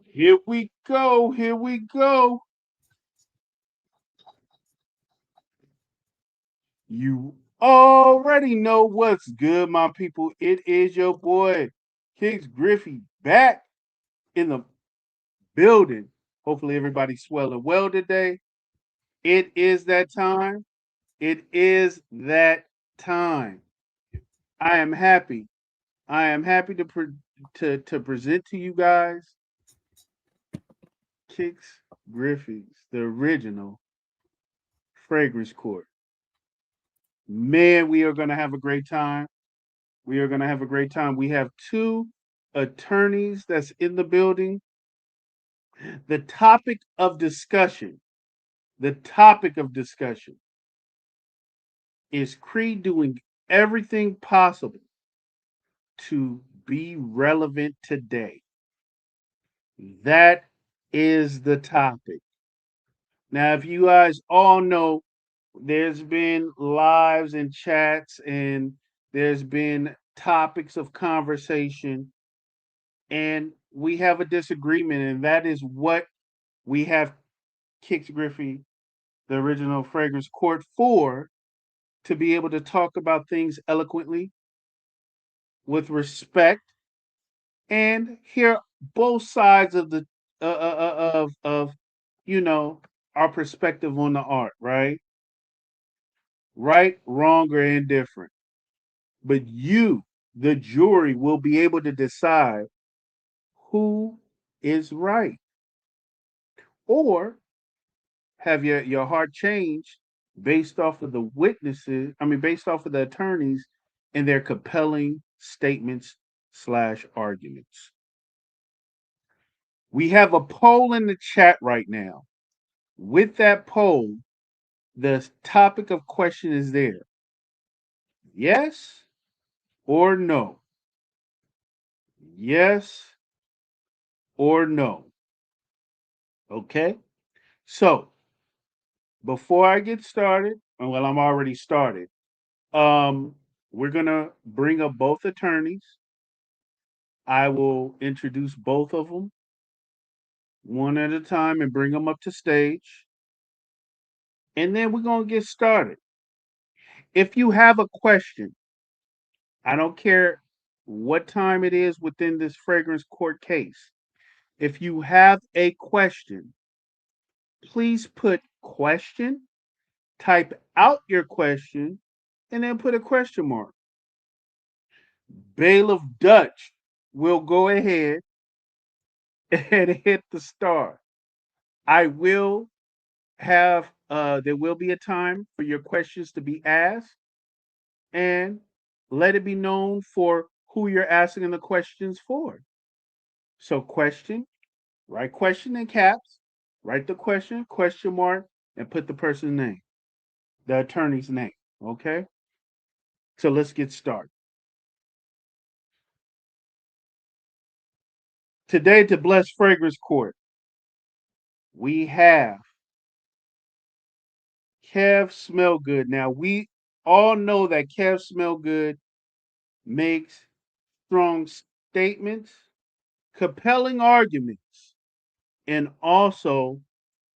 Here we go. Here we go. You already know what's good, my people. It is your boy, Kixz Griffey, back in the building. Hopefully, everybody's swelling well today. It is that time. It is that time. I am happy. I am happy to present to you guys Kixz Griffey's, the original fragrance court. Man, we are gonna have a great time. We are gonna have a great time. We have two attorneys that's in the building. The topic of discussion, the topic of discussion is Creed doing everything possible to be relevant today. That is the topic. Now, if you guys all know, there's been lives and chats and there's been topics of conversation, and we have a disagreement, and that is what we have Kixz Griffey, the original fragrance court, for, to be able to talk about things eloquently with respect and hear both sides of the of you know our perspective on the art, right, wrong, or indifferent. But you, the jury, will be able to decide who is right, or have your heart changed based off of the witnesses, based off of the attorneys and their compelling statements slash arguments. We have a poll in the chat right now. With that poll, the topic of question is there. Yes or no? Yes or no? Okay? So, before I get started, well, I'm already started. We're gonna bring up both attorneys. I will introduce both of them one at a time and bring them up to stage. And then we're gonna get started. If you have a question, I don't care what time it is within this fragrance court case. If you have a question, please put question, type out your question, and then put a question mark. Bailiff Dutch will go ahead and hit the star. I will have there will be a time for your questions to be asked, and let it be known for who you're asking the questions for. So question, write question in caps, write the question, question mark, and put the person's name, the attorney's name. Okay? So let's get started. Today to Bless Fragrance Court, we have Kev Smellgood. Now we all know that Kev Smellgood makes strong statements, compelling arguments, and also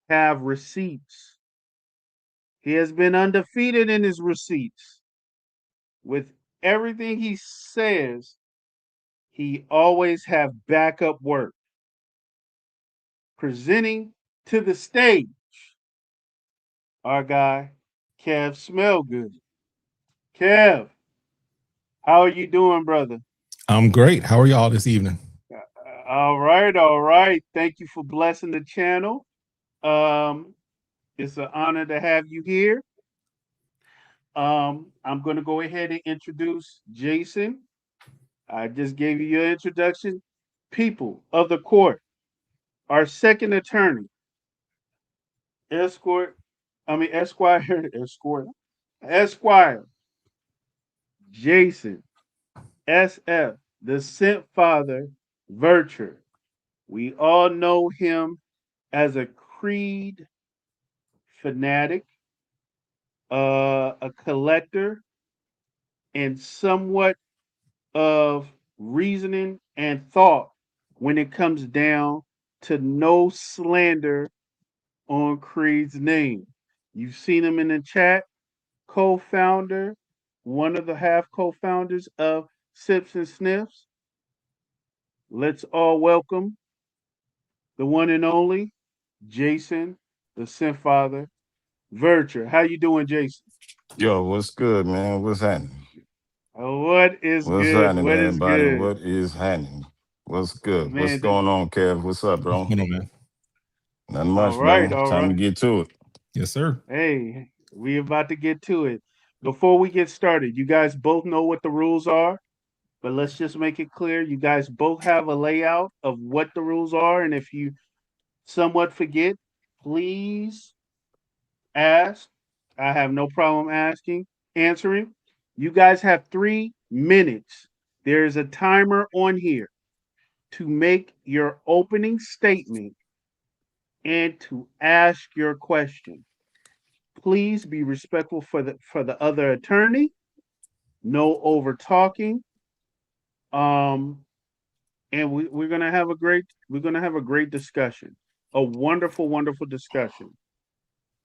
have receipts. He has been undefeated in his receipts. With everything he says, he always have backup work. Presenting to the stage, our guy, Kev Smellgood. Kev, how are you doing, brother? I'm great. How are y'all this evening? All right, all right. Thank you for blessing the channel. Um, it's an honor to have you here. I'm going to go ahead and introduce Jason. I just gave you your introduction. People of the court, our second attorney, escort, Esquire, Esquire, Jason, SF, the Scent Father, Virtue. We all know him as a Creed fanatic, a collector, and somewhat of reasoning and thought when it comes down to no slander on Creed's name. You've seen him in the chat, co-founder, one of the half co-founders of Sips and Sniffs. Let's all welcome the one and only Jason, the Scent Father, Verture. How you doing, Jason? Yo, what's good, man? What's happening? What is What's good? happening, What is everybody? good? What is happening? What's good? What's Man, the, going on, Kev? What's up, What's bro? going on, man? Nothing all much, right, man. all Time to right. get to it. Yes, sir. Hey, we about to get to it. Before we get started, you guys both know what the rules are, but let's just make it clear. You guys both have a layout of what the rules are, and if you somewhat forget, please ask. I have no problem answering. You guys have 3 minutes. There's a timer on here to make your opening statement and to ask your question. Please be respectful for the other attorney. No over talking. Um, and we're gonna have a great discussion. A wonderful, wonderful discussion.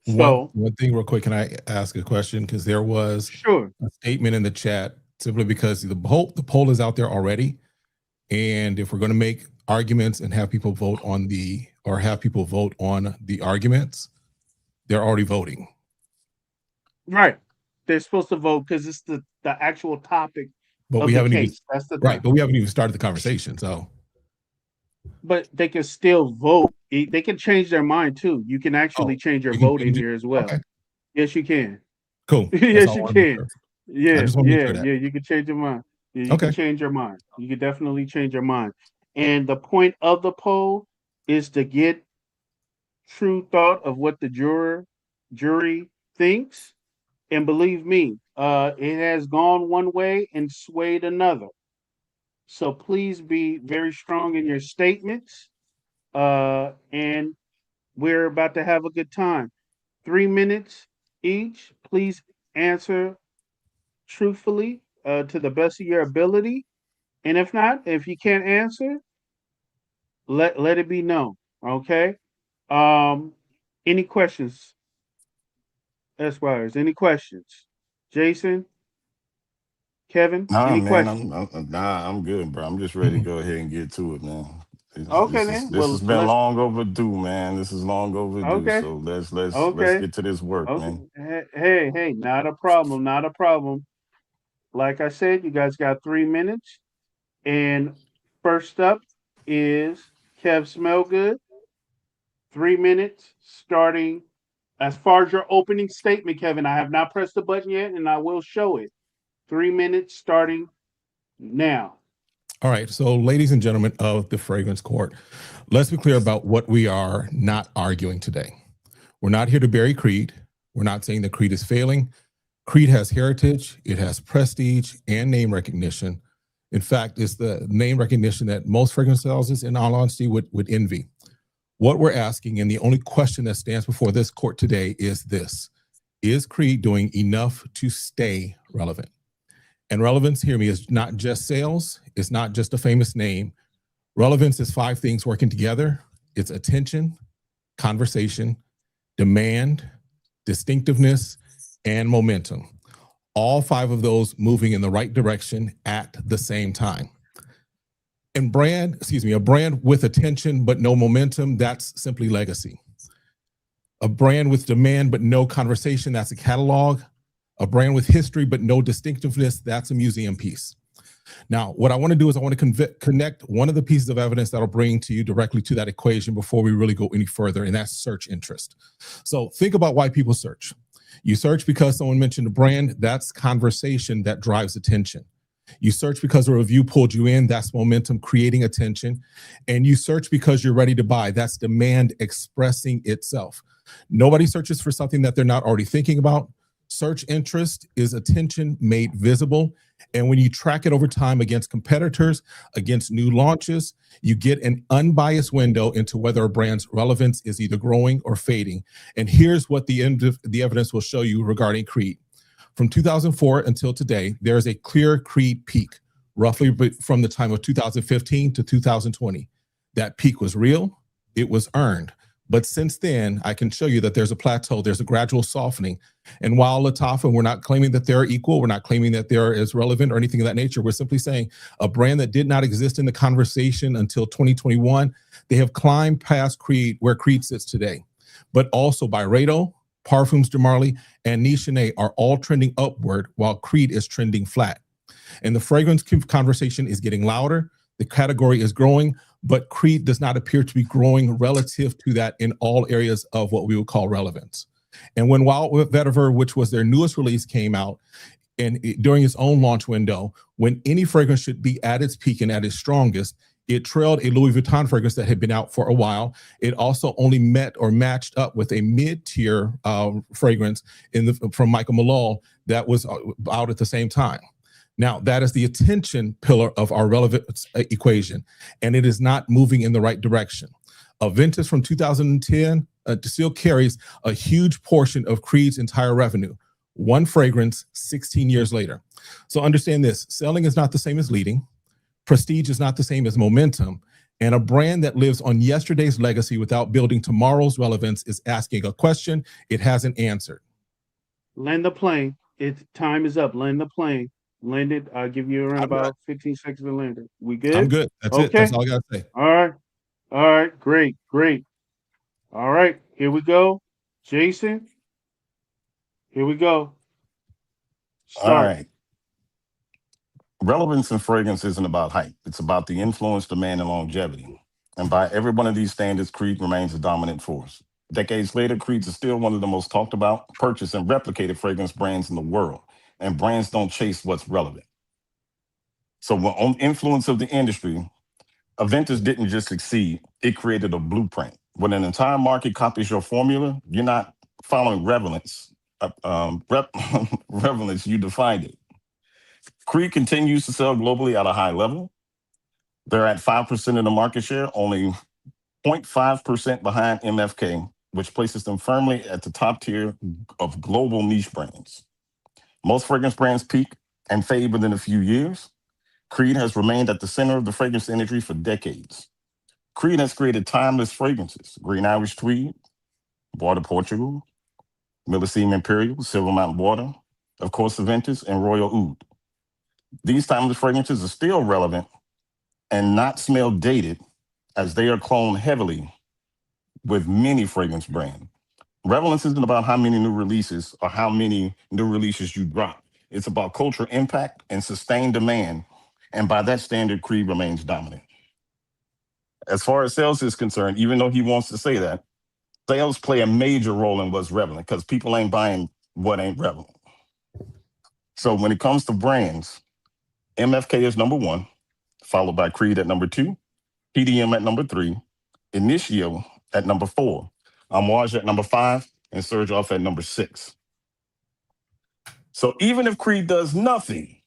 One So one thing real quick, can I ask a question? Because there was sure. a statement in the chat simply because the poll is out there already. And if we're going to make arguments and have people vote on the arguments, they're already voting. Right. They're supposed to vote because it's the actual topic But of we the haven't even case. That's the right, thing. but we haven't even started the conversation. So But they can still vote. They can change their mind too. You can oh, actually change your you can vote in change it. here as well. Okay, Yes, you can. cool. That's Yes, all I you want to make can. sure. I Yeah, just want to make yeah, sure that. yeah. You can change your mind. Yeah, you can Okay. change your mind. You can definitely change your mind. And the point of the poll is to get true thought of what the jury thinks. And believe me, it has gone one way and swayed another. So please be very strong in your statements. And we're about to have a good time. 3 minutes each. Please answer truthfully to the best of your ability. And if not, if you can't answer, let it be known. Okay. Um, any questions, Esquires? Any questions? Jason, Kevin, Nah, any man, questions? I'm good, bro. I'm just ready to go ahead and get to it, man. Okay, then. This has Well, been let's. long overdue, man. This is long overdue. Okay. So let's Okay. get to this work, Okay. man. Hey, not a problem. Not a problem. Like I said, you guys got 3 minutes. And first up is Kev Smellgood. 3 minutes starting. As far as your opening statement, Kevin, I have not pressed the button yet, and I will show it. 3 minutes starting now. All right. So, ladies and gentlemen of the Fragrance Court, let's be clear about what we are not arguing today. We're not here to bury Creed. We're not saying that Creed is failing. Creed has heritage, it has prestige and name recognition. In fact, it's the name recognition that most fragrance houses, in all honesty, would envy. What we're asking, and the only question that stands before this court today is this: is Creed doing enough to stay relevant? And relevance, hear me, is not just sales. It's not just a famous name. Relevance is 5 things working together. It's attention, conversation, demand, distinctiveness, and momentum. All 5 of those moving in the right direction at the same time. And a brand with attention but no momentum, that's simply legacy. A brand with demand but no conversation, that's a catalog. A brand with history but no distinctiveness, that's a museum piece. Now, what I want to do is I want to connect one of the pieces of evidence that'll bring to you directly to that equation before we really go any further, and that's search interest. So think about why people search. You search because someone mentioned a brand, that's conversation that drives attention. You search because a review pulled you in, that's momentum creating attention. And you search because you're ready to buy, that's demand expressing itself. Nobody searches for something that they're not already thinking about. Search interest is attention made visible. And when you track it over time against competitors, against new launches, you get an unbiased window into whether a brand's relevance is either growing or fading. And here's what the evidence will show you regarding Creed. From 2004 until today, there is a clear Creed peak, roughly from the time of 2015 to 2020. That peak was real, It was earned. But since then, I can show you that there's a plateau, there's a gradual softening. And while Lattafa, we're not claiming that they're equal, we're not claiming that they're as relevant or anything of that nature. We're simply saying a brand that did not exist in the conversation until 2021, they have climbed past Creed, where Creed sits today. But also Byredo, Parfums de Marly, and Nichene are all trending upward while Creed is trending flat. And the fragrance conversation is getting louder. The category is growing, but Creed does not appear to be growing relative to that in all areas of what we would call relevance. And when Wild Vetiver, which was their newest release, came out, and during its own launch window, when any fragrance should be at its peak and at its strongest, it trailed a Louis Vuitton fragrance that had been out for a while. It also only met or matched up with a mid-tier fragrance from Michael Malone that was out at the same time. Now, that is the attention pillar of our relevance equation, and it is not moving in the right direction. Aventus from 2010 still carries a huge portion of Creed's entire revenue. One fragrance 16 years later. So understand this, selling is not the same as leading. Prestige is not the same as momentum. And a brand that lives on yesterday's legacy without building tomorrow's relevance is asking a question it hasn't answered. Land the plane. Time is up. Land the plane. Land it. I'll give you around about 15 seconds to land it. We good? I'm good. That's it. That's all I got to say. All right. All right. Great. Great. All right. Here we go. Jason. Here we go. Start. All right. Relevance in fragrance isn't about hype. It's about the influence, demand, and longevity. And by every one of these standards, Creed remains a dominant force. Decades later, Creed is still one of the most talked about, purchased, and replicated fragrance brands in the world. And brands don't chase what's relevant. So on influence of the industry, Aventus didn't just succeed, it created a blueprint. When an entire market copies your formula, you're not following relevance. Relevance, you defined it. Creed continues to sell globally at a high level. They're at 5% of the market share, only 0.5% behind MFK, which places them firmly at the top tier of global niche brands. Most fragrance brands peak and fade within a few years. Creed has remained at the center of the fragrance industry for decades. Creed has created timeless fragrances: Green Irish Tweed, Water Portugal, Millesime Imperial, Silver Mountain Water, of course, Aventus, and Royal Oud. These timeless fragrances are still relevant and not smell dated, as they are cloned heavily with many fragrance brands. Relevance isn't about how many new releases or how many new releases you drop. It's about cultural impact and sustained demand. And by that standard, Creed remains dominant. As far as sales is concerned, even though he wants to say that, sales play a major role in what's relevant because people ain't buying what ain't relevant. So when it comes to brands, MFK is number one, followed by Creed at number two, PDM at number three, Initio at number four, Amouage at number five, and Surge Off at number six. So even if Creed does nothing,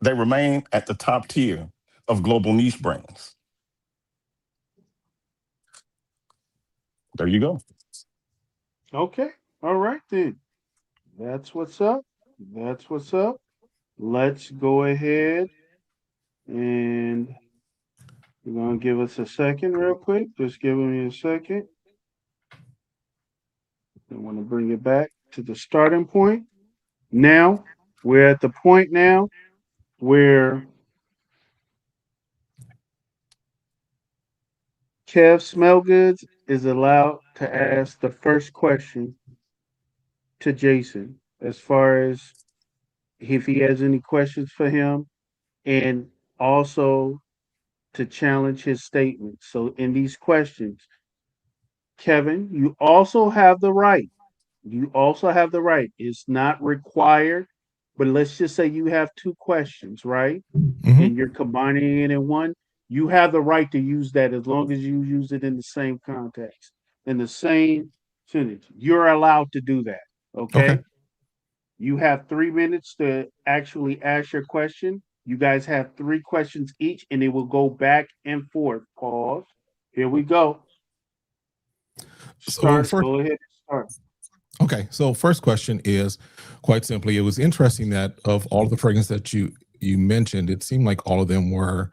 they remain at the top tier of global niche brands. There you go. Okay. All right, then. That's what's up. That's what's up. Let's go ahead and you're going to give us a second real quick. Just give me a second. I want to bring it back to the starting point. Now, we're at the point now where Kev Smellgoods is allowed to ask the first question to Jason as far as if he has any questions for him, and also to challenge his statement. So in these questions, Kevin, you also have the right. You also have the right. It's not required, but let's just say you have two questions, right? Mm-hmm. And you're combining it in one. You have the right to use that as long as you use it in the same context, in the same sentence. You're allowed to do that. Okay. You have 3 minutes to actually ask your question. You guys have 3 questions each, and it will go back and forth. Pause. Here we go. Start. Go ahead and start. Okay, so first question is quite simply, it was interesting that of all of the fragrances that you mentioned, it seemed like all of them were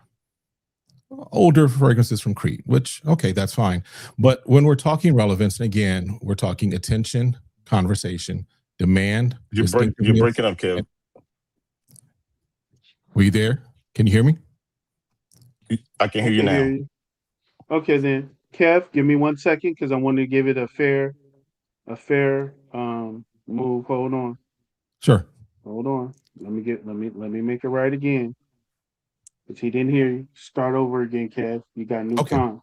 older fragrances from Creed, which, okay, that's fine. But when we're talking relevance, and again, we're talking attention, conversation, demand, You're distinctiveness. breaking up, Kev. Were you there? Can you hear me? I can hear you now. Hear you. Okay, then, Kev, give me 1 second because I want to give it a fair move. Hold on. Sure. Hold on. Let me make it right again. Because he didn't hear you. Start over again, Kev. You got new time.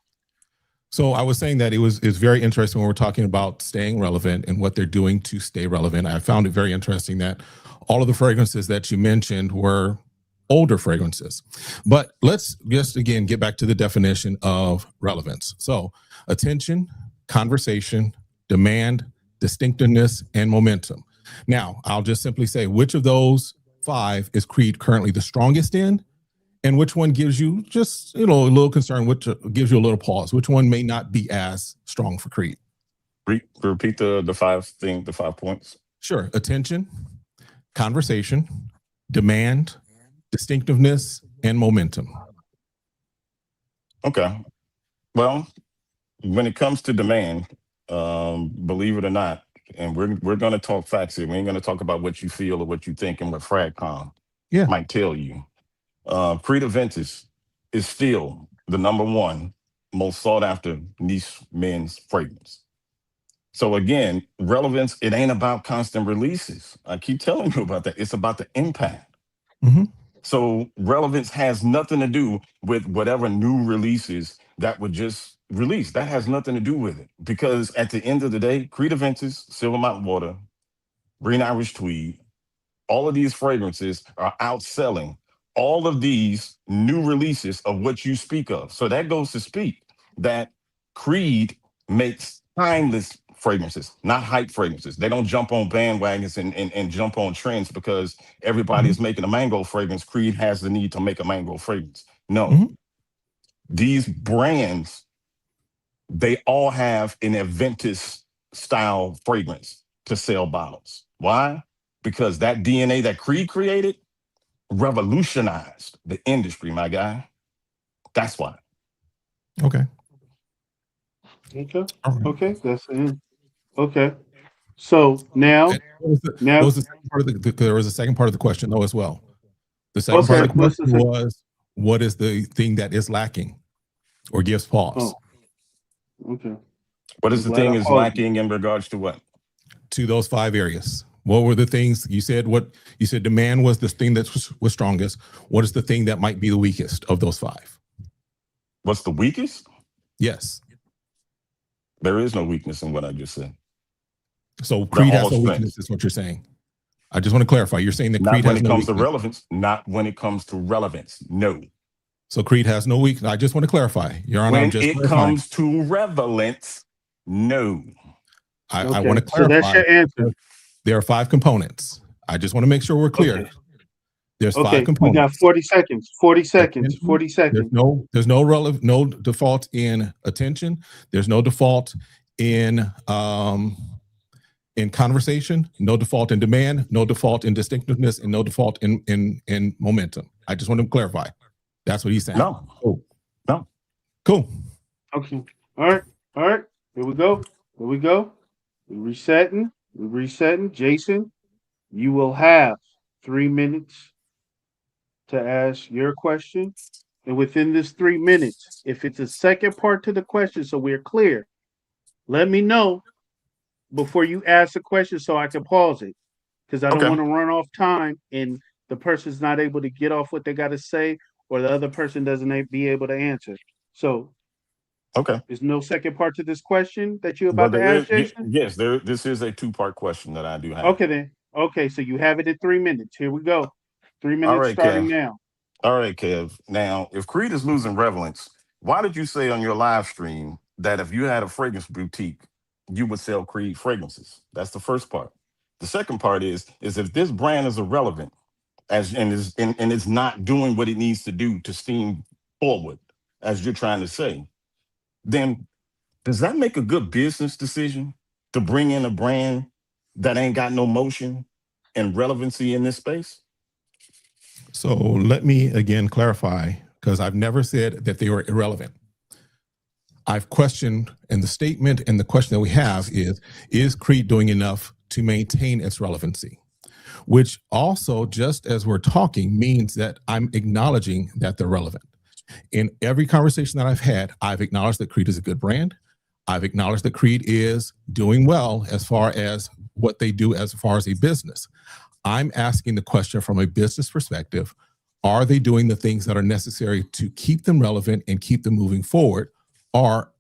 So I was saying that it's very interesting when we're talking about staying relevant and what they're doing to stay relevant. I found it very interesting that all of the fragrances that you mentioned were older fragrances. But let's just again get back to the definition of relevance. So attention, conversation, demand, distinctiveness, and momentum. Now, I'll just simply say, which of those 5 is Creed currently the strongest in? And which one gives you just, a little concern, which gives you a little pause? Which one may not be as strong for Creed? Repeat the 5 points. Sure. Attention, conversation, demand, distinctiveness, and momentum. Okay. Well, when it comes to demand, believe it or not, and we're going to talk facts here. We ain't going to talk about what you feel or what you think and what FragCom might tell you. Creed Aventus is still the #1 most sought after niche men's fragrance. So again, relevance, it ain't about constant releases. I keep telling you about that. It's about the impact. Mm-hmm. So relevance has nothing to do with whatever new releases that would just release. That has nothing to do with it. Because at the end of the day, Creed Aventus, Silver Mountain Water, Green Irish Tweed, all of these fragrances are outselling all of these new releases of what you speak of. So that goes to speak that Creed makes timeless fragrances, not hype fragrances. They don't jump on bandwagons and jump on trends because everybody is making a mango fragrance. Creed has the need to make a mango fragrance. No. These brands, they all have an Aventus style fragrance to sell bottles. Why? Because that DNA that Creed created revolutionized the industry, my guy. That's why. Okay. That's it. Okay. So now, there was a second part of the question though as well. The second part of the question was, what is the thing that is lacking or gives pause? Okay. What is the thing is lacking in regards to what? To those 5 areas. What were the things you said? What you said, demand was the thing that was strongest. What is the thing that might be the weakest of those 5? What's the weakest? Yes. There is no weakness in what I just said. So Creed has no weakness, is what you're saying. I just want to clarify. You're saying that Creed has no weakness. Not when it comes to relevance. Not when it comes to relevance. No. So Creed has no weakness. I just want to clarify. Your Honor, when it comes to relevance, no. I want to clarify. So that's your answer. There are 5 components. I just want to make sure we're clear. Okay. There's 5 components. We got 40 seconds. 40 seconds. 40 seconds. There's no default in attention. There's no default in conversation, no default in demand, no default in distinctiveness, and no default in momentum. I just want to clarify. That's what he's saying. No. Cool. No. Cool. Okay. All right. Here we go. We're resetting. Jason, you will have 3 minutes to ask your question. And within this 3 minutes, if it's a second part to the question, so we're clear, let me know before you ask the question so I can pause it. Because I don't want to run off time and the person's not able to get off what they got to say or the other person doesn't be able to answer. So there's no second part to this question that you're about to ask, Jason? Yes, this is a 2-part question that I do have. Okay, then. Okay, so you have it in 3 minutes. Here we go. 3 minutes starting now. All right, Kev. Now, if Creed is losing relevance, why did you say on your live stream that if you had a fragrance boutique, you would sell Creed fragrances? That's the first part. The second part is if this brand is irrelevant and it's not doing what it needs to do to steam forward, as you're trying to say, then does that make a good business decision to bring in a brand that ain't got no motion and relevancy in this space? So let me again clarify because I've never said that they were irrelevant. I've questioned, and the statement and the question that we have is Creed doing enough to maintain its relevancy? Which also, just as we're talking, means that I'm acknowledging that they're relevant. In every conversation that I've had, I've acknowledged that Creed is a good brand. I've acknowledged that Creed is doing well as far as what they do as far as a business. I'm asking the question from a business perspective, are they doing the things that are necessary to keep them relevant and keep them moving forward? Or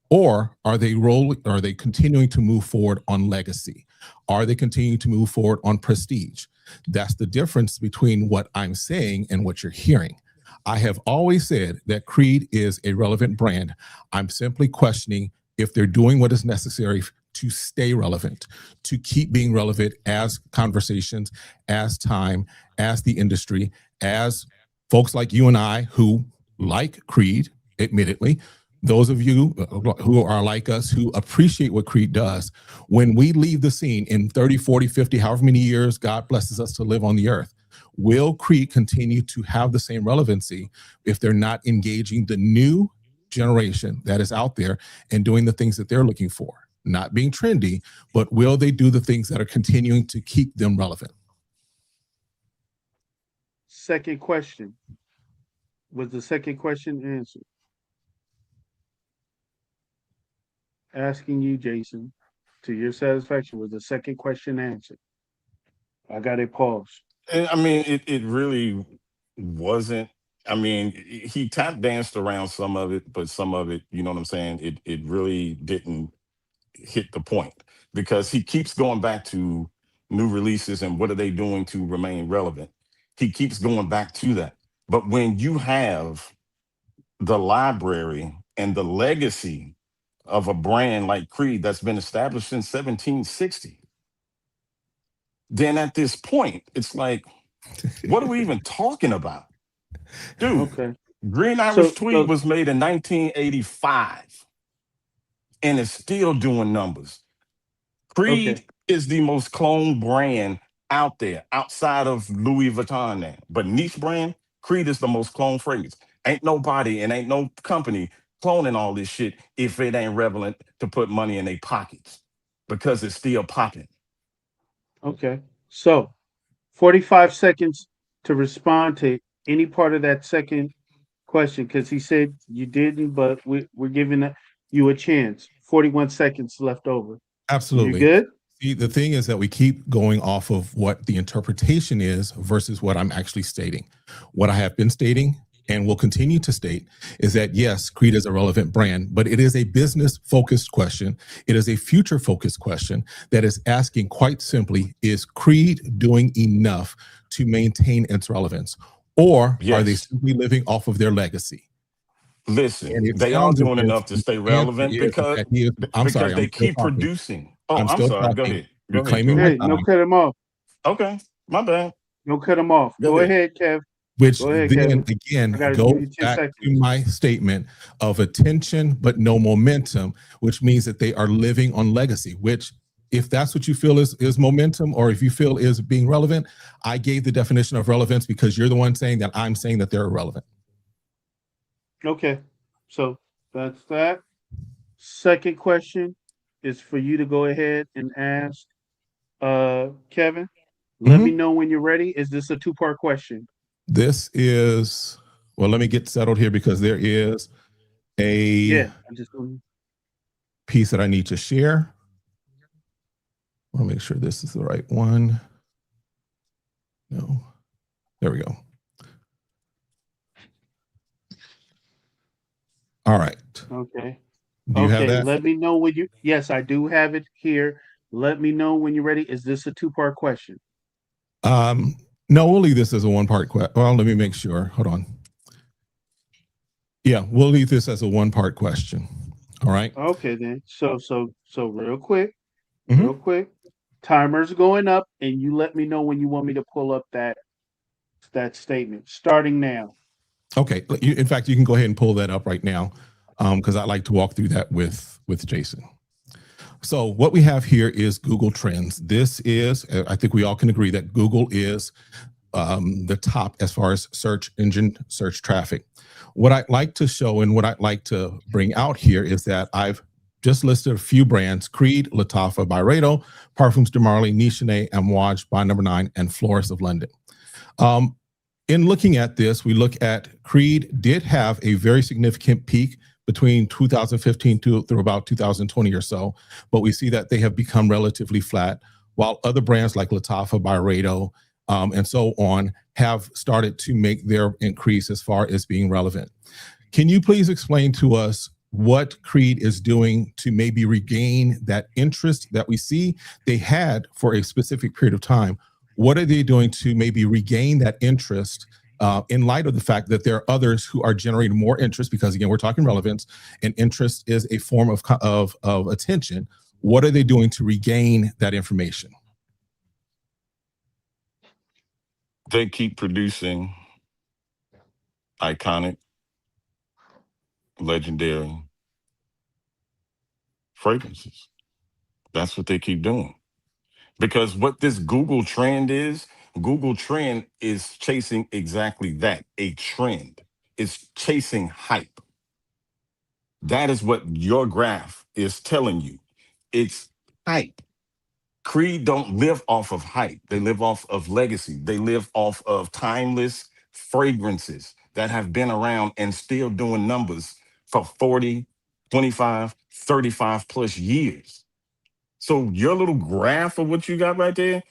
are they continuing to move forward on legacy? Are they continuing to move forward on prestige? That's the difference between what I'm saying and what you're hearing. I have always said that Creed is a relevant brand. I'm simply questioning if they're doing what is necessary to stay relevant, to keep being relevant as conversations, as time, as the industry, as folks like you and I who like Creed, admittedly, those of you who are like us, who appreciate what Creed does, when we leave the scene in 30, 40, 50, however many years God blesses us to live on the earth, will Creed continue to have the same relevancy if they're not engaging the new generation that is out there and doing the things that they're looking for? Not being trendy, but will they do the things that are continuing to keep them relevant? Second question. Was the second question answered? Asking you, Jason, to your satisfaction, was the second question answered? I got it paused. I mean, it really wasn't. I mean, he tap danced around some of it, but some of it, you know what I'm saying? It really didn't hit the point, because he keeps going back to new releases and what are they doing to remain relevant. He keeps going back to that. But when you have the library and the legacy of a brand like Creed that's been established since 1760, then at this point, it's like, what are we even talking about? Dude, Okay. Green Irish Tweed was made in 1985 and is still doing numbers. Creed is the most cloned brand out there outside of Louis Vuitton now. But niche brand, Creed is the most cloned fragrance. Ain't nobody and ain't no company cloning all this shit if it ain't relevant to put money in their pockets, because it's still popping. Okay. So 45 seconds to respond to any part of that second question, because he said you didn't, but we're giving you a chance. 41 seconds left over. Absolutely. You good? See, the thing is that we keep going off of what the interpretation is versus what I'm actually stating. What I have been stating and will continue to state is that, yes, Creed is a relevant brand, but it is a business-focused question. It is a future-focused question that is asking quite simply, is Creed doing enough to maintain its relevance? Or are they simply living off of their legacy? Listen, they are doing enough to stay relevant because they keep producing. Oh, I'm sorry. Go ahead. You're claiming hey, no, cut him off. Okay, my bad. No, cut him off. Go ahead, Kev. Which Go ahead, then Kevin. again goes back to my statement of attention but no momentum, which means that they are living on legacy, which, if that's what you feel is momentum, or if you feel is being relevant, I gave the definition of relevance because you're the one saying that I'm saying that they're irrelevant. Okay, so that's that. Second question is for you to go ahead and ask Kevin. Let me know when you're ready. Is this a two-part question? This is, well, let me get settled here because there is a piece that I need to share. I want to make sure this is the right one. No, there we go. All right. Okay. Do you have that? Let me know when you, yes, I do have it here. Let me know when you're ready. Is this a two-part question? No, we'll leave this as a one-part question. Well, let me make sure. Hold on. Yeah, we'll leave this as a one-part question. All right. Okay, then. So real quick, real quick. Timer's going up, and you let me know when you want me to pull up that statement. Starting now. Okay. In fact, you can go ahead and pull that up right now, because I'd like to walk through that with Jason. So what we have here is Google Trends. This is, I think we all can agree that Google is the top as far as search engine search traffic. What I'd like to show and what I'd like to bring out here is that I've just listed a few brands: Creed, Lattafa, Byredo, Parfums de Marly, Nichene, Amouage, Bond Number 9, and Florist of London. In looking at this, we look at Creed did have a very significant peak between 2015 through about 2020 or so, but we see that they have become relatively flat, while other brands like Lattafa, Byredo, and so on have started to make their increase as far as being relevant. Can you please explain to us what Creed is doing to maybe regain that interest that we see they had for a specific period of time? What are they doing to maybe regain that interest in light of the fact that there are others who are generating more interest? Because again, we're talking relevance, and interest is a form of attention. What are they doing to regain that information? They keep producing iconic, legendary fragrances. That's what they keep doing. Because what this Google trend is chasing exactly that, a trend. It's chasing hype. That is what your graph is telling you. It's hype. Creed don't live off of hype. They live off of legacy. They live off of timeless fragrances that have been around and still doing numbers for 40, 25, 35 plus years. So your little graph of what you got right there,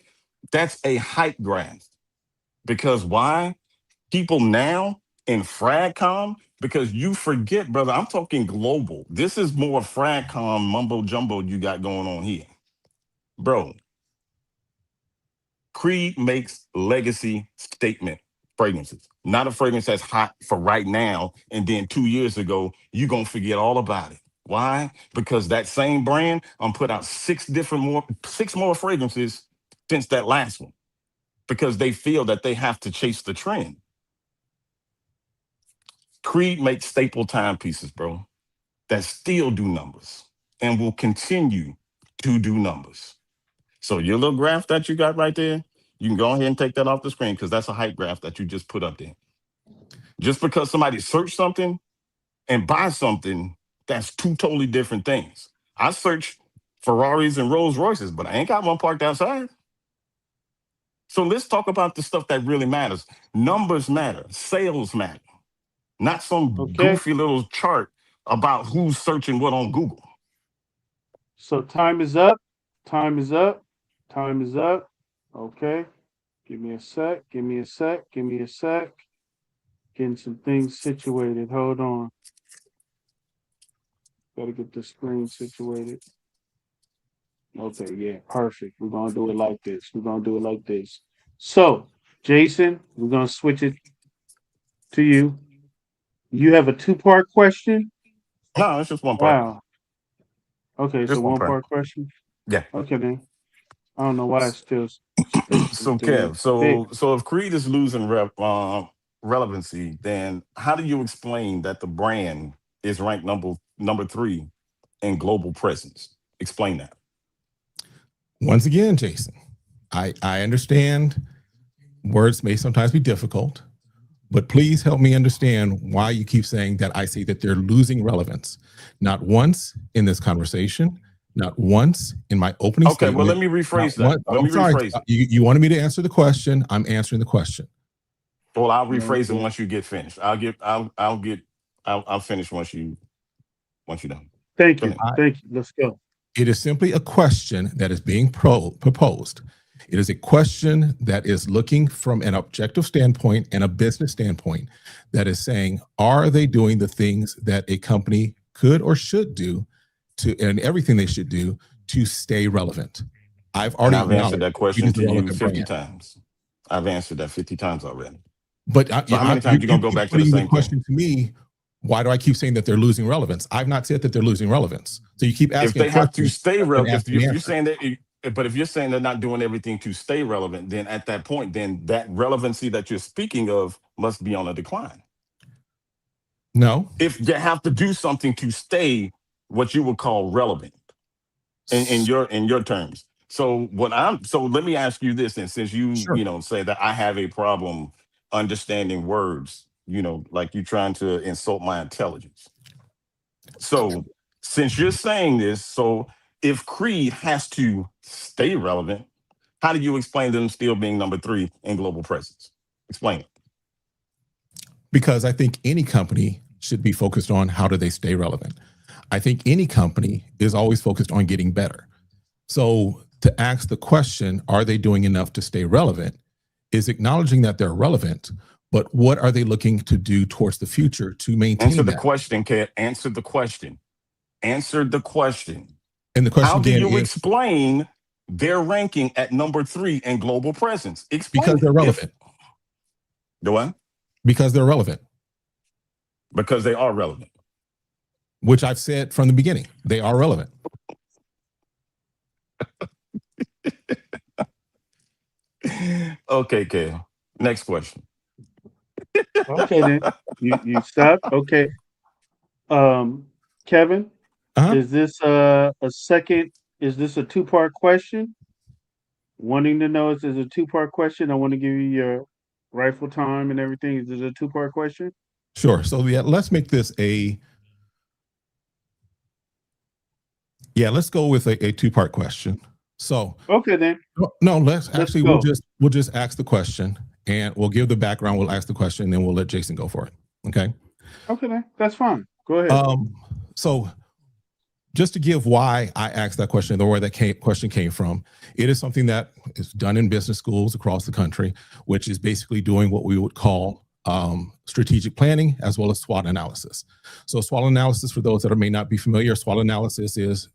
that's a hype graph. Because why? People now in FragCom, because you forget, brother, I'm talking global. This is more FragCom mumbo jumbo you got going on here. Bro, Creed makes legacy statement fragrances. Not a fragrance that's hot for right now, and then 2 years ago, you're going to forget all about it. Why? Because that same brand put out six more fragrances since that last one, because they feel that they have to chase the trend. Creed makes staple timepieces, bro, that still do numbers and will continue to do numbers. So your little graph that you got right there, you can go ahead and take that off the screen, because that's a hype graph that you just put up there. Just because somebody search something and buy something, that's two totally different things. I search Ferraris and Rolls Royces, but I ain't got one parked outside. So let's talk about the stuff that really matters. Numbers matter. Sales matter. Not some goofy little chart about who's searching what on Google. So time is up. Time is up. Time is up. Okay. Give me a sec. Give me a sec. Give me a sec. Getting some things situated. Hold on. Gotta get the screen situated. Okay, yeah, perfect. We're gonna do it like this. We're gonna do it like this. So, Jason, we're gonna switch it to you. You have a two-part question? No, it's just one part. Wow. Okay, Just so one one-part question? Yeah. Okay, then. I don't know why it's still So Kev, so if Creed is losing relevancy, then how do you explain that the brand is ranked number 3 in global presence? Explain that. Once again, Jason, I understand words may sometimes be difficult, but please help me understand why you keep saying that I say that they're losing relevance. Not once in this conversation, not once in my opening statement. Okay, well, let me rephrase that. Rephrase it. You wanted me to answer the question. I'm answering the question. Well, I'll rephrase it once you get finished. I'll finish once you're done. Thank you. Thank you. Let's go. It is simply a question that is being proposed. It is a question that is looking from an objective standpoint and a business standpoint that is saying, are they doing the things that a company could or should do and everything they should do to stay relevant? I've answered that question to you 50 times. I've answered that 50 times already. But so how many times are you going to go back to the same question to me? Why do I keep saying that they're losing relevance? I've not said that they're losing relevance. So you keep asking. If they have to stay relevant, if you're saying that, but if you're saying they're not doing everything to stay relevant, then at that point, then that relevancy that you're speaking of must be on a decline. No. If you have to do something to stay what you would call relevant in your terms, So let me ask you this, and since you Sure. say that I have a problem understanding words, like you trying to insult my intelligence. So since you're saying this, so if Creed has to stay relevant, how do you explain them still being number 3 in global presence? Explain it. Because I think any company should be focused on how do they stay relevant. I think any company is always focused on getting better. So to ask the question, are they doing enough to stay relevant, is acknowledging that they're relevant, but what are they looking to do towards the future to maintain Answer the that? question, Kat. Answer the question. Answer the question. And the question How do again you is explain their ranking at number 3 in global presence? Explain because it. they're relevant. Do I? Because they're relevant. Because they are relevant. Which I've said from the beginning, they are relevant. Okay, Kale. Next question. Okay, then you stop. Okay. Kevin, Uh-huh. is this a second? Is this a two-part question? Wanting to know is this a two-part question? I want to give you your rightful time and everything. Is this a two-part question? Sure. So let's make this let's go with a two-part question. So Okay, then no, we'll go. just ask the question and we'll give the background. We'll ask the question and then we'll let Jason go for it. Okay. Okay, then that's fine. Go ahead. So just to give why I asked that question, or where that question came from, it is something that is done in business schools across the country, which is basically doing what we would call strategic planning as well as SWOT analysis. So SWOT analysis, for those that may not be familiar, SWOT analysis is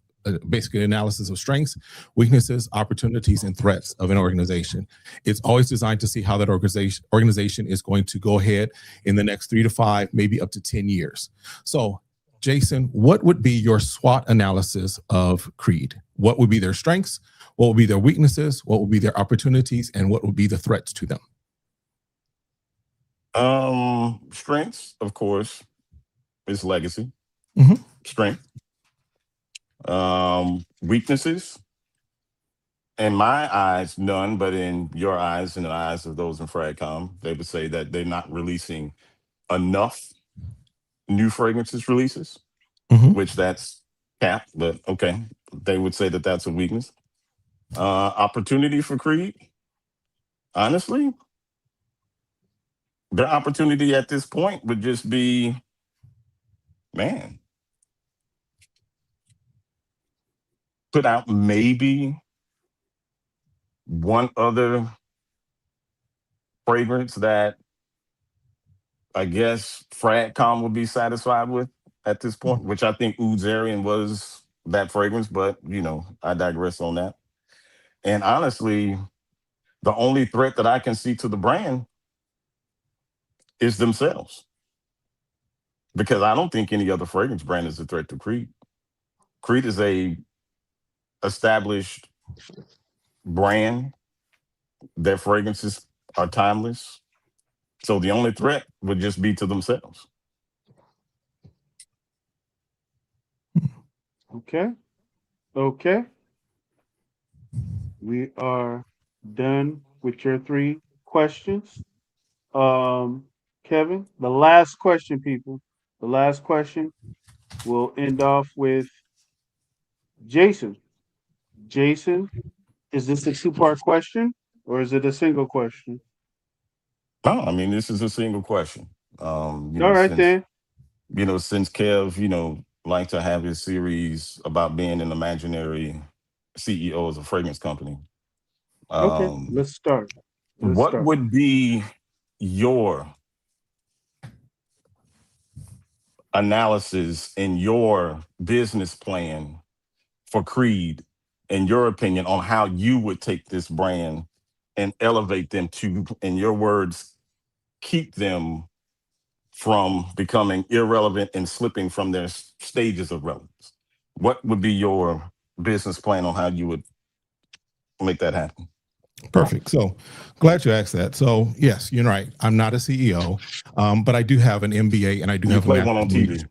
basically analysis of strengths, weaknesses, opportunities, and threats of an organization. It's always designed to see how that organization is going to go ahead in the next 3 to 5, maybe up to 10 years. So Jason, what would be your SWOT analysis of Creed? What would be their strengths? What would be their weaknesses? What would be their opportunities? And what would be the threats to them? Strengths, of course, is legacy. Mhm. Strength. Weaknesses, in my eyes, none, but in your eyes and the eyes of those in Fragcom, they would say that they're not releasing enough new fragrances releases, Mhm. which that's capped, but okay. They would say that that's a weakness. Opportunity for Creed, honestly, their opportunity at this point would just be, man, put out maybe one other fragrance that I guess Fragcom would be satisfied with at this point, which I think Oozarian was that fragrance, but I digress on that. And honestly, the only threat that I can see to the brand is themselves. Because I don't think any other fragrance brand is a threat to Creed. Creed is a established brand. Their fragrances are timeless. So the only threat would just be to themselves. Okay. Okay. We are done with your 3 questions. Kevin, the last question, people. The last question will end off with Jason. Jason, is this a two-part question or is it a single question? No, I mean, this is a single question. All right, then. Since Kev, like to have his series about being an imaginary CEO of a fragrance company. Okay, let's start. What would be your analysis and your business plan for Creed, in your opinion, on how you would take this brand and elevate them to, in your words, keep them from becoming irrelevant and slipping from their stages of relevance? What would be your business plan on how you would make that happen? Perfect. So glad you asked that. So yes, you're right. I'm not a CEO, but I do have an MBA and I do You have a play one master's on in leadership. TV.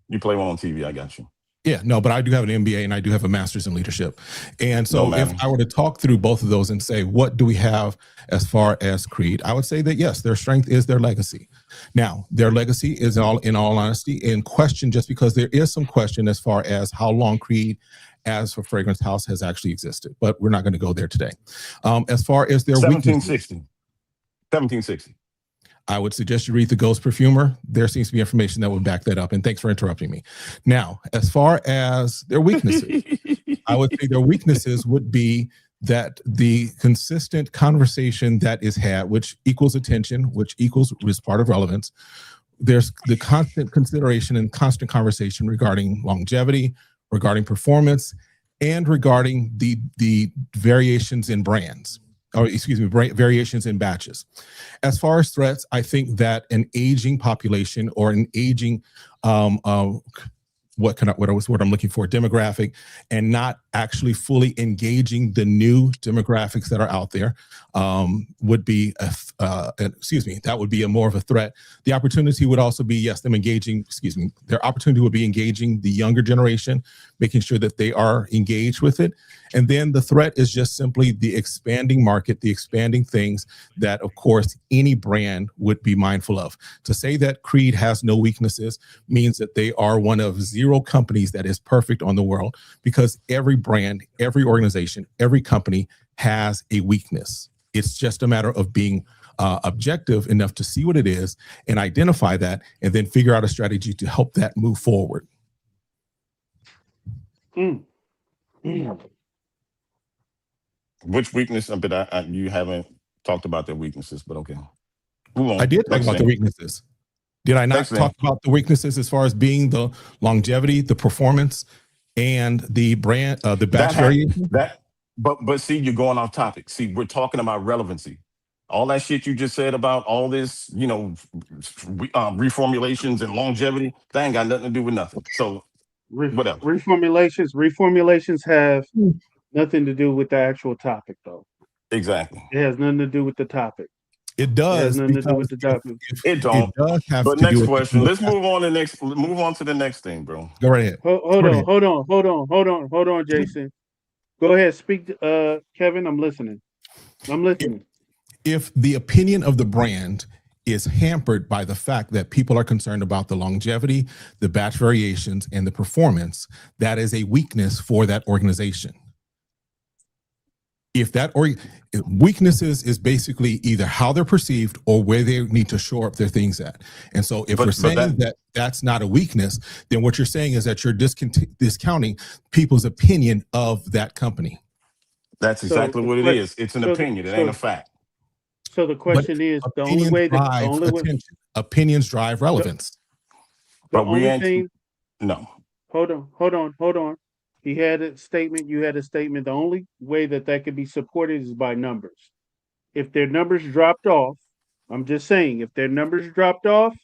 You play one on TV. I got you. Yeah, no, but I do have an MBA and I do have a master's in leadership. And so No, if ma'am. I were to talk through both of those and say, what do we have as far as Creed? I would say that yes, their strength is their legacy. Now, their legacy is in all honesty in question, just because there is some question as far as how long Creed as for Fragrance House has actually existed, but we're not going to go there today. As far as their weaknesses, 1760. I would suggest you read The Ghost Perfumer. There seems to be information that would back that up. And thanks for interrupting me. Now, as far as their weaknesses, I would say their weaknesses would be that the consistent conversation that is had, which equals attention, which is part of relevance. There's the constant consideration and constant conversation regarding longevity, regarding performance, and regarding the variations in brands. Or excuse me, variations in batches. As far as threats, I think that an aging population or an aging, what was what I'm looking for, demographic, and not actually fully engaging the new demographics that are out there would be, that would be a more of a threat. The opportunity would also be, yes, them engaging, their opportunity would be engaging the younger generation, making sure that they are engaged with it. And then the threat is just simply the expanding market, the expanding things that, of course, any brand would be mindful of. To say that Creed has no weaknesses means that they are one of zero companies that is perfect on the world, because every brand, every organization, every company has a weakness. It's just a matter of being objective enough to see what it is and identify that, and then figure out a strategy to help that move forward. Which weakness? But you haven't talked about their weaknesses, but okay. I did talk about the weaknesses. Did I not talk about the weaknesses as far as being the longevity, the performance, and the brand, the batch variation? But see, you're going off topic. See, we're talking about relevancy. All that shit you just said about all this, reformulations and longevity, that ain't got nothing to do with nothing. So whatever. Reformulations have nothing to do with the actual topic, though. Exactly. It has nothing to do with the topic. It does. It has nothing to do with the topic. It don't. It does have but to next do question. Let's move on to the next thing, bro. Go right ahead. Hold on, Jason. Go ahead, speak, Kevin. I'm listening. If the opinion of the brand is hampered by the fact that people are concerned about the longevity, the batch variations, and the performance, that is a weakness for that organization. If that weaknesses is basically either how they're perceived or where they need to shore up their things at. And so if we're saying that that's not a weakness, then what you're saying is that you're discounting people's opinion of that company. That's exactly what it is. It's an opinion. It ain't a fact. So the question is, the only way opinions drive relevance. But no. Hold on. He had a statement. You had a statement. The only way that could be supported is by numbers. If their numbers dropped off, I'm just saying, if their numbers dropped off,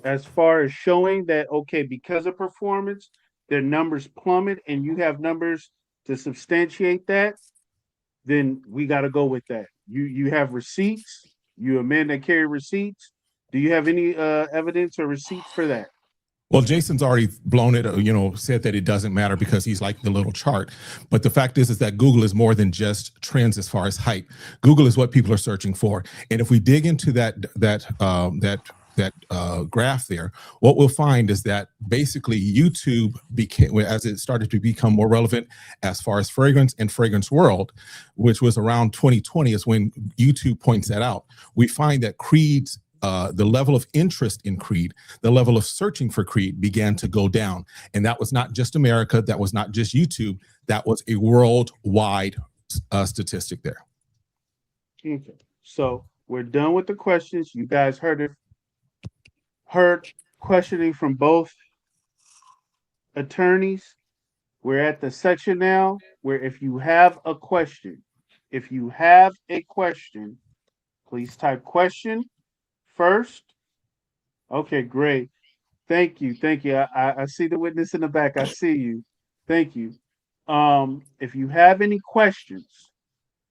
as far as showing that, okay, because of performance, their numbers plummet, and you have numbers to substantiate that, then we got to go with that. You have receipts. You're a man that carry receipts. Do you have any evidence or receipts for that? Well, Jason's already blown it, said that it doesn't matter because he's like the little chart. But the fact is that Google is more than just trends as far as hype. Google is what people are searching for. And if we dig into that graph there, what we'll find is that basically YouTube became, as it started to become more relevant as far as fragrance and fragrance world, which was around 2020 is when YouTube points that out. We find that Creed's the level of interest in Creed, the level of searching for Creed began to go down. And that was not just America. That was not just YouTube. That was a worldwide statistic there. Okay. So we're done with the questions. You guys heard questioning from both attorneys. We're at the section now where if you have a question, please type question first. Okay, great. Thank you. I see the witness in the back. I see you. Thank you. If you have any questions,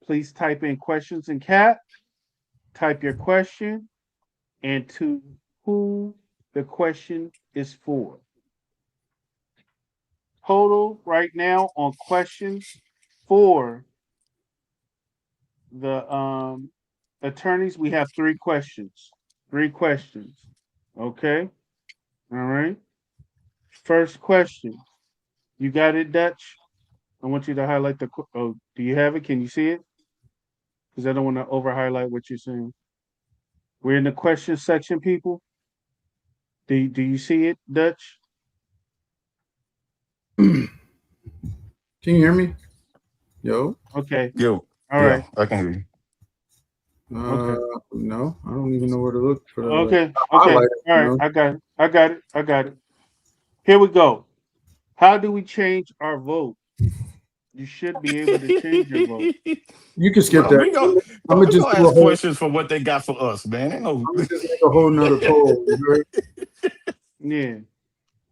please type in questions in cap. Type your question and to who the question is for. total right now on questions for the attorneys. We have 3 questions. 3 questions. Okay. All right. First question. You got it, Dutch? I want you to highlight the. Oh, do you have it? Can you see it? Because I don't want to over highlight what you're saying. We're in the question section, people. Do you see it, Dutch? Can you hear me? Yo. Okay. Yo, All yeah, right. I can hear you. Okay. No, I don't even know where to look for the Okay. Okay. highlight. All right. I got it. I got it. I got it. Here we go. How do we change our vote? You should be able to change your vote. You can skip Bro, that. we go. I'm Bro, gonna we just gonna do a ask whole. questions for what they got for us, man. Ain't no. I'm gonna just make a whole nother poll. You heard? Yeah.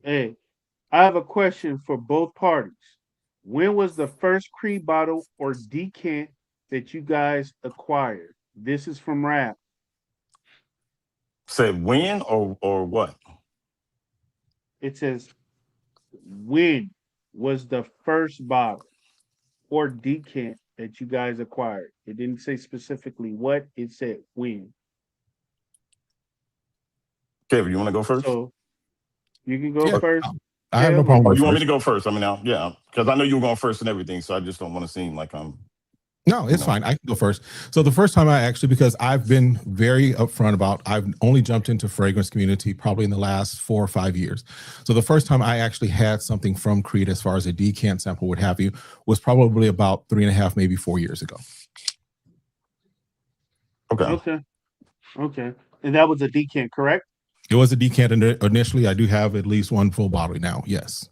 Hey, I have a question for both parties. When was the first Creed bottle or decant that you guys acquired? This is from Rap. Said when or what? It says, when was the first bottle or decant that you guys acquired? It didn't say specifically what, it said when. Kevin, you want to go first? So you can go Yeah, first. I have no Kev, problem Or with you want me first. to go first? I mean, yeah, because I know you were going first and everything, so I just don't want to seem like I'm. No, it's fine. I can go first. So the first time I actually, because I've been very upfront about, I've only jumped into fragrance community probably in the last 4 or 5 years. So the first time I actually had something from Creed as far as a decant sample, what have you, was probably about 3.5, maybe 4 years ago. Okay. Okay. Okay. And that was a decant, correct? It was a decant initially. I do have at least one full bottle now. Yes.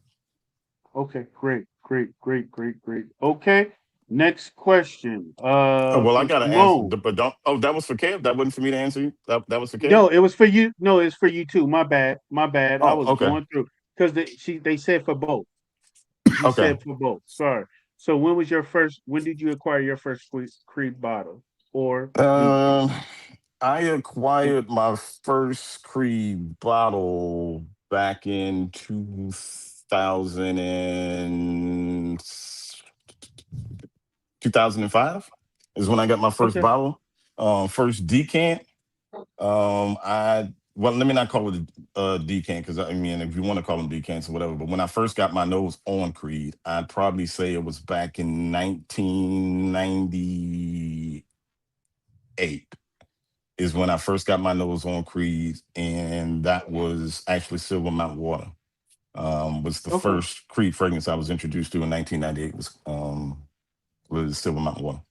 Okay, great, great, great, great, great. Okay. Next question. Oh, well, I From got to answer, Simone. but don't. Oh, that was for Kev. That wasn't for me to answer you. That was for Kev. No, it was for you. No, it's for you too. My bad. My bad. I Oh, was okay, going through because they said for both. He okay. said for both. Sorry. So when was your first? When did you acquire your first Creed bottle or decant? I acquired my first Creed bottle back in 2005 is when I got my first Okay. bottle. First decant. Let me not call it a decant because I mean, if you want to call them decants or whatever. But when I first got my nose on Creed, I'd probably say it was back in 1998 is when I first got my nose on Creed, and that was actually Silver Mountain Water. Was the Okay. first Creed fragrance I was introduced to in 1998 was Silver Mountain Water.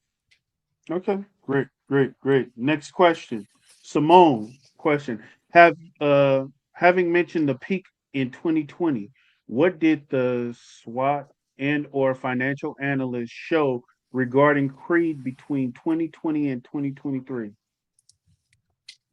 Okay. Great. Great. Great. Next question. Simone. Question. Having mentioned the peak in 2020, what did the SWOT and or financial analysts show regarding Creed between 2020 and 2023?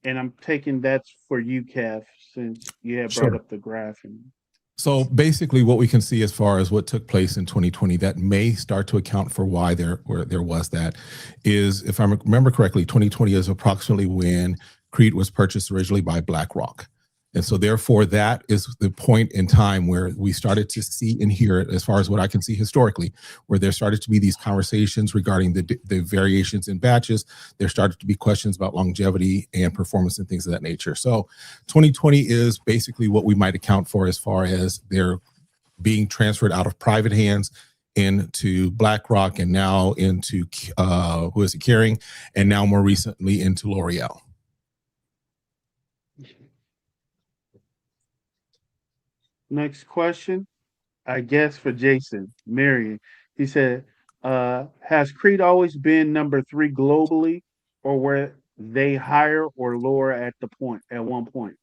And I'm taking that's for you, Kev, since you had brought Sure. up the graph. And So basically what we can see as far as what took place in 2020 that may start to account for why there was that is, if I remember correctly, 2020 is approximately when Creed was purchased originally by BlackRock. And so therefore that is the point in time where we started to see and hear it, as far as what I can see historically, where there started to be these conversations regarding the variations in batches. There started to be questions about longevity and performance and things of that nature. So 2020 is basically what we might account for as far as they're being transferred out of private hands into BlackRock and now into who is it, Kering, and now more recently into L'Oreal. next question, I guess for Jason Marion. He said, has Creed always been number 3 globally, or were they higher or lower at one point?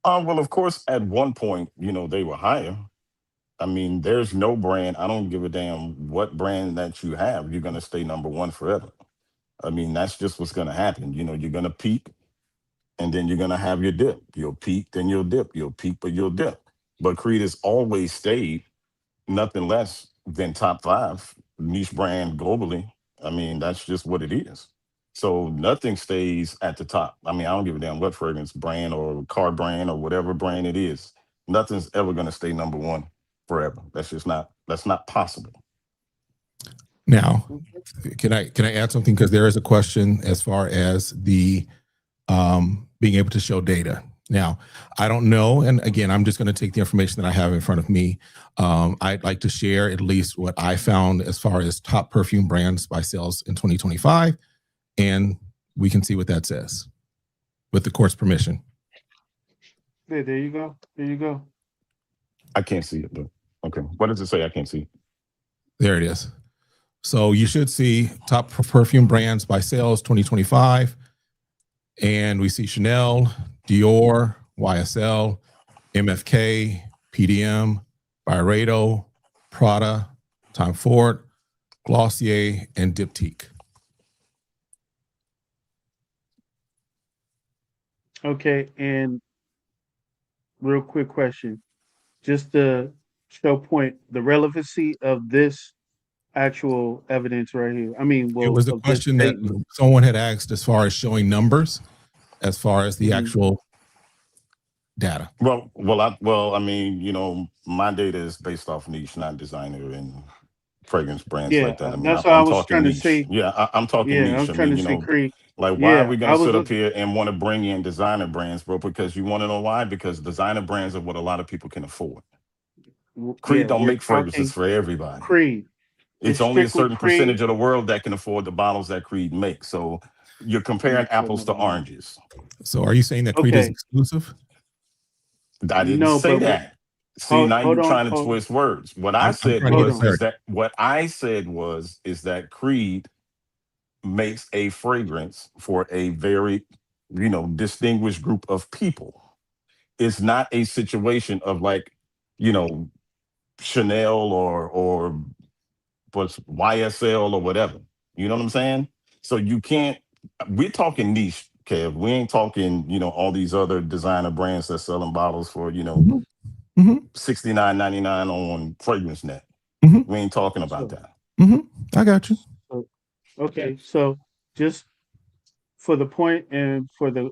Well, of course, at one point, they were higher. I mean, there's no brand. I don't give a damn what brand that you have. You're gonna stay number one forever. I mean, that's just what's gonna happen. You're gonna peak, and then you're gonna have your dip. You'll peak, then you'll dip. You'll peak, but you'll dip. But Creed has always stayed nothing less than top 5 niche brand globally. I mean, that's just what it is. So nothing stays at the top. I mean, I don't give a damn what fragrance brand or car brand or whatever brand it is. Nothing's ever going to stay number one forever. That's not possible. Now, can I add something? Because there is a question as far as the being able to show data. Now, I don't know, and again, I'm just going to take the information that I have in front of me. I'd like to share at least what I found as far as top perfume brands by sales in 2025, and we can see what that says with the court's permission. There you go. There you go. I can't see it, but okay. What does it say? I can't see. There it is. So you should see top perfume brands by sales 2025. And we see Chanel, Dior, YSL, MFK, PDM, Byredo, Prada, Tom Ford, Glossier, and Diptyque. Okay, and real quick question, just to show point the relevancy of this actual evidence right here. I mean, well, It was a of this question that statement. someone had asked as far as showing numbers, as far as the actual data. Well, I mean, you know, my data is based off niche, not designer and fragrance brands Yeah, like that. I mean, that's what I I'm was talking trying to niche. see. Yeah, I'm talking Yeah, niche. I'm I trying mean, to you see know, Creed. like, why are Yeah, we I going to was sit up here and want to bring in designer brands, bro? Because you want to know why? Because designer brands are what a lot of people can afford. Creed yeah, don't we're make fragrances talking for everybody. Creed. It's It's only a strictly certain Creed. percentage of the world that can afford the bottles that Creed makes. So you're comparing apples to oranges. So are you saying that Creed is Okay, exclusive? I didn't no, say but that. See, now hold you're on, trying to twist words. What I I'm said trying to hold get on. was, clarity. is that Creed makes a fragrance for a very, you know, distinguished group of people. It's not a situation of like, you know, Chanel or what's YSL or whatever. You know what I'm saying? So you can't. We're talking niche, Kev. We ain't talking, you know, all these other designer brands that's selling bottles for, you know, Mhm. Mhm. $69.99 on Fragrance Net. Mhm. We ain't talking about So, that. Mhm. I got you. so okay, so just for the point and for the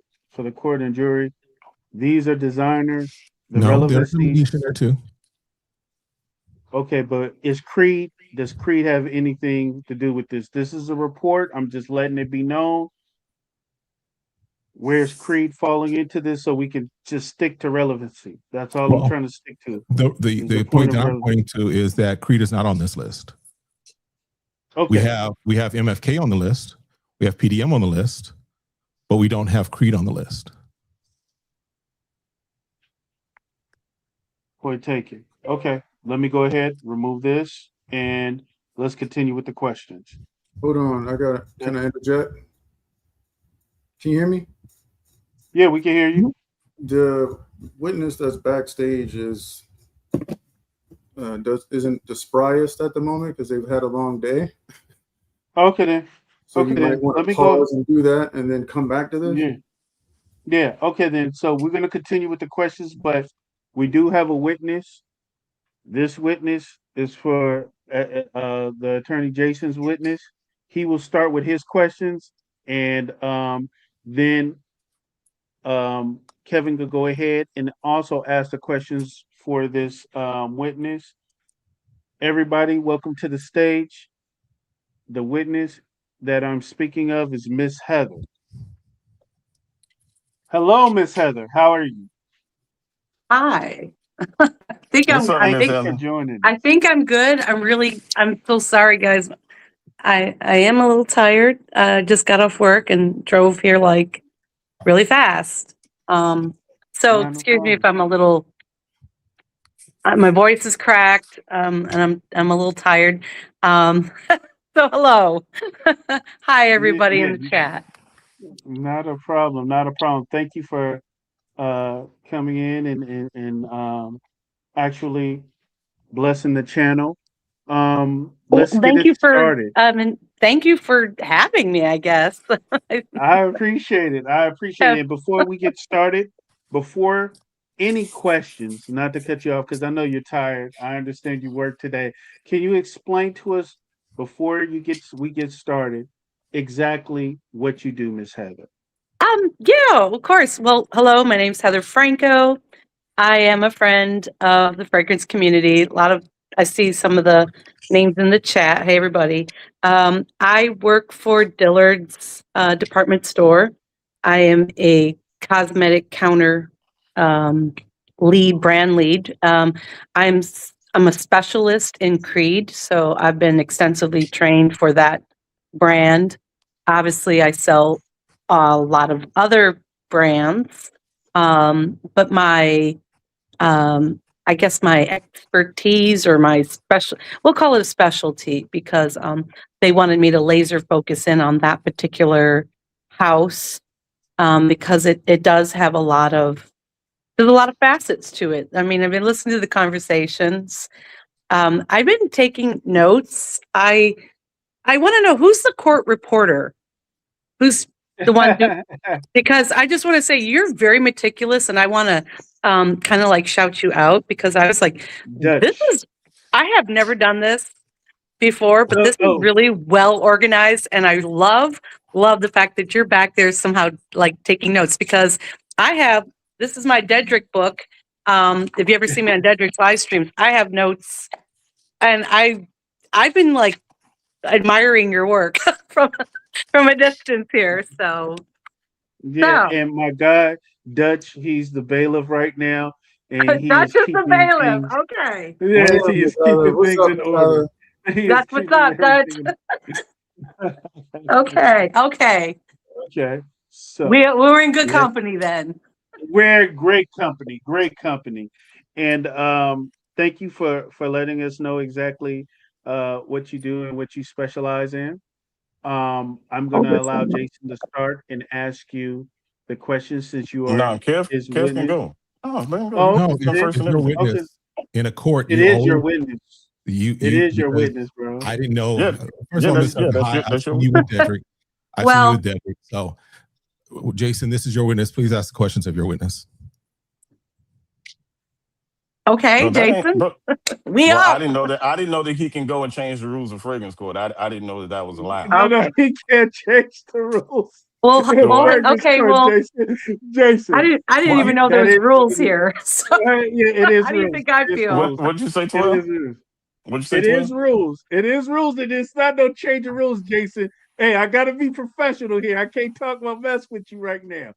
court and jury, these are designers. The No, there's some relevancy. niche in there too. Okay, but is Creed? Does Creed have anything to do with this? This is a report. I'm just letting it be known. Where's Creed falling into this, so we can just stick to relevancy? That's all I'm Well, trying to stick to. Is the the point point of that I'm relevance? pointing to is that Creed is not on this list. Okay, We have MFK on the list, we have PDM on the list, but we don't have Creed on the list. point taken. Okay, let me go ahead, remove this, and let's continue with the questions. Hold on. Can I interject? Can you hear me? Yeah, we can hear you. The witness that's backstage isn't the spryest at the moment because they've had a long day. Okay then. So Okay you might then. want Let to me go. pause and do that and then come back to this. Yeah. Yeah. Okay then. So we're gonna continue with the questions, but we do have a witness. This witness is for the attorney Jason's witness. He will start with his questions, and then Kevin could go ahead and also ask the questions for this witness. Everybody, welcome to the stage. The witness that I'm speaking of is Miss Heather. Hello, Miss Heather. How are you? Hi. think What's I'm up, I Miss think For Heather? joining I us. think I'm good. I'm so sorry guys. I am a little tired. Just got off work and drove here like really fast. So Not a excuse me if problem. I'm a little my voice is cracked and I'm a little tired. Um so hello. Hi Yeah, everybody in yeah, the chat. not a problem. Not a problem. Thank you for coming in and actually blessing the channel. Well, Let's get it started. and thank you for having me, I guess. I appreciate it. I appreciate Have it. Before we get started, before any questions, not to cut you off because I know you're tired. I understand you work today. Can you explain to us before we get started exactly what you do, Miss Heather? Yeah, of course. Well, hello, my name's Heather Franco. I am a friend of the fragrance community. I see some of the names in the chat. Hey, everybody. I work for Dillard's department store. I am a cosmetic counter brand lead. I'm a specialist in Creed, so I've been extensively trained for that brand. Obviously, I sell a lot of other brands, but I guess my expertise or we'll call it a specialty because they wanted me to laser focus in on that particular house because it does have there's a lot of facets to it. I mean, I've been listening to the conversations. I've been taking notes. I want to know who's the court reporter, who's the one because I just want to say you're very meticulous, and I want to kind of like shout you out because I was like, I have never done this before, but this is really well organized, and I love the fact that you're back there somehow like taking notes because this is my Dedrick book. If you ever see me on Dedrick's live streams, I have notes, and I've been like admiring your work from a distance here. So yeah, and my guy Dutch, he's the bailiff right now, and he Dutch is is the keeping bailiff. things. Okay, Yes, he is keeping What's things up, in order. that's what's up, Dutch. Okay. Okay. So We're in good company then. we're great company, and thank you for letting us know exactly what you do and what you specialize in. I'm going to allow Jason to start and ask you the questions since you are No, Kev, his Kev can witness. go. Oh, let him go. Oh, No, He's my first if and you're a everything. okay. witness in a court, It you is your always witness. you It is your because witness, bro. I didn't know. Yeah, First of all, Miss Heather, that's hi, your, I've that's seen your. you with Dedrick. I've seen you Well, with Dedrick. So, Jason, this is your witness. Please ask the questions of your witness. okay, Bro, that ain't, Jason. bro, We well, up. I didn't know that. I didn't know that he can go and change the rules of fragrance court. I didn't know that was allowed. No, he can't change the rules. Well, Fragrance okay. code, Well, Jason. I didn't What? even know there That was is, rules here. So yeah, it is how do you rules. think I It's feel? rules. What'd you say, It 12? is rules. What'd you say, It is 12? rules. It is rules. And it's not no change of rules, Jason. Hey, I gotta be professional here. I can't talk my mess with you right now.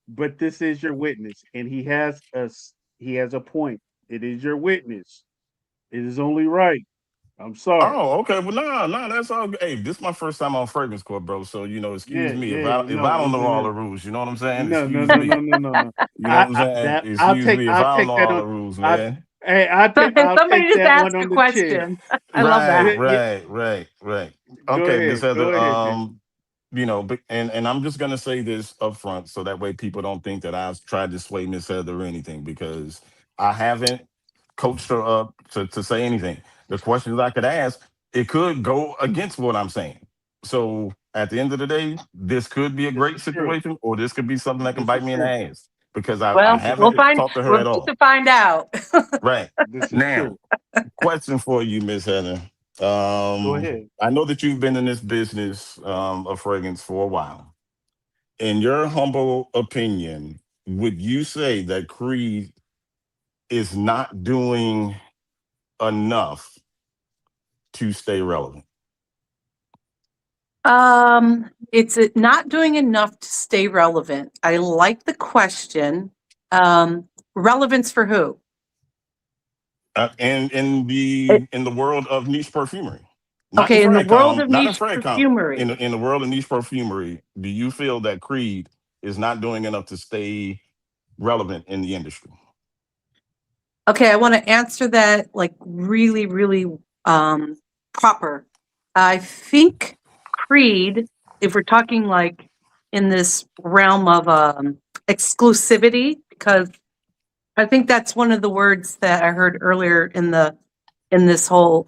But this is your witness, and he has a point. It is your witness. It is only right. I'm sorry. Oh, okay. Well, no, that's all. Hey, this is my first time on fragrance court, bro. So excuse me if I No, don't know all the rules. You know what I'm saying? no, Excuse me. no. You know what I'm saying? Excuse me if I'll I don't take know that all on. the rules, I man. I'll Somebody take just that one asked a on the chin. question. I love Right, that. right. Go Okay, Miss ahead. Heather. Go ahead, Jason. And I'm just gonna say this up front so that way people don't think that I've tried to sway Miss Heather or anything because I haven't coached her up to say anything. The questions I could ask, it could go against what I'm saying. So at the end of the day, this could be a This great is true. situation, or this could be something that can This bite is me in the true. ass because I Well, This is we'll haven't true. find. talked to her We'll at need to all. find out. Right. This is Now, true. question for you, Miss Heather. Go ahead. I know that you've been in this business of fragrance for a while. In your humble opinion, would you say that Creed is not doing enough to stay relevant? It's not doing enough to stay relevant. I like the question. Relevance for who? And It, in the world of niche perfumery, not in okay, in the world Fragcom, of not in niche Fragcom, perfumery. in the world of niche perfumery, do you feel that Creed is not doing enough to stay relevant in the industry? Okay, I want to answer that like really, really proper. I think Creed, if we're talking like in this realm of exclusivity, because I think that's one of the words that I heard earlier in this whole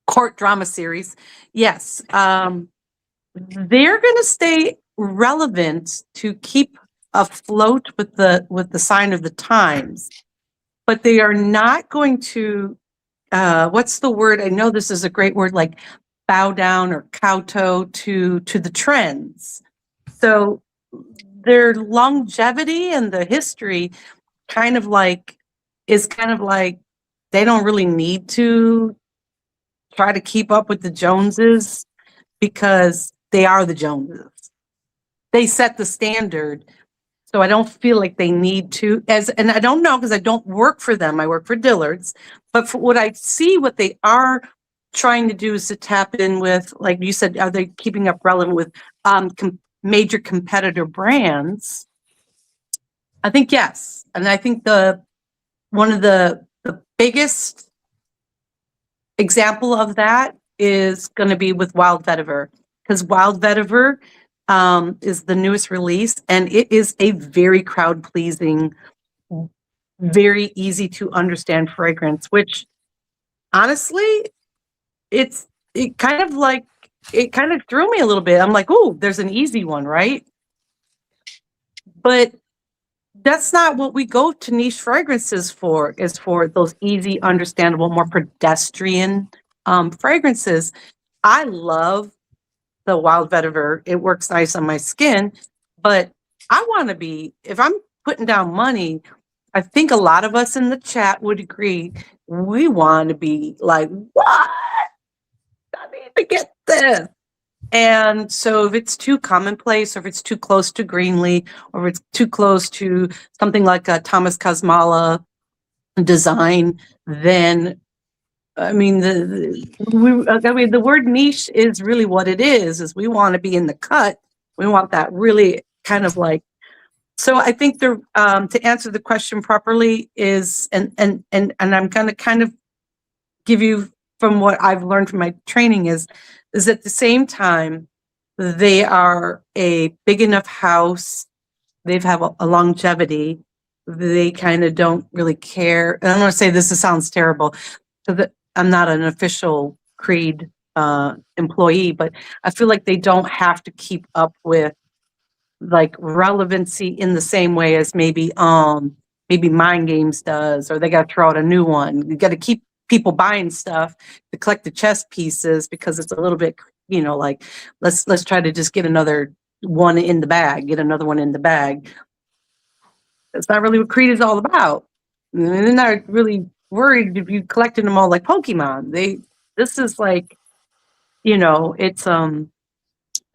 court drama series. Yes, they're going to stay relevant to keep afloat with the sign of the times, but they are not going to. What's the word? I know this is a great word, like bow down or kowtow to the trends. So their longevity and the history kind of like they don't really need to try to keep up with the Joneses because they are the Joneses. They set the standard. So I don't feel like they need to, and I don't know because I don't work for them. I work for Dillard's. But for what I see, what they are trying to do is to tap in with, like you said, are they keeping up relevant with major competitor brands? I think yes. And I think one of the biggest example of that is going to be with Wild Vetiver, because Wild Vetiver is the newest release, and it is a very crowd pleasing, very easy to understand fragrance, which honestly, it kind of threw me a little bit. I'm like, oh, there's an easy one, right? But that's not what we go to niche fragrances for, is for those easy, understandable, more pedestrian fragrances. I love the Wild Vetiver. It works nice on my skin, but I want to be, if I'm putting down money, I think a lot of us in the chat would agree, we want to be like, what? I need to get this. And so if it's too commonplace, or if it's too close to Greenlee, or if it's too close to something like a Thomas Kosmala design, then I mean, the word niche is really what it is we want to be in the cut. We want that really kind of like, so I think to answer the question properly is, and I'm going to kind of give you from what I've learned from my training is at the same time, they are a big enough house. They've have a longevity. They kind of don't really care. And I'm going to say this sounds terrible. So that I'm not an official Creed employee, but I feel like they don't have to keep up with like relevancy in the same way as maybe Mind Games does, or they got to throw out a new one. You got to keep people buying stuff to collect the chess pieces because it's a little bit, like let's try to just get another one in the bag, get another one in the bag. That's not really what Creed is all about. And they're not really worried if you collected them all like Pokemon. This is like, it's a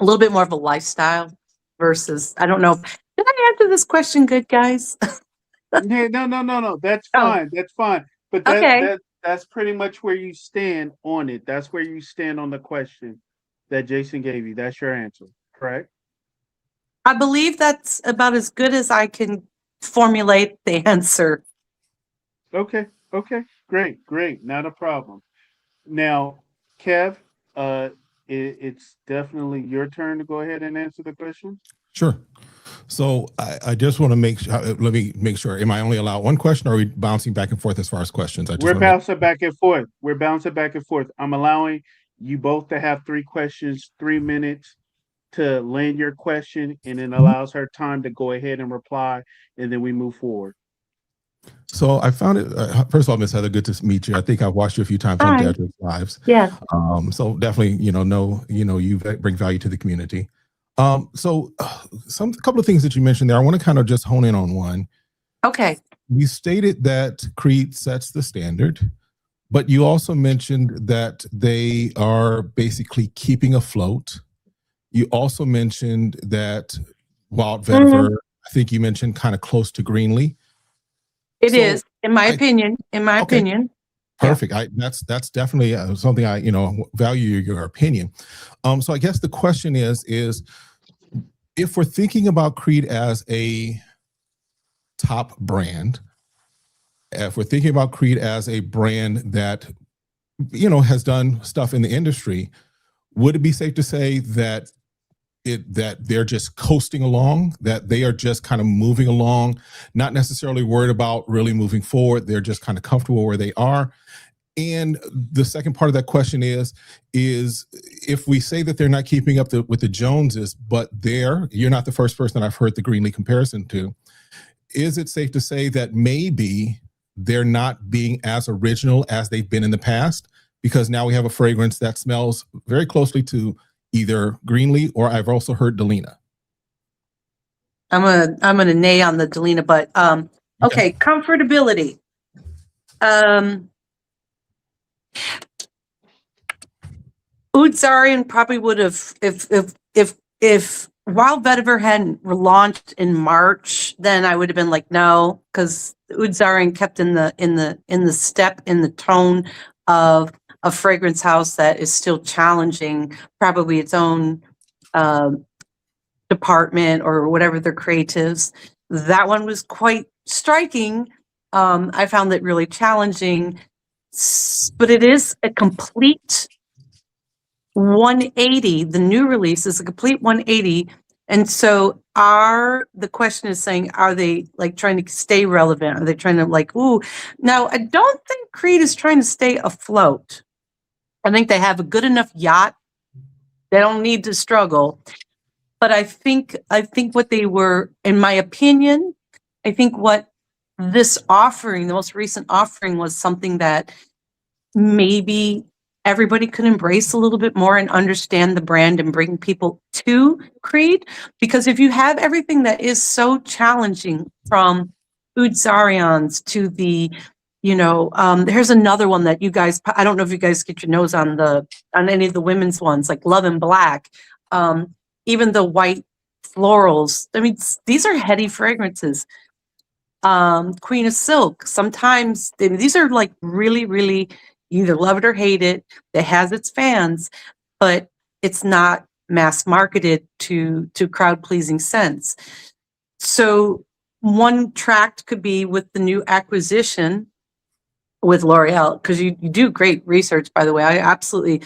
little bit more of a lifestyle versus, I don't know. Did I answer this question good, guys? Yeah, no. That's fine. That's fine. But that's pretty much where you stand on it. That's where you stand on the question that Jason gave you. That's your answer, correct? I believe that's about as good as I can formulate the answer. Okay. Great. Not a problem. Now, Kev, it's definitely your turn to go ahead and answer the question. Sure. So I just want to let me make sure. Am I only allowed one question, or are we bouncing back and forth as far as questions? We're bouncing back and forth. I'm allowing you both to have 3 questions, 3 minutes to land your question, and it allows her time to go ahead and reply, and then we move forward. So I found it, first of all, Miss Heather, good to meet you. I think I've watched you a few times on Deadrick's Lives. Yeah. So definitely, you bring value to the community. So a couple of things that you mentioned there, I want to kind of just hone in on one. Okay. You stated that Creed sets the standard, but you also mentioned that they are basically keeping afloat. You also mentioned that Wild Vetiver, I think you mentioned kind of close to Greenlee. It is, in my opinion. Perfect. Yeah. That's definitely something I value your opinion. So I guess the question is if we're thinking about Creed as a top brand, if we're thinking about Creed as a brand that has done stuff in the industry, would it be safe to say that they're just coasting along, that they are just kind of moving along, not necessarily worried about really moving forward? They're just kind of comfortable where they are. And the second part of that question is if we say that they're not keeping up with the Joneses, but you're not the first person I've heard the Greenlee comparison to, is it safe to say that maybe they're not being as original as they've been in the past? Because now we have a fragrance that smells very closely to either Greenlee, or I've also heard Delina. I'm gonna nay on the Delina, but Okay, comfortability. Udzarian probably would have, if Wild Vetiver hadn't launched in March, then I would have been like, no, because Udzarian kept in the step, in the tone of a fragrance house that is still challenging, probably its own department or whatever their creatives. That one was quite striking. I found it really challenging, but it is a complete 180. The new release is a complete 180. And so the question is saying, are they like trying to stay relevant? Are they trying to like, ooh, now I don't think Creed is trying to stay afloat. I think they have a good enough yacht. They don't need to struggle. But I think what they were, in my opinion, I think what this offering, the most recent offering, was something that maybe everybody could embrace a little bit more and understand the brand and bring people to Creed. Because if you have everything that is so challenging, from Udzarians to the, there's another one that you guys, I don't know if you guys get your nose on any of the women's ones, like Love and Black, even the white florals. I mean, these are heady fragrances. Queen of Silk, sometimes these are like really, really, you either love it or hate it. It has its fans, but it's not mass marketed to crowd pleasing scents. So one tract could be with the new acquisition with L'Oreal, because you do great research, by the way. I absolutely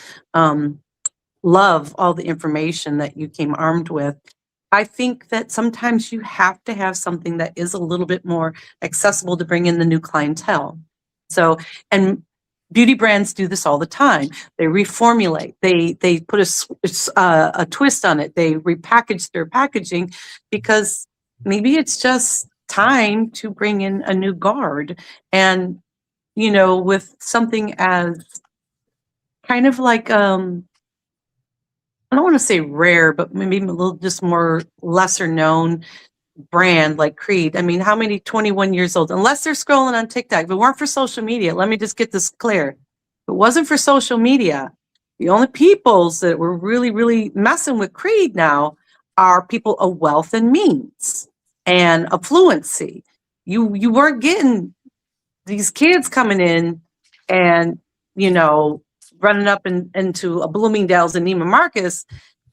love all the information that you came armed with. I think that sometimes you have to have something that is a little bit more accessible to bring in the new clientele. So, and beauty brands do this all the time. They reformulate, they put a twist on it. They repackage their packaging because maybe it's just time to bring in a new guard. And, with something as kind of like, I don't want to say rare, but maybe a little just more lesser known brand like Creed. I mean, how many 21 years old, unless they're scrolling on TikTok, if it weren't for social media, let me just get this clear. If it wasn't for social media, the only peoples that were really, really messing with Creed now are people of wealth and means and affluency. You weren't getting these kids coming in and, running up into a Bloomingdale's and Neiman Marcus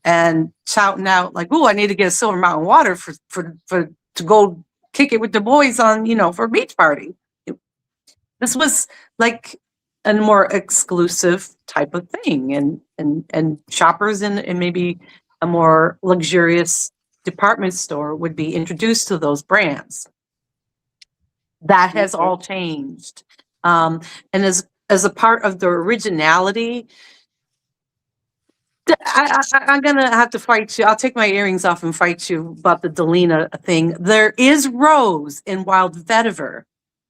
and shouting out like, "Oh, I need to get a Silver Mountain water to go kick it with the boys on, for a beach party." This was like a more exclusive type of thing, and shoppers in maybe a more luxurious department store would be introduced to those brands. That has all changed, and as a part of the originality, I'm gonna have to fight you. I'll take my earrings off and fight you about the Delina thing. There is rose in Wild Vetiver,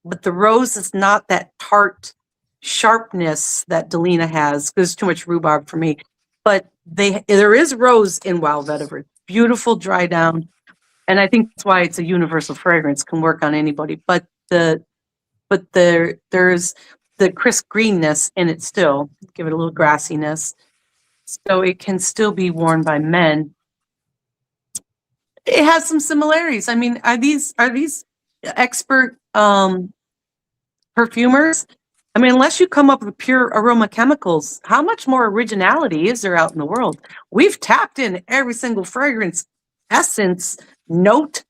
but the rose is not that tart sharpness that Delina has. There's too much rhubarb for me. But there is rose in Wild Vetiver. Beautiful dry down, and I think that's why it's a universal fragrance. Can work on anybody. But there's the crisp greenness in it still. Give it a little grassiness. So it can still be worn by men. It has some similarities. I mean, are these expert perfumers? I mean, unless you come up with pure aroma chemicals, how much more originality is there out in the world? We've tapped in every single fragrance essence note.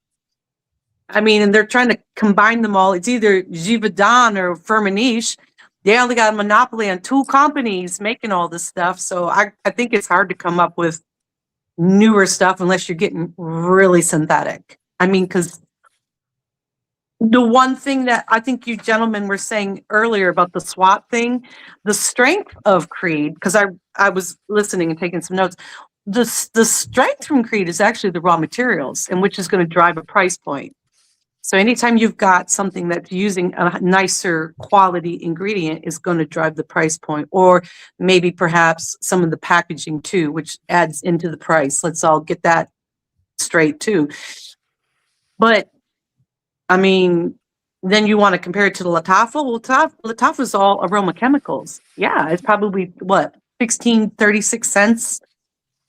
I mean, and they're trying to combine them all. It's either Givaudan or Firmenich. They only got a monopoly on 2 companies making all this stuff. So I think it's hard to come up with newer stuff unless you're getting really synthetic. I mean, because the one thing that I think you gentlemen were saying earlier about the SWAT thing, the strength of Creed, because I was listening and taking some notes, the strength from Creed is actually the raw materials, and which is going to drive a price point. So anytime you've got something that's using a nicer quality ingredient is going to drive the price point, or maybe perhaps some of the packaging too, which adds into the price. Let's all get that straight too. But I mean, then you want to compare it to the Latafa. Well, Latafa is all aroma chemicals. Yeah, it's probably what 36 cents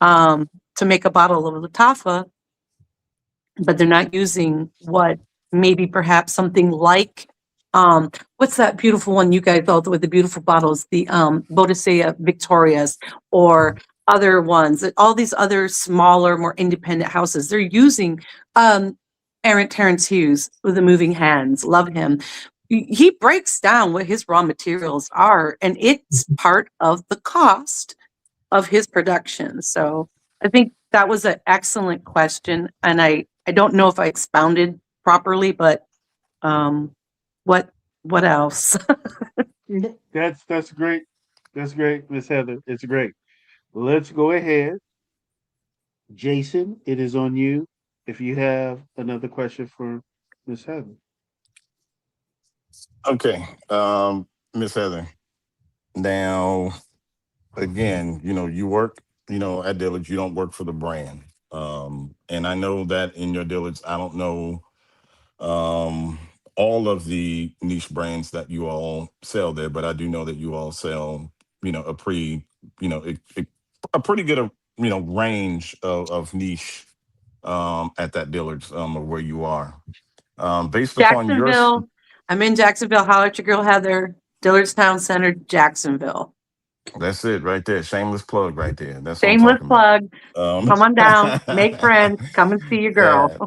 to make a bottle of Latafa, but they're not using what maybe perhaps something like what's that beautiful one you guys all with the beautiful bottles, the Bodicea Victorias or other ones, all these other smaller, more independent houses. They're using Aaron Terrence Hughes with the moving hands. Love him. He breaks down what his raw materials are, and it's part of the cost of his production. So I think that was an excellent question, and I don't know if I expounded properly, but what else? That's great. That's great, Miss Heather. It's great. Let's go ahead. Jason, it is on you. If you have another question for Miss Heather. Okay, Miss Heather. Now, again, you work, at Dillard's. You don't work for the brand, and I know that in your Dillard's, I don't know all of the niche brands that you all sell there, but I do know that you all sell, a a pretty good, range of niche at that Dillard's of where you are. Based upon your Jacksonville. I'm in Jacksonville. Holler at your girl Heather. Dillard's Town Center, Jacksonville. That's it right there. Shameless plug right there. That's what I'm Shameless talking about. plug. Come on down, make friends, come and see your girl. Yeah.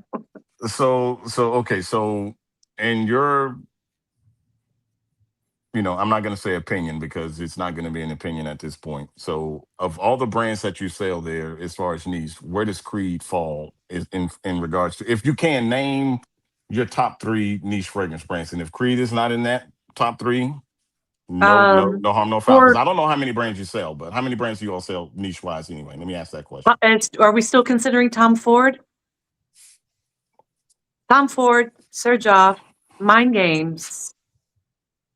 So okay, so in your, I'm not going to say opinion because it's not going to be an opinion at this point. So of all the brands that you sell there, as far as niche, where does Creed fall in regards to, if you can name your top 3 niche fragrance brands, and if Creed is not in that top 3, no harm, no foul. Because I don't know how many brands you sell, but how many brands do you all sell niche wise anyway? Let me ask that question. Are we still considering Tom Ford? Tom Ford, Sir Joff, Mind Games.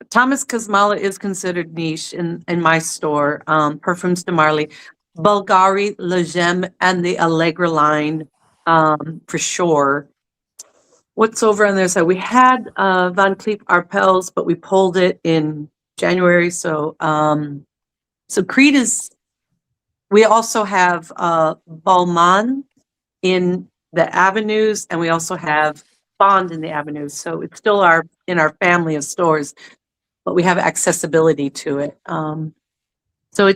Thomas Kazmala is considered niche in my store. Perfumes de Marly, Bulgari, Le Gem, and the Allegra line for sure. What's over on their side? We had Van Cleef Arpels, but we pulled it in January. So Creed is. We also have Balmain in the Avenues, and we also have Bond in the Avenues. So it's still in our family of stores, but we have accessibility to it. So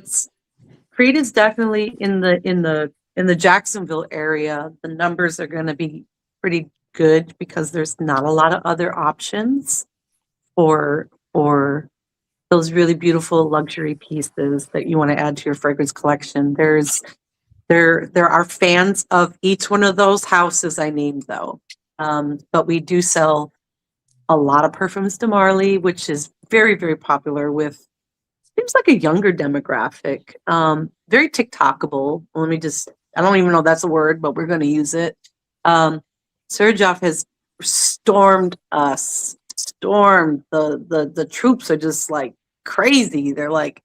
Creed is definitely in the Jacksonville area. The numbers are going to be pretty good because there's not a lot of other options for those really beautiful luxury pieces that you want to add to your fragrance collection. There are fans of each one of those houses I named though. But we do sell a lot of perfumes de Marly, which is very, very popular with, seems like a younger demographic. Very TikTokable. I don't even know if that's a word, but we're going to use it. Sir Joff has stormed the troops are just like crazy. They're like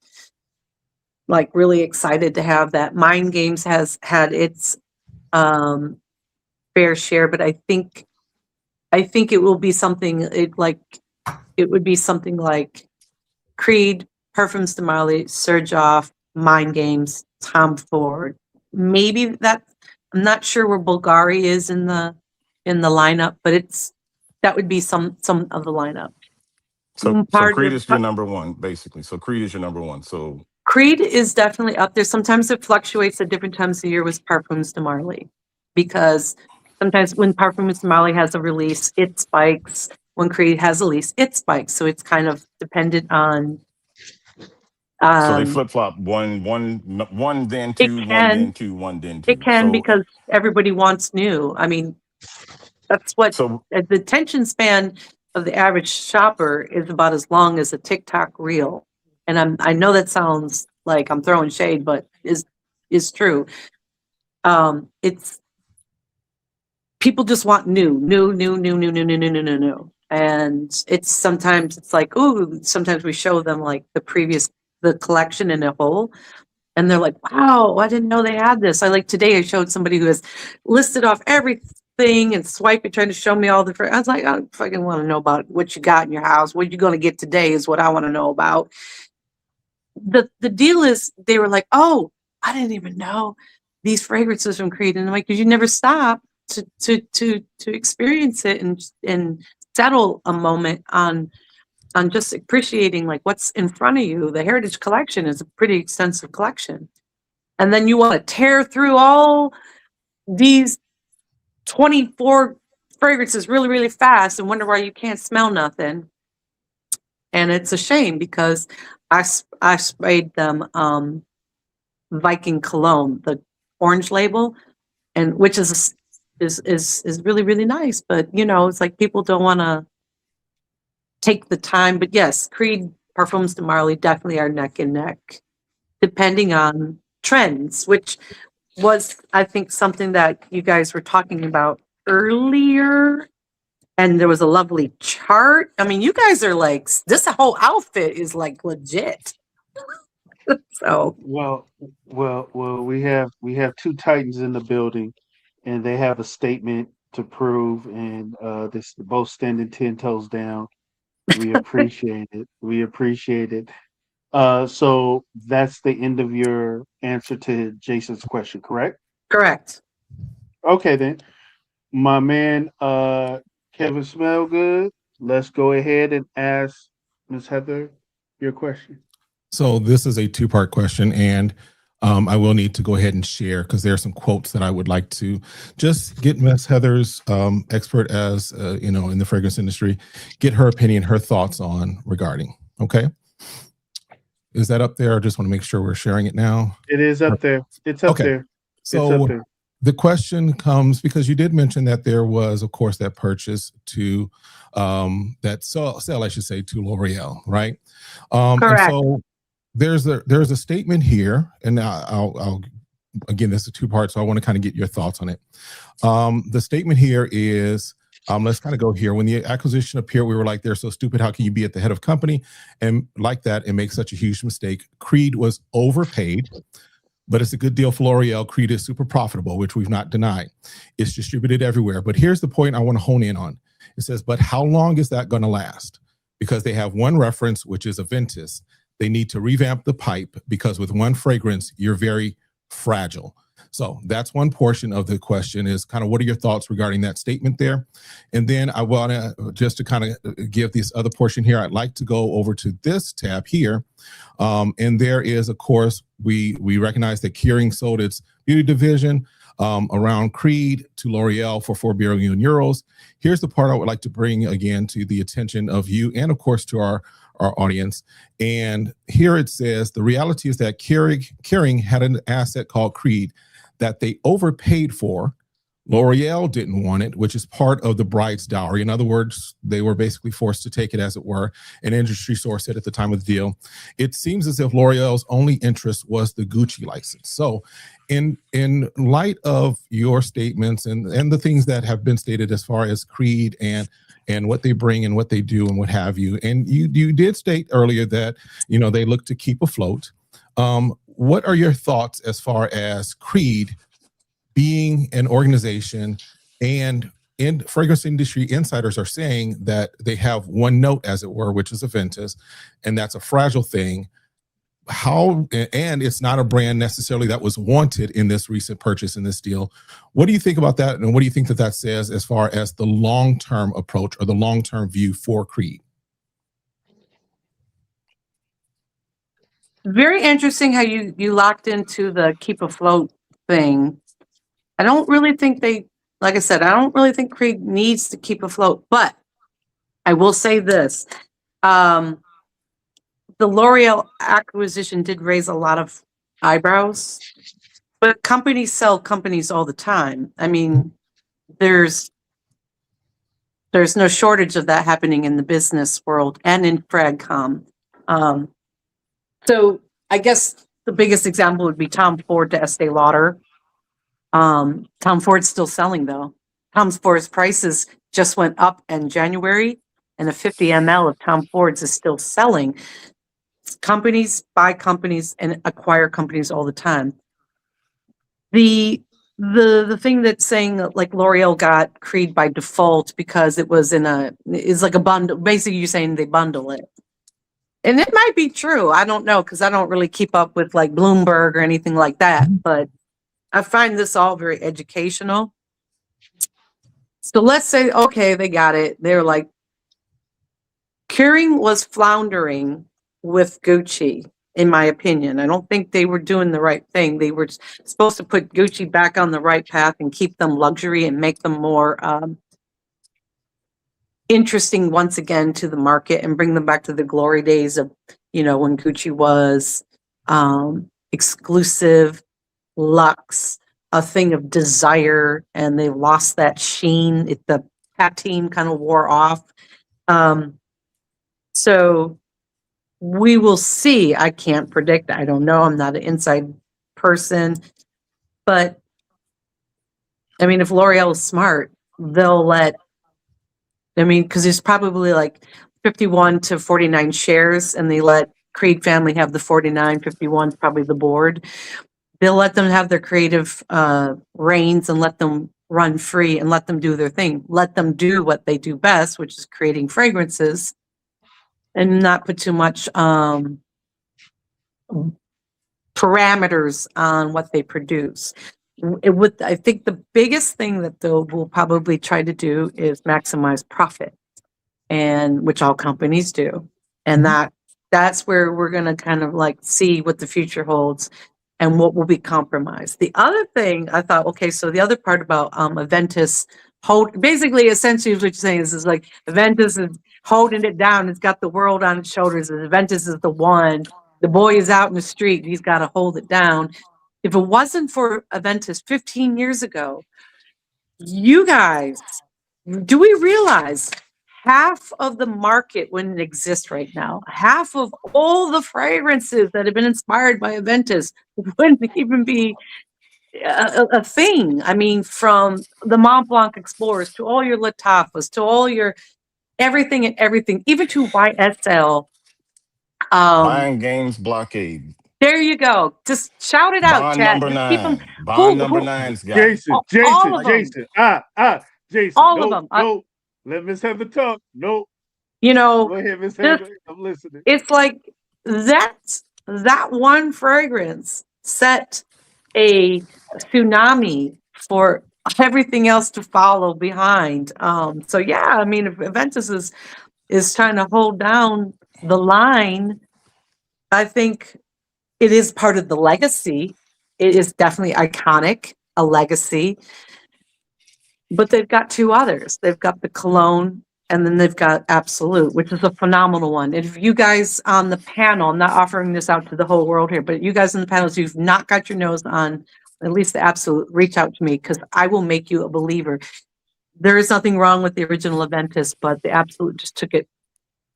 really excited to have that. Mind Games has had its fair share, but I think it will be something it would be something like Creed, Perfumes de Marly, Sir Joff, Mind Games, Tom Ford. Maybe that, I'm not sure where Bulgari is in the lineup, but that would be some of the lineup. So Creed is your number one, basically. So Creed is your number one. So Creed is definitely up there. Sometimes it fluctuates at different times of the year with Parfums de Marly, because sometimes when Parfums de Marly has a release, it spikes. When Creed has a release, it spikes. So it's kind of dependent on. So they flip flop one then two, one then two, one then two. It can, because everybody wants new. I mean, that's what the attention span of the average shopper is about as long as a TikTok reel. And I know that sounds like I'm throwing shade, but is true. It's people just want new. And sometimes it's like, ooh, sometimes we show them like the collection in a whole. And they're like, wow, I didn't know they had this. Today I showed somebody who has listed off every thing and swiping, trying to show me all the. I was like, I don't fucking want to know about what you got in your house. What you going to get today is what I want to know about. The deal is, they were like, oh, I didn't even know these fragrances from Creed, and I'm like, because you never stop to experience it and settle a moment on just appreciating like what's in front of you. The Heritage Collection is a pretty extensive collection, and then you want to tear through all these 24 fragrances really, really fast and wonder why you can't smell nothing. And it's a shame because I sprayed them Viking cologne, the orange label, and which is really, really nice. But you know, it's like people don't want to take the time. But yes, Creed Parfums de Marly definitely are neck and neck, depending on trends, which was, I think, something that you guys were talking about earlier. And there was a lovely chart. I mean, you guys are like, this whole outfit is like legit. So Well, we have two titans in the building, and they have a statement to prove, and this both standing 10 toes down. We appreciate it. We appreciate it. So that's the end of your answer to Jason's question, correct? correct. Okay then. My man Kevin Smellgood, let's go ahead and ask Ms. Heather your question. So this is a two-part question, and I will need to go ahead and share because there are some quotes that I would like to just get Ms. Heather's expert as in the fragrance industry, get her opinion, her thoughts on regarding. Okay, is that up there? I just want to make sure we're sharing it now. It is up there. It's up Okay. there. So It's up there. the question comes because you did mention that there was, of course, that purchase to that sale, I should say, to L'Oreal, right? And Correct. so there's a statement here, and I'll again, this is two parts, so I want to kind of get your thoughts on it. The statement here is, let's kind of go here. When the acquisition appeared, we were like, they're so stupid. How can you be at the head of company and like that and make such a huge mistake? Creed was overpaid, but it's a good deal for L'Oreal. Creed is super profitable, which we've not denied. It's distributed everywhere. But here's the point I want to hone in on. It says, but how long is that going to last? Because they have one reference, which is Aventus. They need to revamp the pipe because with one fragrance, you're very fragile. So that's one portion of the question is kind of what are your thoughts regarding that statement there? And then I want to just to kind of give this other portion here, I'd like to go over to this tab here. And there is, of course, we recognize that Kering sold its beauty division around Creed to L'Oreal for 4 billion euros. Here's the part I would like to bring again to the attention of you and of course to our audience. And here it says, the reality is that Kering had an asset called Creed that they overpaid for. L'Oreal didn't want it, which is part of the bride's dowry. In other words, they were basically forced to take it, as it were. An industry source said at the time of the deal, it seems as if L'Oreal's only interest was the Gucci license. So in light of your statements and the things that have been stated as far as Creed and what they bring and what they do and what have you, and you did state earlier that, they look to keep afloat. What are your thoughts as far as Creed being an organization, and in fragrance industry insiders are saying that they have one note, as it were, which is Aventus, and that's a fragile thing. And it's not a brand necessarily that was wanted in this recent purchase in this deal. What do you think about that? And what do you think that says as far as the long-term approach or the long-term view for Creed? Very interesting how you locked into the keep afloat thing. I don't really think like I said, I don't really think Creed needs to keep afloat, but I will say this. The L'Oreal acquisition did raise a lot of eyebrows, but companies sell companies all the time. I mean, there's no shortage of that happening in the business world and in FragCom. So I guess the biggest example would be Tom Ford to Estee Lauder. Tom Ford's still selling though. Tom Ford's prices just went up in January, and a 50 ml of Tom Ford's is still selling. Companies buy companies and acquire companies all the time. The the thing that's saying that, like, L'Oreal got Creed by default because it was is like a bundle. Basically, you're saying they bundle it. And it might be true. I don't know, because I don't really keep up with like Bloomberg or anything like that. But I find this all very educational. So let's say, okay, they got it. They're like, Kering was floundering with Gucci, in my opinion. I don't think they were doing the right thing. They were supposed to put Gucci back on the right path and keep them luxury and make them more interesting once again to the market and bring them back to the glory days of, when Gucci was exclusive, luxe, a thing of desire, and they lost that sheen. The patine kind of wore off. So we will see. I can't predict. I don't know. I'm not an inside person. But I mean, if L'Oreal is smart, they'll because there's probably like 51 to 49 shares, and they let Creed family have the 49, 51 is probably the board. They'll let them have their creative reins and let them run free and let them do their thing. Let them do what they do best, which is creating fragrances, and not put too much parameters on what they produce. I think the biggest thing that we'll probably try to do is maximize profit, and which all companies do. And that's where we're going to kind of like see what the future holds and what will be compromised. The other thing I thought, okay, so the other part about Aventus basically essentially what you're saying is like Aventus is holding it down. It's got the world on its shoulders, and Aventus is the one. The boy is out in the street. He's got to hold it down. If it wasn't for Aventus 15 years ago, you guys, do we realize half of the market wouldn't exist right now? Half of all the fragrances that have been inspired by Aventus wouldn't even be a thing. I mean, from the Mont Blanc Explorers to all your Lattafas to all your everything and everything, even to YSL. Buying games blockade. There you go. Just shout it out, Bond chat. number Just keep them. 9. Bond number 9's got it. Jason, all Jason, of them. Jason. Jason. All no, of them. No, let Miss Heather talk. No. You know, Go ahead, Miss Heather. I'm listening. it's like that one fragrance set a tsunami for everything else to follow behind. So yeah, I mean, if Aventus is trying to hold down the line, I think it is part of the legacy. It is definitely iconic, a legacy. But they've got two others. They've got the Cologne, and then they've got Absolute, which is a phenomenal one. And if you guys on the panel, I'm not offering this out to the whole world here, but you guys in the panels, you've not got your nose on at least the Absolute, reach out to me, because I will make you a believer. There is nothing wrong with the original Aventus, but the Absolute just took it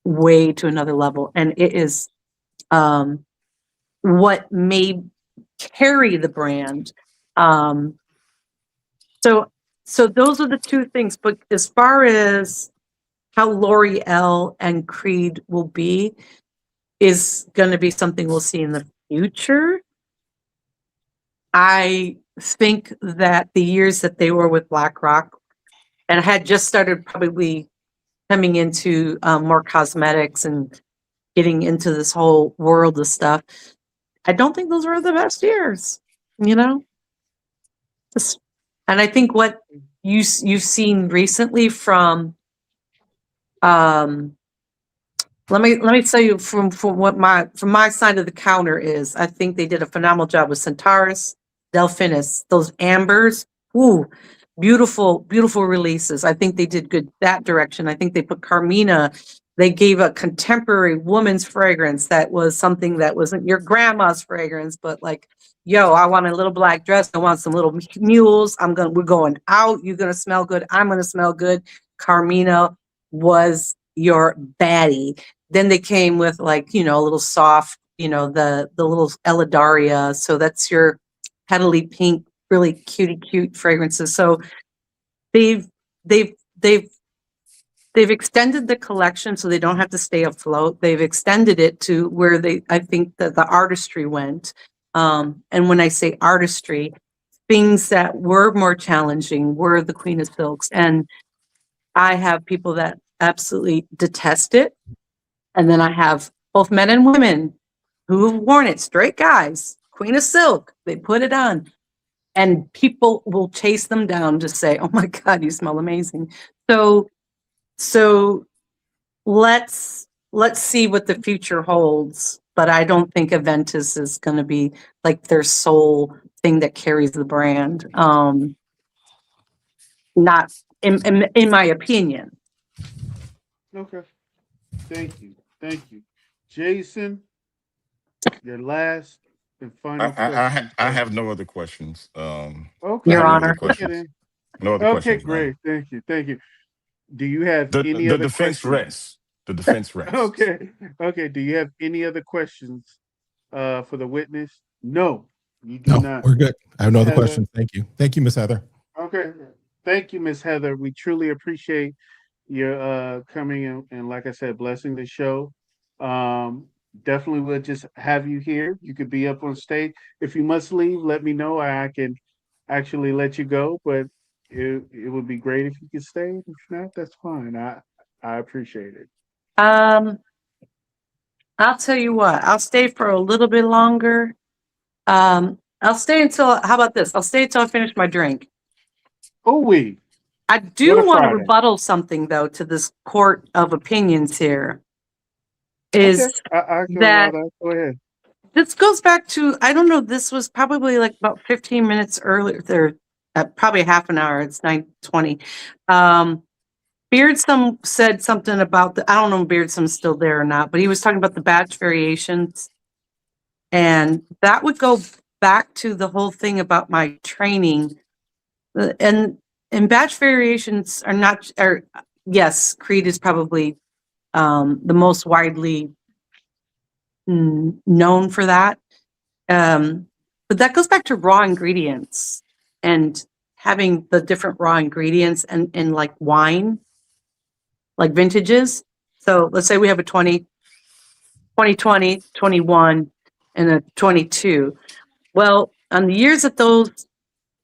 way to another level. And it is what may carry the brand. So those are the two things. But as far as how L'Oreal and Creed will be, is going to be something we'll see in the future. I think that the years that they were with BlackRock, and I had just started probably coming into more cosmetics and getting into this whole world of stuff, I don't think those were the best years, and I think what you've seen recently from, let me tell you from my side of the counter is, I think they did a phenomenal job with Centaurus, Delphinus, those ambers. Ooh, beautiful, beautiful releases. I think they did good that direction. I think they put Carmina. They gave a contemporary woman's fragrance that was something that wasn't your grandma's fragrance, but like, yo, I want a little black dress. I want some little mules. We're going out. You're gonna smell good. I'm gonna smell good. Carmina was your baddie. Then they came with like, a little soft, the little Eladaria. So that's your petally pink, really cute fragrances. So they've extended the collection so they don't have to stay afloat. They've extended it to where I think that the artistry went. And when I say artistry, things that were more challenging were the Queen of Silks. And I have people that absolutely detest it. And then I have both men and women who've worn it, straight guys, Queen of Silk, they put it on. And people will chase them down to say, oh my God, you smell amazing. So let's see what the future holds. But I don't think Aventus is going to be like their sole thing that carries the brand. Not in my opinion. Okay. Thank you. Jason, your last and final question. I have no other questions. Okay. Your I have no Honor. other questions. No other Okay, questions. great. Thank you. Do you have any The other defense questions? rests. The defense rests. Okay. Do you have any other questions for the witness? No, you do No, not. we're good. I have no other Heather? questions. Thank you. Thank you, Miss Heather. Okay. Thank you, Miss Heather. We truly appreciate your coming and like I said, blessing the show. Definitely will just have you here. You could be up on stage. If you must leave, let me know. I can actually let you go, but it would be great if you could stay. If not, that's fine. I appreciate it. I'll tell you what, I'll stay for a little bit longer. I'll stay until, how about this? I'll stay until I finish my drink. Oh, we. I What do a want to Friday. rebuttal something though to this court of opinions here. Is Okay. I can that allow that. Go ahead. this goes back to, I don't know, this was probably like about 15 minutes earlier, there, probably half an hour, it's 9:20. Beardsome said something about I don't know if Beardsom's still there or not, but he was talking about the batch variations. And that would go back to the whole thing about my training. And batch variations are not, yes, Creed is probably the most widely known for that. But that goes back to raw ingredients and having the different raw ingredients and like wine, like vintages. So let's say we have a 2020, 21, and a 22. Well, on the years that those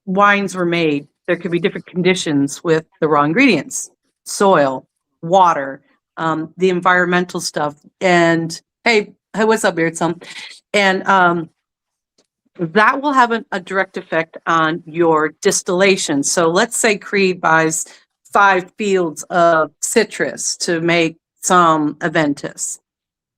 wines were made, there could be different conditions with the raw ingredients, soil, water, the environmental stuff. And hey, what's up, Beardsome? And that will have a direct effect on your distillation. So let's say Creed buys 5 fields of citrus to make some Aventus.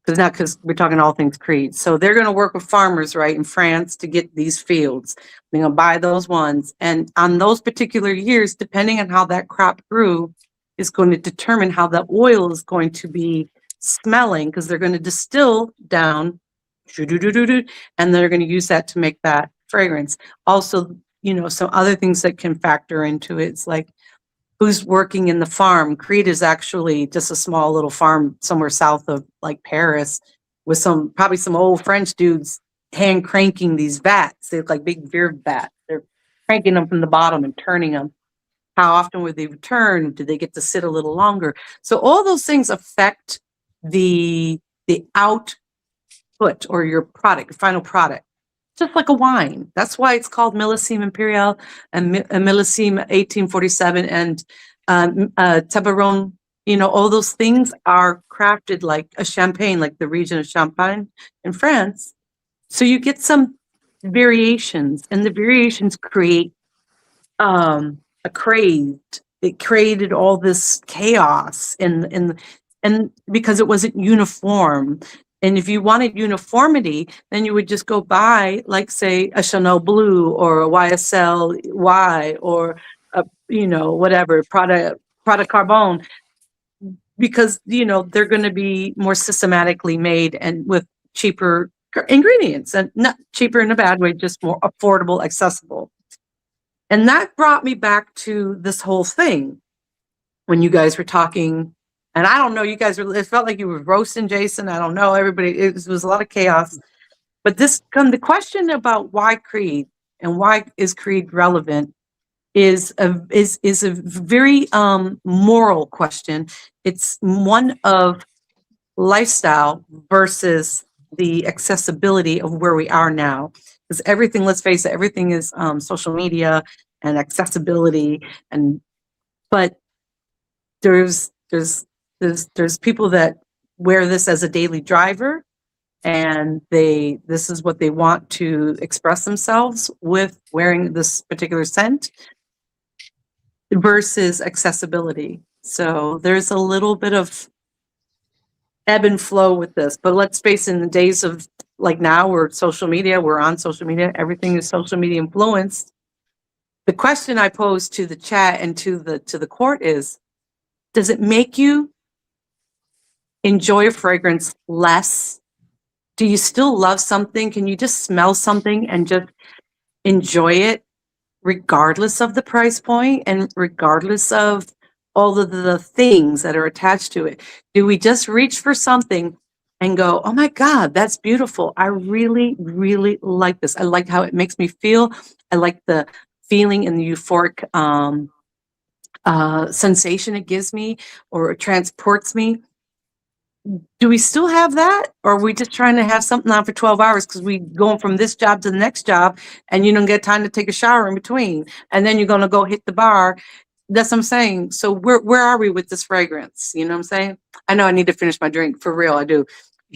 Because we're talking all things Creed. So they're going to work with farmers, right, in France to get these fields. They're going to buy those ones. And on those particular years, depending on how that crop grew, is going to determine how the oil is going to be smelling, because they're going to distill down, and they're going to use that to make that fragrance. Also, some other things that can factor into it. It's like, who's working in the farm. Creed is actually just a small little farm somewhere south of like Paris with probably some old French dudes hand cranking these vats. They look like big beer vats. They're cranking them from the bottom and turning them. How often would they return? Do they get to sit a little longer? So all those things affect the output or your product, your final product. Just like a wine. That's why it's called Millésime Imperial and Millésime 1847 and Tabaron. All those things are crafted like a champagne, like the region of Champagne in France. So you get some variations, and the variations create a craze. It created all this chaos and because it wasn't uniform. And if you wanted uniformity, then you would just go buy, like, say, a Chanel Blue or a YSL Y or whatever, Prada Carbone, because they're going to be more systematically made and with cheaper ingredients, and not cheaper in a bad way, just more affordable, accessible. And that brought me back to this whole thing when you guys were talking. And I don't know, it felt like you were roasting Jason. I don't know, everybody, it was a lot of chaos. But the question about why Creed and why is Creed relevant is a very moral question. It's one of lifestyle versus the accessibility of where we are now. Because everything, let's face it, everything is social media and accessibility, but there's people that wear this as a daily driver, and this is what they want to express themselves with wearing this particular scent versus accessibility. So there's a little bit of ebb and flow with this, but let's face it, in the days of like now, we're on social media, everything is social media influenced. The question I pose to the chat and to the court is, does it make you enjoy a fragrance less? Do you still love something? Can you just smell something and just enjoy it regardless of the price point and regardless of all of the things that are attached to it? Do we just reach for something and go, oh my God, that's beautiful. I really, really like this. I like how it makes me feel. I like the feeling and the euphoric sensation it gives me, or it transports me. Do we still have that? Or are we just trying to have something on for 12 hours because we going from this job to the next job and you don't get time to take a shower in between? And then you're going to go hit the bar. That's what I'm saying. So where are we with this fragrance? You know what I'm saying? I know I need to finish my drink. For real, I do.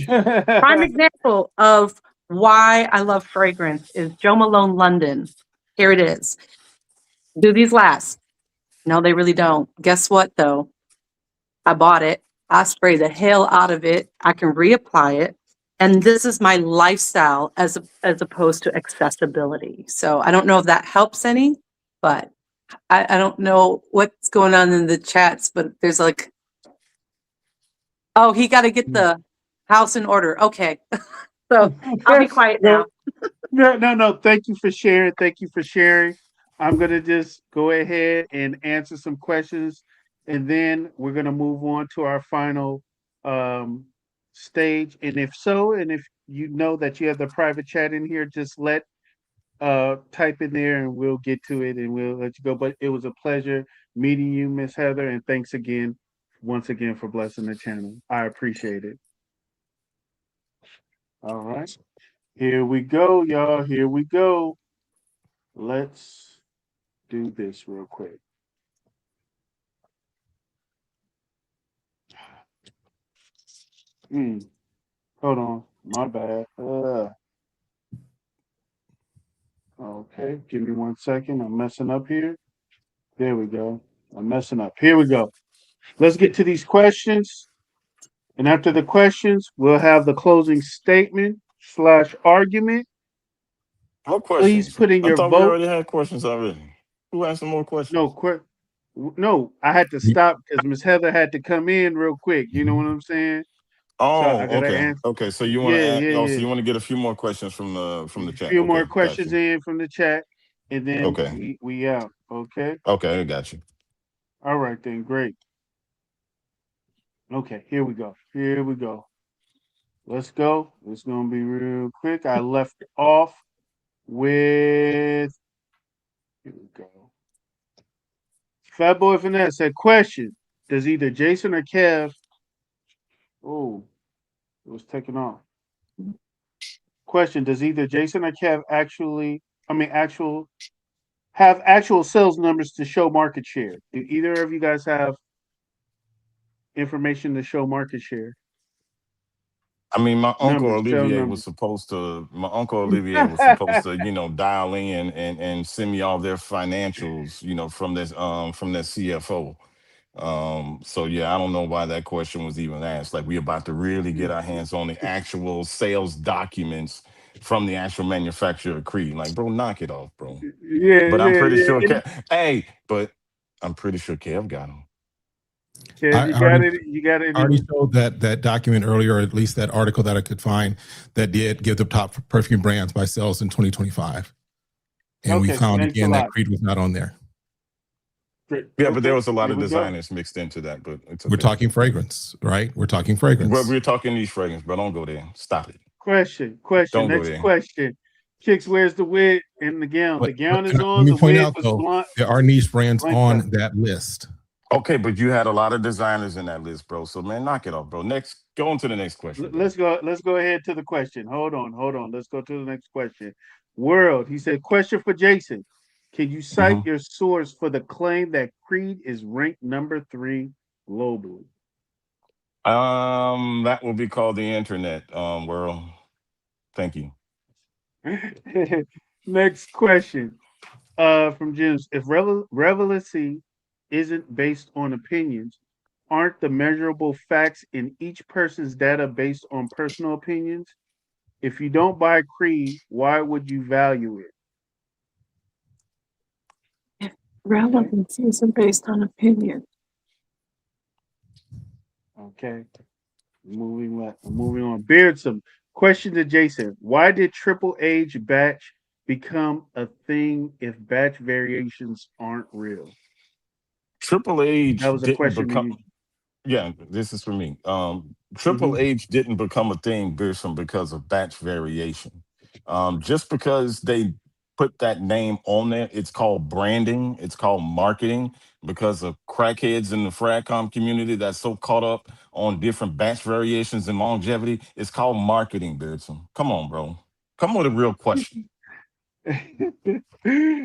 Prime example of why I love fragrance is Jo Malone London. Here it is. Do these last? No, they really don't. Guess what, though? I bought it. I spray the hell out of it. I can reapply it. And this is my lifestyle as opposed to accessibility. So I don't know if that helps any, but I don't know what's going on in the chats, but there's like, oh, he got to get the house in order. Okay. So I'll be quiet now. No. Thank you for sharing. I'm going to just go ahead and answer some questions, and then we're going to move on to our final stage. And if you know that you have the private chat in here, just type in there and we'll get to it and we'll let you go. But it was a pleasure meeting you, Miss Heather, and thanks once again for blessing the channel. I appreciate it. All right. Here we go, y'all. Here we go. Let's do this real quick. Hold on. My bad. Okay, give me 1 second. I'm messing up here. There we go. I'm messing up. Here we go. Let's get to these questions. And after the questions, we'll have the closing statement / argument. What questions? Please put in I your thought we vote. already had questions already. Who has some more questions? No, I had to stop because Miss Heather had to come in real quick. You know what I'm saying? Oh, So I gotta okay. answer. Okay. So you want to Yeah, add, yeah, so yeah. you want to get a few more questions from the A chat. few more Okay, got questions you. in from the chat, and then Okay. we out. Okay. Okay, I got you. All right then. Great. Okay. Here we go. Let's go. It's gonna be real quick. I left off with. Here we go. Fat Boy Finesse said, question: does either Jason or Kev? Oh, it was taken off. Question: does either Jason or Kev have actual sales numbers to show market share? Do either of you guys have information to show market share? I mean, my uncle Numbers, sales Olivier numbers. was supposed to. Dial in and send me all their financials, from their CFO. So yeah, I don't know why that question was even asked. Like, we about to really get our hands on the actual sales documents from the actual manufacturer of Creed. Like, bro, knock it off, bro. But I'm pretty sure. But I'm pretty sure Kev got them. Kev, I you already, got it. You got it. I already showed that document earlier, or at least that article that I could find that did give the top perfume brands by sales in 2025. And we Okay, found thanks a again that lot. Creed was not on there. Great. Yeah, but there Okay, was a lot here of we go. designers mixed into that. But it's okay. We're talking fragrance, right? We're talking fragrance. But we're talking these fragrance, bro. Don't go there. Stop it. Question. Don't go Next there. question. Kixz, where's the wig and the gown? The gown is Let on. me The point wig out, was though, blonde. there are niche brands Blank on top. that list. Okay, but you had a lot of designers in that list, bro. So man, knock it off, bro. Go on to the next question. Bro. Let's go ahead to the question. Hold on. Let's go to the next question. World. He said, question for Jason. Can you cite Mhm. your source for the claim that Creed is ranked number 3 globally? That will be called the internet, world. Thank you. Next question. From James. If relevancy isn't based on opinions, aren't the measurable facts in each person's data based on personal opinions? If you don't buy Creed, why would you value it? Relevance isn't based on opinion. Okay. Moving on. Beardsome. Question to Jason. Why did triple age batch become a thing if batch variations aren't real? Triple That H was a didn't question to become. you. Yeah, this is for me. Triple Hmm. H didn't become a thing, Beerson, because of batch variation. Just because they put that name on there, it's called branding, it's called marketing, because of crackheads in the fragcom community that's so caught up on different batch variations and longevity. It's called marketing, Beerson. Come on, bro. Come with a real question.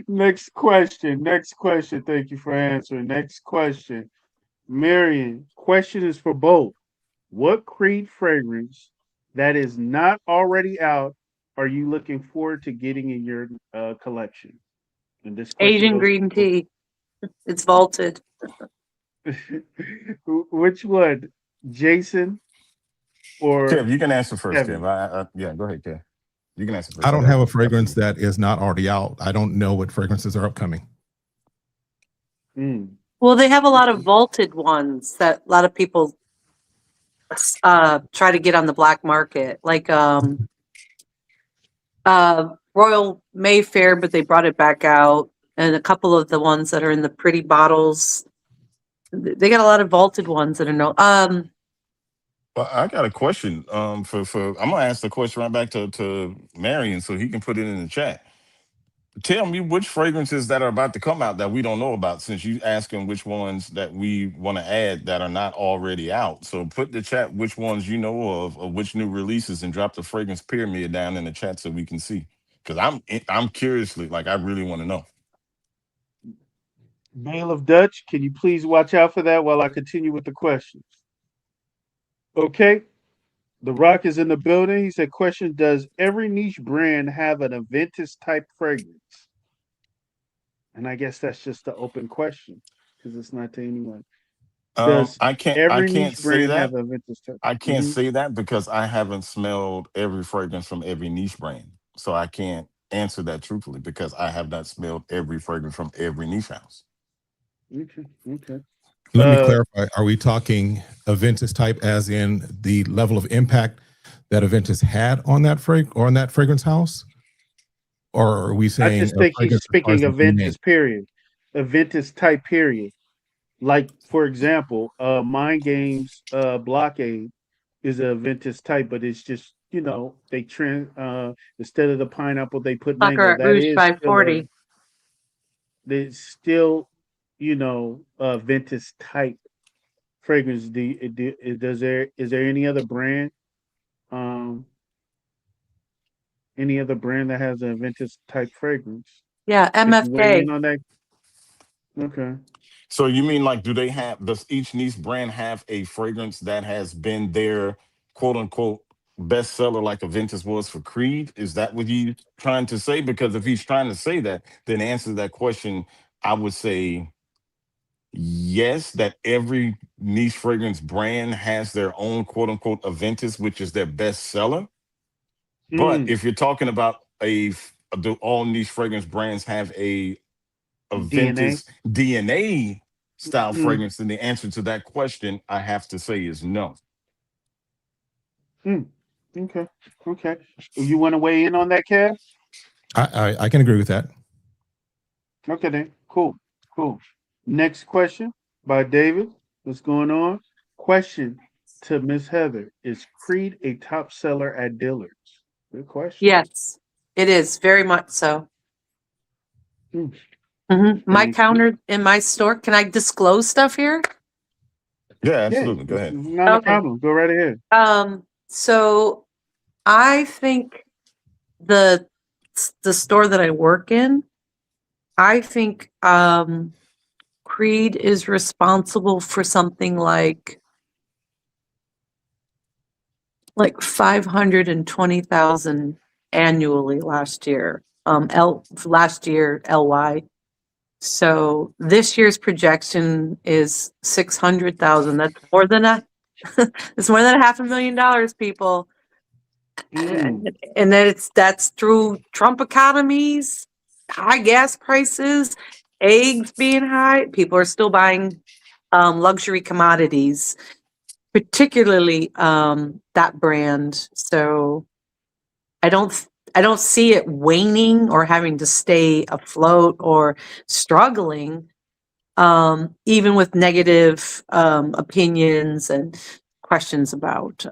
Next question. Next question. Thank you for answering. Next question. Marion, question is for both. What Creed fragrance that is not already out are you looking forward to getting in your collection? And this question Asian goes green for tea. It's vaulted. which one, Jason or Kev, you can answer first, Kevin? Kev. Yeah, go ahead, Kev. You can answer I first. I don't got have a one after fragrance you. that is not already out. I don't know what fragrances are upcoming. Mm. Well, they have a lot of vaulted ones that a lot of people try to get on the black market, like Royal Mayfair, but they brought it back out, and a couple of the ones that are in the pretty bottles. They got a lot of vaulted ones that are no. Well, I got a question. For I'm gonna ask the question right back to Marion so he can put it in the chat. Tell me which fragrances that are about to come out that we don't know about, since you asking which ones that we want to add that are not already out. So put the chat which ones you know of which new releases, and drop the fragrance pyramid down in the chat so we can see. Because I'm curiously, like, I really want to know. Bale of Dutch, can you please watch out for that while I continue with the questions? Okay. The Rock is in the building. He said, question, does every niche brand have an Aventus type fragrance? And I guess that's just the open question because it's not to anyone. Does I every can't niche say brand have that. a Aventus type? I can't Mhm. say that because I haven't smelled every fragrance from every niche brand. So I can't answer that truthfully because I have not smelled every fragrance from every niche house. Okay. Okay. Let me Uh, clarify. Are we talking Aventus type as in the level of impact that Aventus had on that fragrance house? Or are we I saying just a think he's fragrance as far speaking as the DNA? Aventus period. Aventus type period. Like, for example, Mind Games Blockade is a Aventus type, but it's just, they instead of the pineapple they put mango. Baccarat That Rouge is still a 540. there's still, Ventus type fragrance. Is there um any other brand that has a Ventus type fragrance? Yeah, Could you weigh in MFK. on that? Okay. So you mean, like, does each niche brand have a fragrance that has been their quote unquote bestseller like Aventus was for Creed? Is that what you trying to say? Because if he's trying to say that, then to answer that question, I would say yes, that every niche fragrance brand has their own quote unquote Aventus, which is their best seller. But Mm, if you're talking about do all niche fragrance brands have a DNA. Aventus DNA style Mm, fragrance, then the answer to that question, I have to say, is no. mm, okay. Okay. You want to weigh in on that, Kev? I can agree with that. Okay then. Cool. Cool. Next question by David. What's going on? Question to Miss Heather. Is Creed a top seller at Dillard's? Good question. Yes, it is very much so. Hmm. My Thank you. counter in my store. Can I disclose stuff here? Yeah, Yeah, absolutely. Go it's ahead. not a Okay. problem. Go right ahead. So I think the the store that I work in, I think Creed is responsible for something like 520,000 annually last year. Last year LY. So this year's projection is 600,000. That's more than it's more than $500,000, people. Mm. And then that's through Trump economies, high gas prices, eggs being high. People are still buying luxury commodities, particularly that brand. So I don't see it waning or having to stay afloat or struggling, even with negative opinions and questions about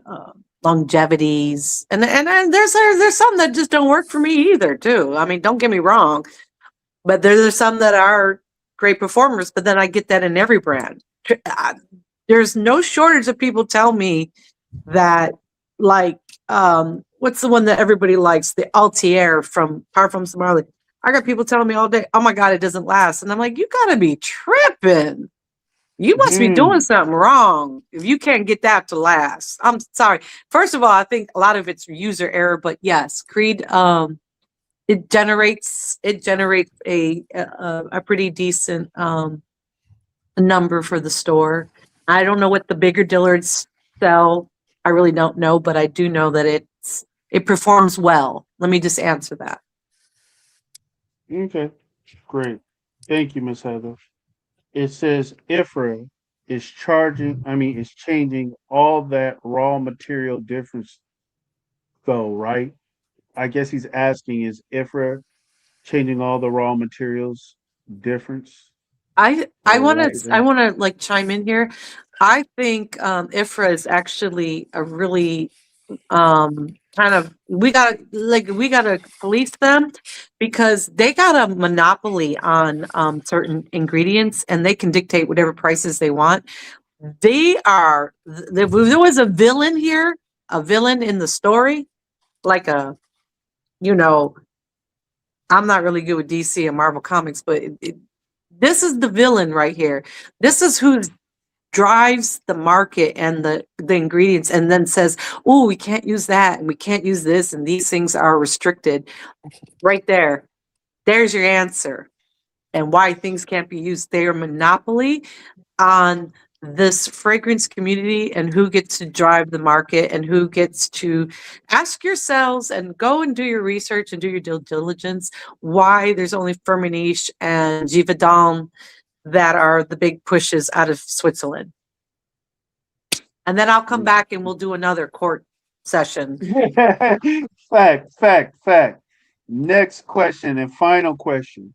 longevities. And there's some that just don't work for me either, too. I mean, don't get me wrong, but there's some that are great performers. But then I get that in every brand. There's no shortage of people tell me that, like, what's the one that everybody likes? The Altier from Parfums de Marly. I got people telling me all day, oh my God, it doesn't last. And I'm like, you gotta be tripping. You must be doing something wrong if you can't get that to last. I'm sorry. First of all, I think a lot of it's user error, but yes, Creed, it generates a pretty decent number for the store. I don't know what the bigger Dillards sell. I really don't know, but I do know that it performs well. Let me just answer that. Okay, great. Thank you, Miss Heather. It says IFRA is changing all that raw material difference though, right? I guess he's asking, is IFRA changing all the raw materials difference? I Or want right to like chime in here. I think IFRA is actually a really kind of we gotta police them, because they got a monopoly on certain ingredients, and they can dictate whatever prices they want. They are if there was a villain here, a villain in the story, like you know I'm not really good with DC and Marvel comics, but this is the villain right here. This is who drives the market and the ingredients, and then says, oh, we can't use that and we can't use this and these things are restricted. Right there. There's your answer. And why things can't be used. Their monopoly on this fragrance community, and who gets to drive the market, and who gets to ask yourselves and go and do your research and do your due diligence why there's only Firmenich and Givaudan that are the big pushes out of Switzerland. And then I'll come back and we'll do another court session. Fact. Next question and final question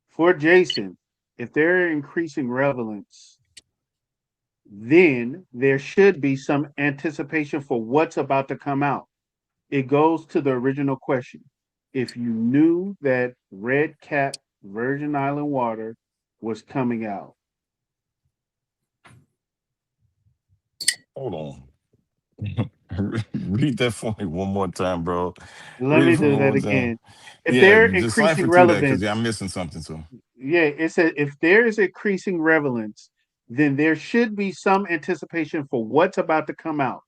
for Jason. If they're increasing relevance, then there should be some anticipation for what's about to come out. It goes to the original question. If you knew that Red Cap Virgin Island water was coming out. Hold on. Read that for me one more time, bro. Let Read me it for do me one that more time. again. If Yeah, they're decipher increasing through that, because relevance, I'm missing something too. yeah, it said if there is increasing relevance, then there should be some anticipation for what's about to come out.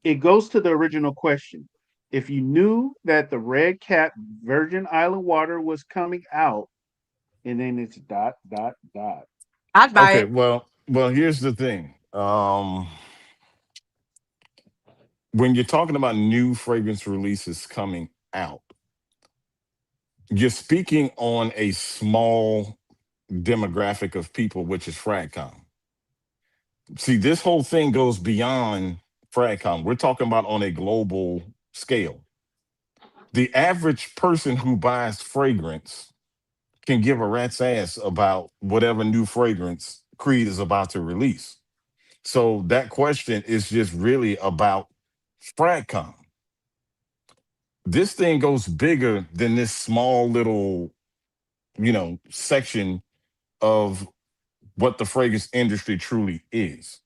It goes to the original question. If you knew that the Red Cap Virgin Island water was coming out, and then it's ... I'd buy Okay, it. well, here's the thing. When you're talking about new fragrance releases coming out, you're speaking on a small demographic of people, which is Fragcom. See, this whole thing goes beyond Fragcom. We're talking about on a global scale. The average person who buys fragrance can give a rat's ass about whatever new fragrance Creed is about to release. So that question is just really about Fragcom. This thing goes bigger than this small little, section of what the fragrance industry truly is.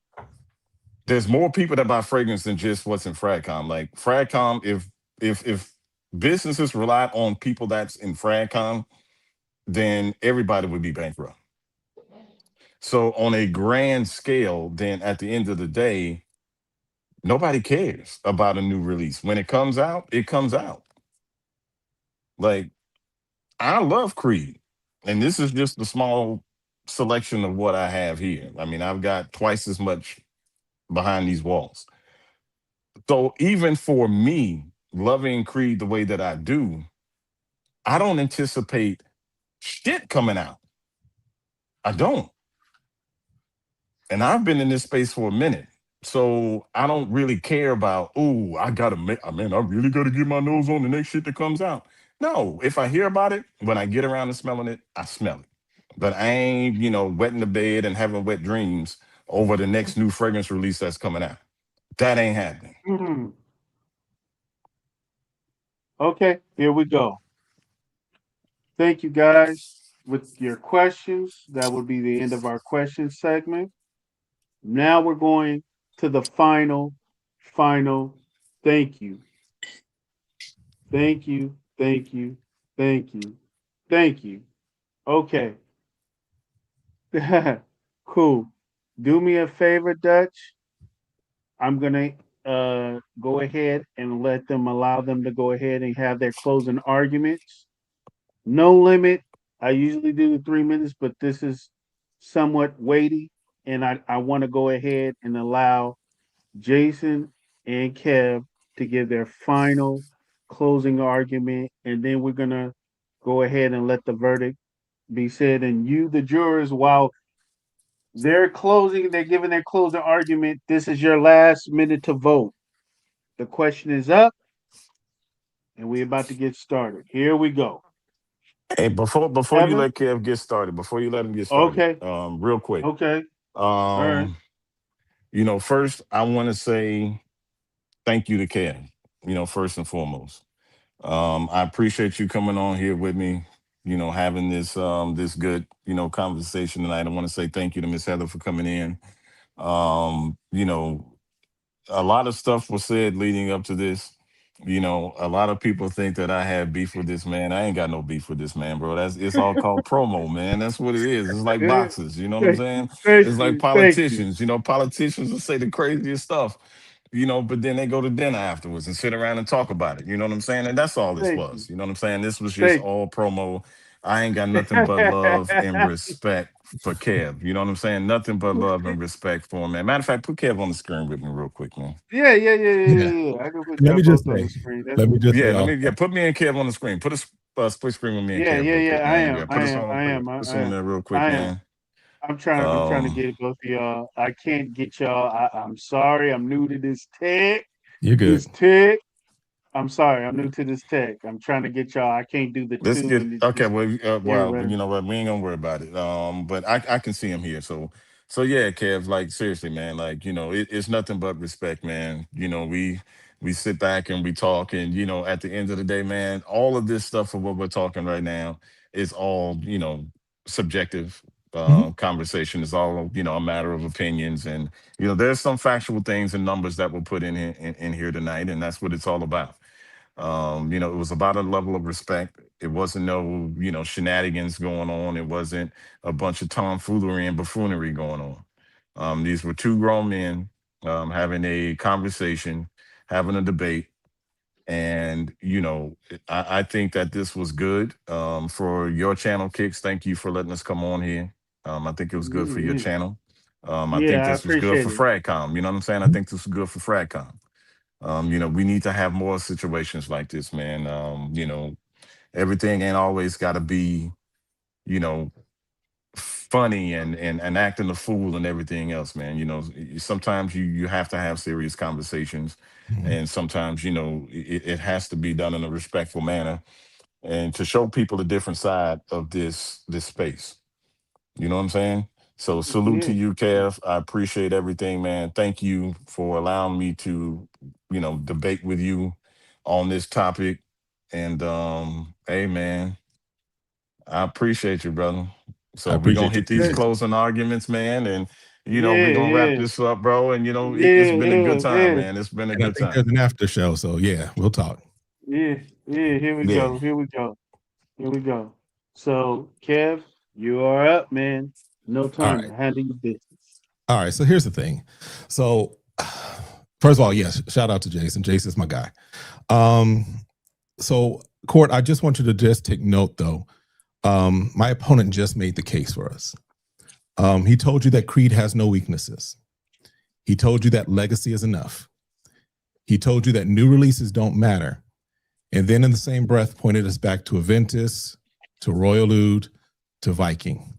There's more people that buy fragrance than just what's in Fragcom. Like Fragcom, if businesses relied on people that's in FragCom, then everybody would be bankrupt. So on a grand scale, then at the end of the day, nobody cares about a new release. When it comes out, it comes out. Like, I love Creed, and this is just a small selection of what I have here. I mean, I've got twice as much behind these walls. So even for me, loving Creed the way that I do, I don't anticipate shit coming out. I don't. And I've been in this space for a minute. So I don't really care about, oh, I gotta make, I mean, I really gotta get my nose on the next shit that comes out. No, if I hear about it, when I get around to smelling it, I smell it. But I ain't, wetting the bed and having wet dreams over the next new fragrance release that's coming out. That ain't happening. Mhm. Okay, here we go. Thank you guys with your questions. That would be the end of our question segment. Now we're going to the final thank you. Thank you, thank you, thank you, thank you. Okay. Cool. Do me a favor, Dutch. I'm gonna go ahead and allow them to go ahead and have their closing arguments. No limit. I usually do the 3 minutes, but this is somewhat weighty, and I want to go ahead and allow Jason and Kev to give their final closing argument, and then we're gonna go ahead and let the verdict be said. And you, the jurors, while they're giving their closing argument, this is your last minute to vote. The question is up, and we're about to get started. Here we go. Hey, before you Evan? let Kev get started, before you let him get started, Okay. real quick. Okay. All right. First I want to say thank you to Kev, first and foremost. I appreciate you coming on here with me, having this good, conversation tonight. I want to say thank you to Miss Heather for coming in. Um, you know, a lot of stuff was said leading up to this. A lot of people think that I have beef with this man. I ain't got no beef with this man, bro. It's all called promo, man. That's what it is. It's like boxers, you know what I'm saying? Thank It's like you. Thank you. politicians. Politicians will say the craziest stuff, but then they go to dinner afterwards and sit around and talk about it. You know what I'm saying? And that's all this Thank you. was. You know what I'm saying? This was just Thank all promo. I ain't got nothing but love and respect for Kev. You know what I'm saying? Nothing but love and respect for him, man. Matter of fact, put Kev on the screen with me real quick, man. Yeah. I can put Let y'all me just both on say, the screen. That's let me cool. just say Yeah, also, put me and Kev on the screen. Put a split screen with me and Kev real quick, I man. am. Yeah, put us on, put us on there real quick, I am. man. I'm trying to Um, get both of y'all. I can't get y'all. I'm sorry. I'm new to this tech. you're good. This tech. I'm sorry. I'm new to this tech. I'm trying to get y'all. I can't do the let's two get and it okay. just Well, irrelevant. you know what? We ain't gonna worry about it. But I can see him here. So yeah, Kev. Like seriously, man. Like it's nothing but respect, man. We sit back and we talk, and at the end of the day, man, all of this stuff of what we're talking right now is all subjective. Mhm. Conversation is all a matter of opinions, and there's some factual things and numbers that were put in here tonight, and that's what it's all about. It was about a level of respect. It wasn't no, shenanigans going on. It wasn't a bunch of tomfoolery and buffoonery going on. These were two grown men having a conversation, having a debate. And, I think that this was good for your channel, Kicks. Thank you for letting us come on here. I think it was good for your Yeah, channel. I think yeah, I this was good for appreciate it. Fragcom. You know what I'm saying? I think this was good for Fragcom. We need to have more situations like this, man. Everything ain't always got to be, you know, funny and acting the fool and everything else, man. Sometimes you have to have serious conversations, Mhm. and sometimes it has to be done in a respectful manner, and to show people a different side of this space. You know what I'm saying? So salute to Yeah, you, Kev. I appreciate everything, man. Thank you for allowing me to, debate with you on this topic. And hey man, I appreciate you, brother. I So we're gonna appreciate you hit too, these yeah, man. closing arguments, man, and we're yeah, gonna wrap yeah, this up, bro. And it's yeah, been a good yeah, time, yeah. man. It's been a And I good think time. there's an after show, so yeah, we'll talk. Yeah, here we Yeah. go. Here we go. Here we go. So, Kev, you are up, man. No All time right. to handle your business. All right. So here's the thing. So first of all, yes, shout out to Jason. Jason's my guy. So Court, I just want you to just take note though. My opponent just made the case for us. He told you that Creed has no weaknesses. He told you that legacy is enough. He told you that new releases don't matter. And then in the same breath pointed us back to Aventus, to Royal Oud, to Viking.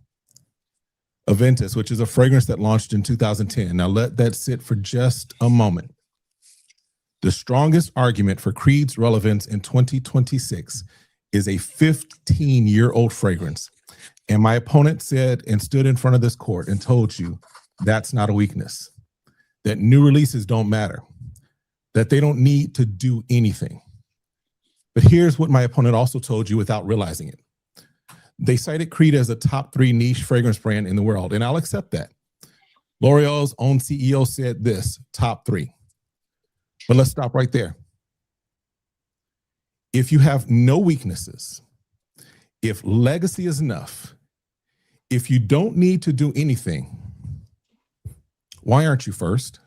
Aventus, which is a fragrance that launched in 2010. Now let that sit for just a moment. The strongest argument for Creed's relevance in 2026 is a 15-year-old fragrance. And my opponent said and stood in front of this court and told you that's not a weakness, that new releases don't matter, that they don't need to do anything. But here's what my opponent also told you without realizing it. They cited Creed as a top 3 niche fragrance brand in the world, and I'll accept that. L'Oreal's own CEO said this, top 3. But let's stop right there. If you have no weaknesses, if legacy is enough, if you don't need to do anything, why aren't you first?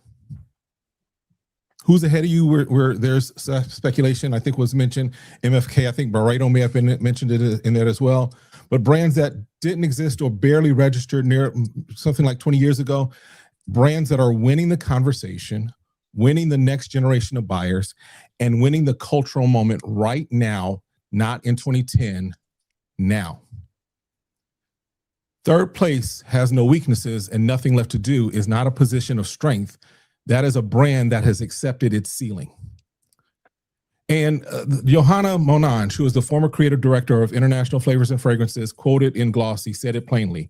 Who's ahead of you? Where there's speculation, I think was mentioned, MFK, I think Barreto may have been mentioned it in there as well. But brands that didn't exist or barely registered near something like 20 years ago, brands that are winning the conversation, winning the next generation of buyers, and winning the cultural moment right now, not in 2010, now. Third place has no weaknesses and nothing left to do is not a position of strength. That is a brand that has accepted its ceiling. And Johanna Monange, who is the former creative director of International Flavors and Fragrances, quoted in Glossy, said it plainly,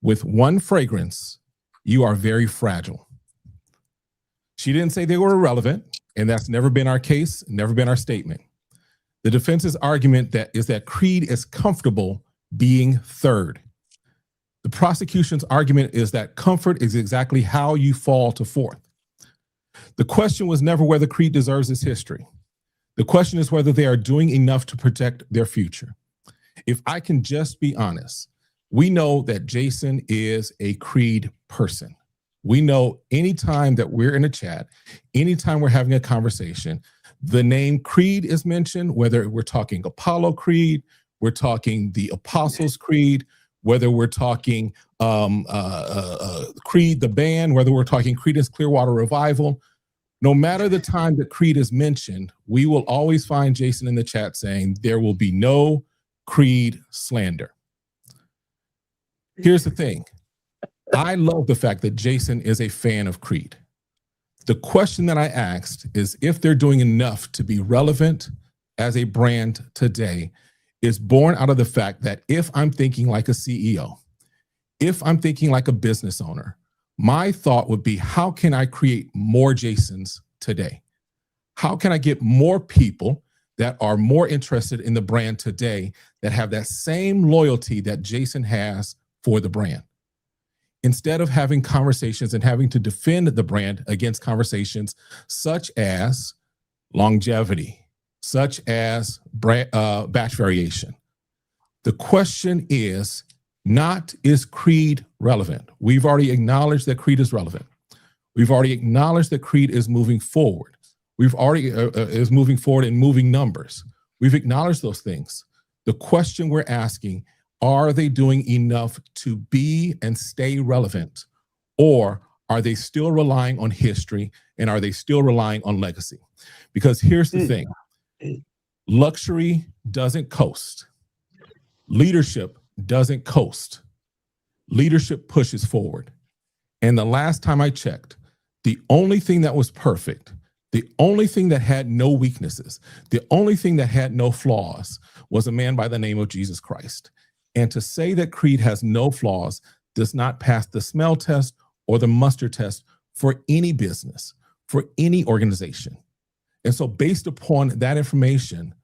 with one fragrance, you are very fragile. She didn't say they were irrelevant, and that's never been our case, never been our statement. The defense's argument is that Creed is comfortable being third. The prosecution's argument is that comfort is exactly how you fall to fourth. The question was never whether Creed deserves its history. The question is whether they are doing enough to protect their future. If I can just be honest, we know that Jason is a Creed person. We know anytime that we're in a chat, anytime we're having a conversation, the name Creed is mentioned, whether we're talking Apollo Creed, we're talking the Apostles Creed, whether we're talking Creed the band, whether we're talking Creedence Clearwater Revival. No matter the time that Creed is mentioned, we will always find Jason in the chat saying there will be no Creed slander. Here's the thing. I love the fact that Jason is a fan of Creed. The question that I asked is if they're doing enough to be relevant as a brand today is born out of the fact that if I'm thinking like a CEO, if I'm thinking like a business owner, my thought would be, how can I create more Jasons today? How can I get more people that are more interested in the brand today that have that same loyalty that Jason has for the brand? Instead of having conversations and having to defend the brand against conversations such as longevity, such as batch variation. The question is not, is Creed relevant? We've already acknowledged that Creed is relevant. We've already acknowledged that Creed is moving forward. We've already is moving forward in moving numbers. We've acknowledged those things. The question we're asking, are they doing enough to be and stay relevant? Or are they still relying on history and are they still relying on legacy? Because here's the thing, luxury doesn't coast. Leadership doesn't coast. Leadership pushes forward. And the last time I checked, the only thing that was perfect, the only thing that had no weaknesses, the only thing that had no flaws was a man by the name of Jesus Christ. And to say that Creed has no flaws does not pass the smell test or the muster test for any business, for any organization. And so based upon that information,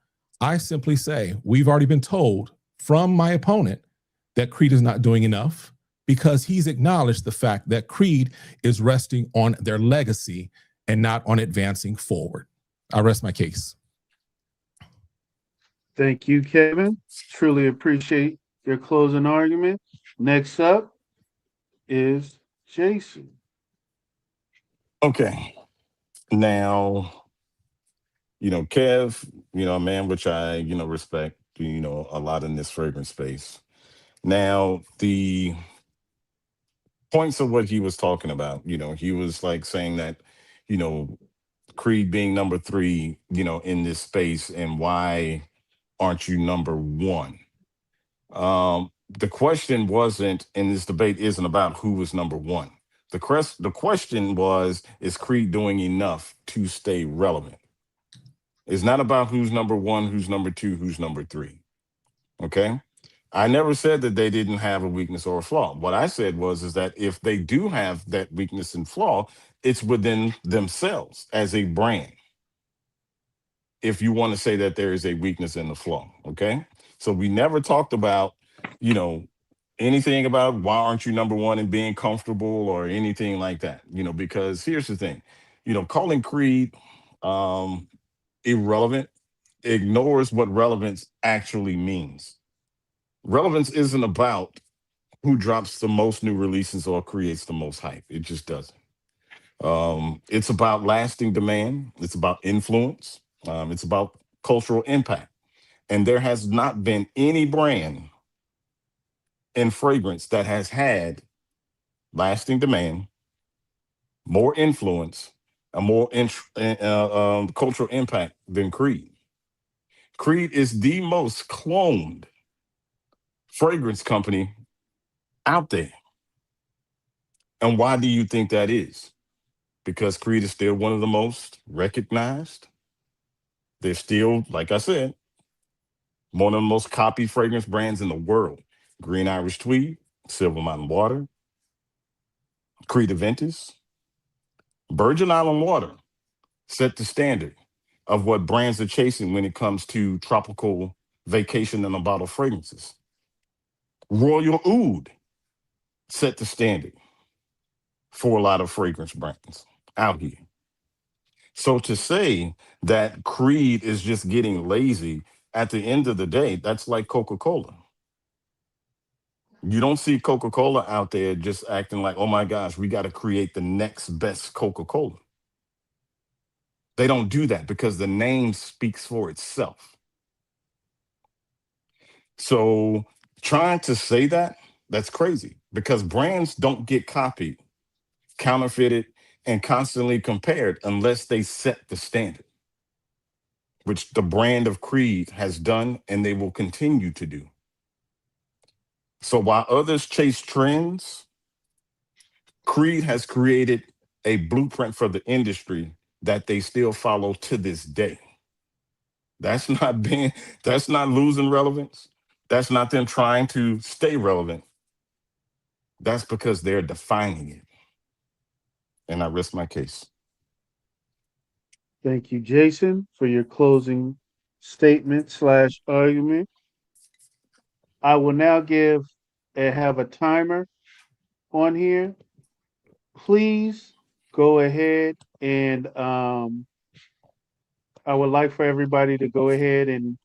I simply say, we've already been told from my opponent that Creed is not doing enough because he's acknowledged the fact that Creed is resting on their legacy and not on advancing forward. I rest my case. Thank you, Kevin. Truly appreciate your closing argument. Next up is Jason. Okay. Now, Kev, a man which I, respect, a lot in this fragrance space. Now, the points of what he was talking about, he was like saying that, you know, Creed being number 3, in this space, and why aren't you number 1? The question wasn't, and this debate isn't about who was number 1. The question was, is Creed doing enough to stay relevant? It's not about who's number 1, who's number 2, who's number 3. Okay. I never said that they didn't have a weakness or a flaw. What I said is that if they do have that weakness and flaw, it's within themselves as a brand. If you want to say that there is a weakness and a flaw, okay? So we never talked about, anything about why aren't you number 1 and being comfortable or anything like that, because here's the thing, calling Creed irrelevant ignores what relevance actually means. Relevance isn't about who drops the most new releases or creates the most hype. It just doesn't. It's about lasting demand. It's about influence. It's about cultural impact. And there has not been any brand in fragrance that has had lasting demand, more influence, and more cultural impact than Creed. Creed is the most cloned fragrance company out there. And why do you think that is? Because Creed is still one of the most recognized. They're still, like I said, one of the most copied fragrance brands in the world. Green Irish Tweed, Silver Mountain Water, Creed Aventus, Virgin Island Water set the standard of what brands are chasing when it comes to tropical vacation in a bottle fragrances. Royal Oud set the standard for a lot of fragrance brands out here. So to say that Creed is just getting lazy, at the end of the day, that's like Coca-Cola. You don't see Coca-Cola out there just acting like, oh my gosh, we got to create the next best Coca-Cola. They don't do that because the name speaks for itself. So trying to say that, that's crazy, because brands don't get copied, counterfeited, and constantly compared unless they set the standard, which the brand of Creed has done and they will continue to do. So while others chase trends, Creed has created a blueprint for the industry that they still follow to this day. That's not losing relevance. That's not them trying to stay relevant. That's because they're defining it. And I rest my case. Thank you, Jason, for your closing statement / argument. I will now have a timer on here. Please go ahead and I would like for everybody to go ahead and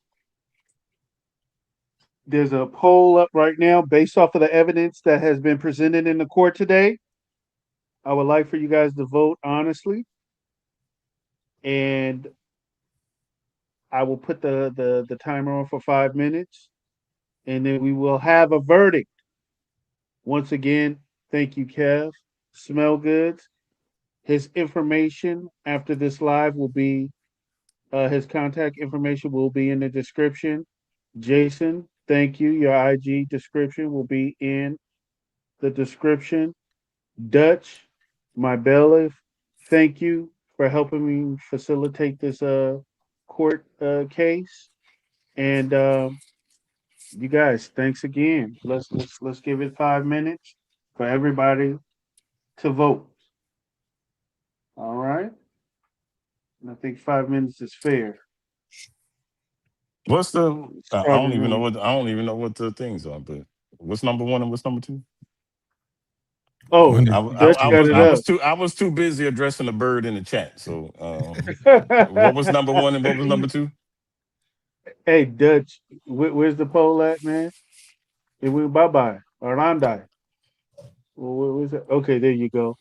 there's a poll up right now based off of the evidence that has been presented in the court today. I would like for you guys to vote honestly. And I will put the timer on for 5 minutes. And then we will have a verdict. Once again, thank you, Kev. Smell Goods. His information after this live will be his contact information will be in the description. Jason, thank you. Your IG description will be in the description. Dutch, my bailiff, thank you for helping me facilitate this court case. And you guys, thanks again. Let's give it 5 minutes for everybody to vote. All right. And I think 5 minutes is fair. What's the? I don't even know what the things are. But what's number 1 and what's number 2? Oh, Dutch got it up. I was too busy addressing the bird in the chat. So what was number 1 and what was number 2? Hey, Dutch, where's the poll at, man? It went bye-bye. Arandai. Where's it? Okay, there you go.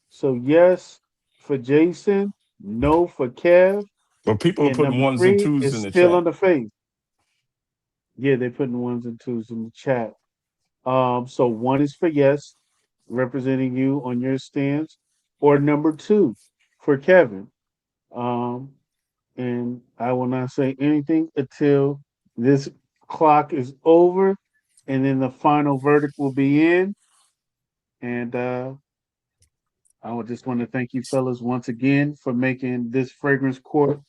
So yes for Jason, no for Kev, But people are and putting number ones and 3 twos is in the still on chat. the face. Yeah, they're putting ones and twos in the chat. So 1 is for yes, representing you on your stance, or number 2 for Kevin. Um, and I will not say anything until this clock is over, and then the final verdict will be in. And I would just want to thank you fellas once again for making this fragrance court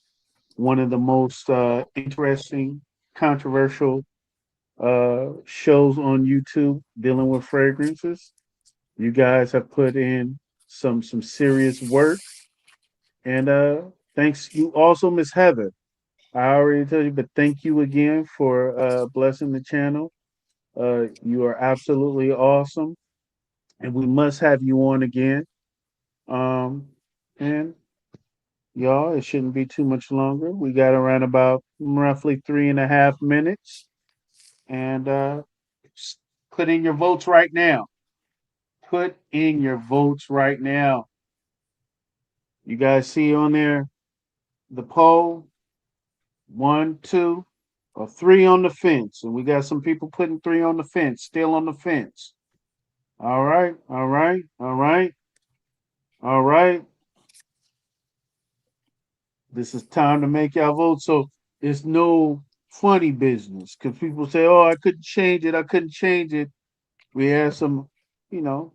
one of the most interesting, controversial shows on YouTube dealing with fragrances. You guys have put in some serious work, and thanks you also, Miss Heather. I already told you, but thank you again for blessing the channel. You are absolutely awesome, and we must have you on again. And y'all, it shouldn't be too much longer. We got around about roughly 3.5 minutes, and put in your votes right now. Put in your votes right now. You guys see on there the poll 1, 2, or 3 on the fence, and we got some people putting 3 on the fence, still on the fence. All right, all right, all right, all right. This is time to make y'all vote. So it's no funny business because people say, "Oh, I couldn't change it. I couldn't change it." We have some, you know,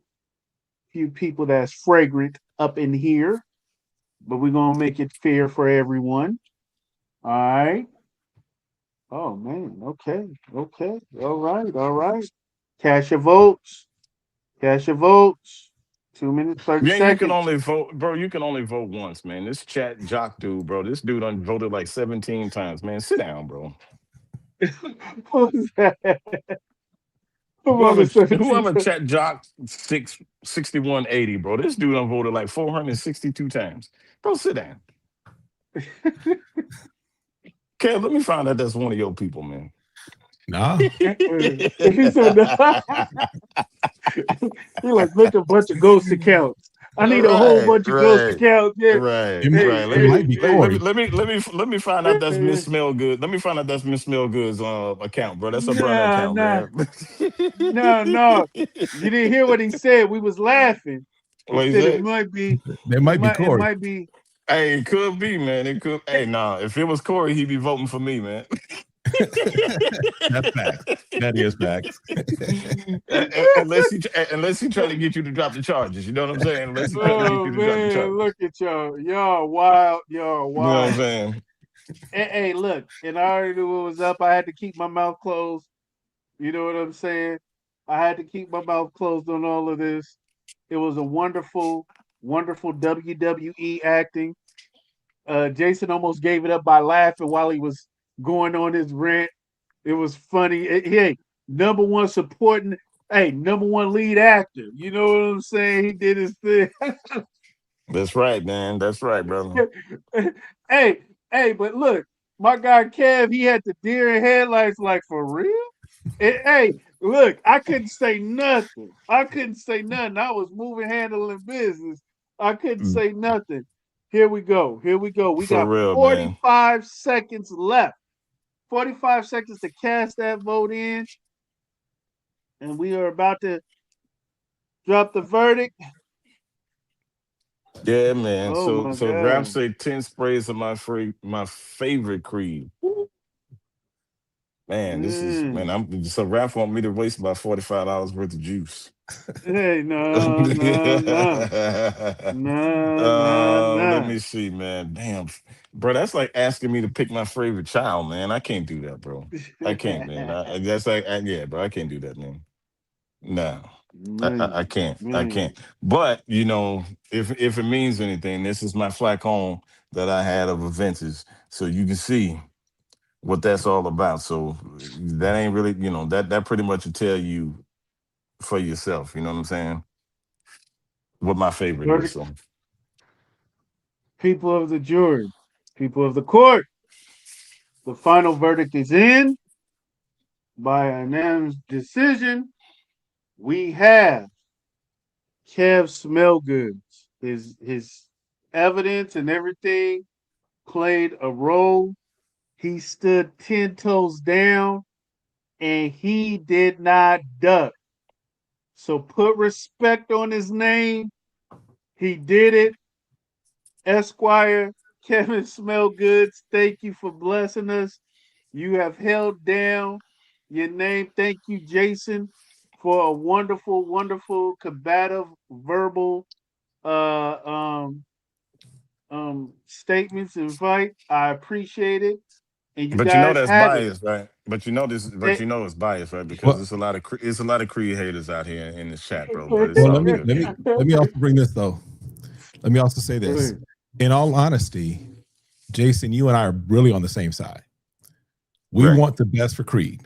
few people that's fragrant up in here, but we're gonna make it fair for everyone. All right. Oh man. Okay. Okay. All right. All right. Cash your votes. Cash your votes. 2 minutes, 30 Yeah, you can seconds. only vote, bro. You can only vote once, man. This chat jock dude, bro. This dude done voted like 17 times, man. Sit down, bro. What was that? About the 17. Whoever chat jock 6180, bro. This dude done voted like 462 times. Bro, sit down. Kev, let me find out that's one of your people, man. Nah. He said, he like make a bunch of ghost accounts. I need a whole Right, bunch of ghost right, accounts. Yeah. right, It might, Hey, right. it might be Corey. Let me find out that's Miss Smellgood. Let me find out that's Miss Smellgood's account, bro. That's a burner nah, account, nah, man. no. You didn't hear what he said. We was laughing. He What you said it say? might be, That might be it Corey. might be. Hey, it could be, man. It could. Hey, nah. If it was Corey, he'd be voting for me, man. That's facts. That is facts. Unless he trying to get you to drop the charges, you know what I'm saying? Unless he trying to get Oh you to drop the man, charges, look at y'all. Y'all wild. Y'all you know what I'm wild. saying? Hey, look, and I already knew what was up. I had to keep my mouth closed. You know what I'm saying? I had to keep my mouth closed on all of this. It was a wonderful, wonderful WWE acting. Jason almost gave it up by laughing while he was going on his rant. It was funny. Hey, number one supporting, hey, number one lead actor. You know what I'm saying? He did his thing. That's right, man. That's right, brother. hey, but look, my guy Kev, he had the deer in headlights, like for real. Hey, look, I couldn't say nothing. I couldn't say nothing. I was moving, handling business. I couldn't Mm, say nothing. Here we go. Here we go. We for got real, man. 45 seconds left. 45 seconds to cast that vote in. And we are about to drop the verdict. Yeah, man. Oh So my so Rap God. say 10 sprays of my favorite creed. Man, this is man. Mm. I'm so Rap want me to waste about $45 worth of juice. Hey, no, no, no. No, no, Let no. me see, man. Damn, bro, that's like asking me to pick my favorite child, man. I can't do that, bro. I can't, man. That's like, yeah, bro. I can't do that, man. No, I Man, can't. I man. can't. But you know, if it means anything, this is my flacon that I had of a vintage, so you can see what that's all about. So that ain't really, that pretty much will tell you for yourself. You know what I'm saying? What my favorite is. Verdict, So people of the jury, people of the court. The final verdict is in by unanimous decision. We have Kev Smellgoods. His evidence and everything played a role. He stood 10 toes down and he did not duck. So put respect on his name. He did it. Esquire Kevin Smellgoods, thank you for blessing us. You have held down your name. Thank you, Jason, for a wonderful, wonderful, combative, verbal uh statements and fight. I appreciate it. And you But you know guys that's have it. biased, right? But you know this. But Th- you know it's biased, right? Because Well, there's a lot of Creed haters out here in this chat, bro. But it's well, all let me good, let me man. let me also bring this though. Let me also say this. In all honesty, Jason, you and I are really on the same side. We Right. want the best for Creed.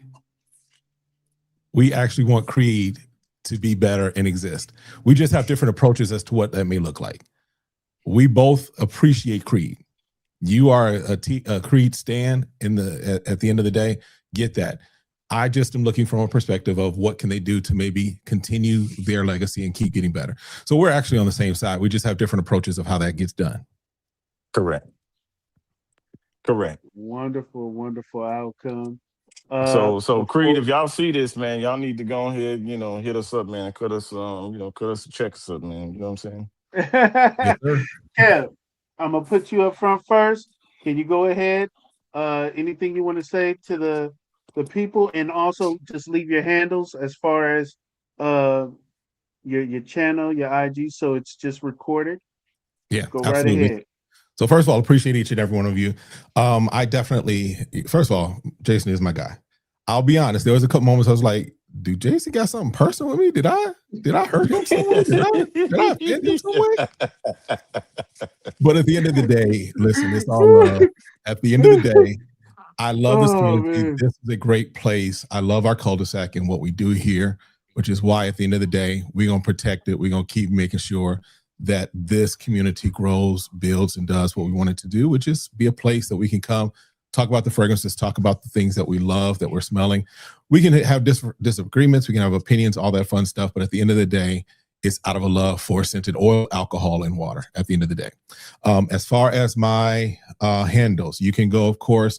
We actually want Creed to be better and exist. We just have different approaches as to what that may look like. We both appreciate Creed. You are a Creed stan at the end of the day. Get that. I just am looking from a perspective of what can they do to maybe continue their legacy and keep getting better. So we're actually on the same side. We just have different approaches of how that gets done. Correct. Correct. Wonderful, wonderful outcome. So Creed, Before if y'all see this, man, y'all need to go ahead, hit us up, man. Cut us, cut us a check or something, man. You know what I'm saying? Yes, sir. Kev, I'm gonna put you up front first. Can you go ahead? Anything you want to say to the people, and also just leave your handles as far as uh your channel, your IG, so it's just recorded. Yeah, Go right absolutely. ahead. So first of all, appreciate each and every one of you. I definitely, first of all, Jason is my guy. I'll be honest. There was a couple moments I was like, "Dude, Jason got something personal with me? Did I hurt him some way? Did I offend him some way?" But at the end of the day, listen, it's all love. At the end of the day, I love this Oh community. man. This is a great place. I love our cul-de-sac and what we do here, which is why at the end of the day, we're going to protect it. We're going to keep making sure that this community grows, builds, and does what we want it to do, which is be a place that we can come, talk about the fragrances, talk about the things that we love, that we're smelling. We can have disagreements, we can have opinions, all that fun stuff. But at the end of the day, it's out of a love for scented oil, alcohol, and water at the end of the day. As far as my handles, you can go, of course,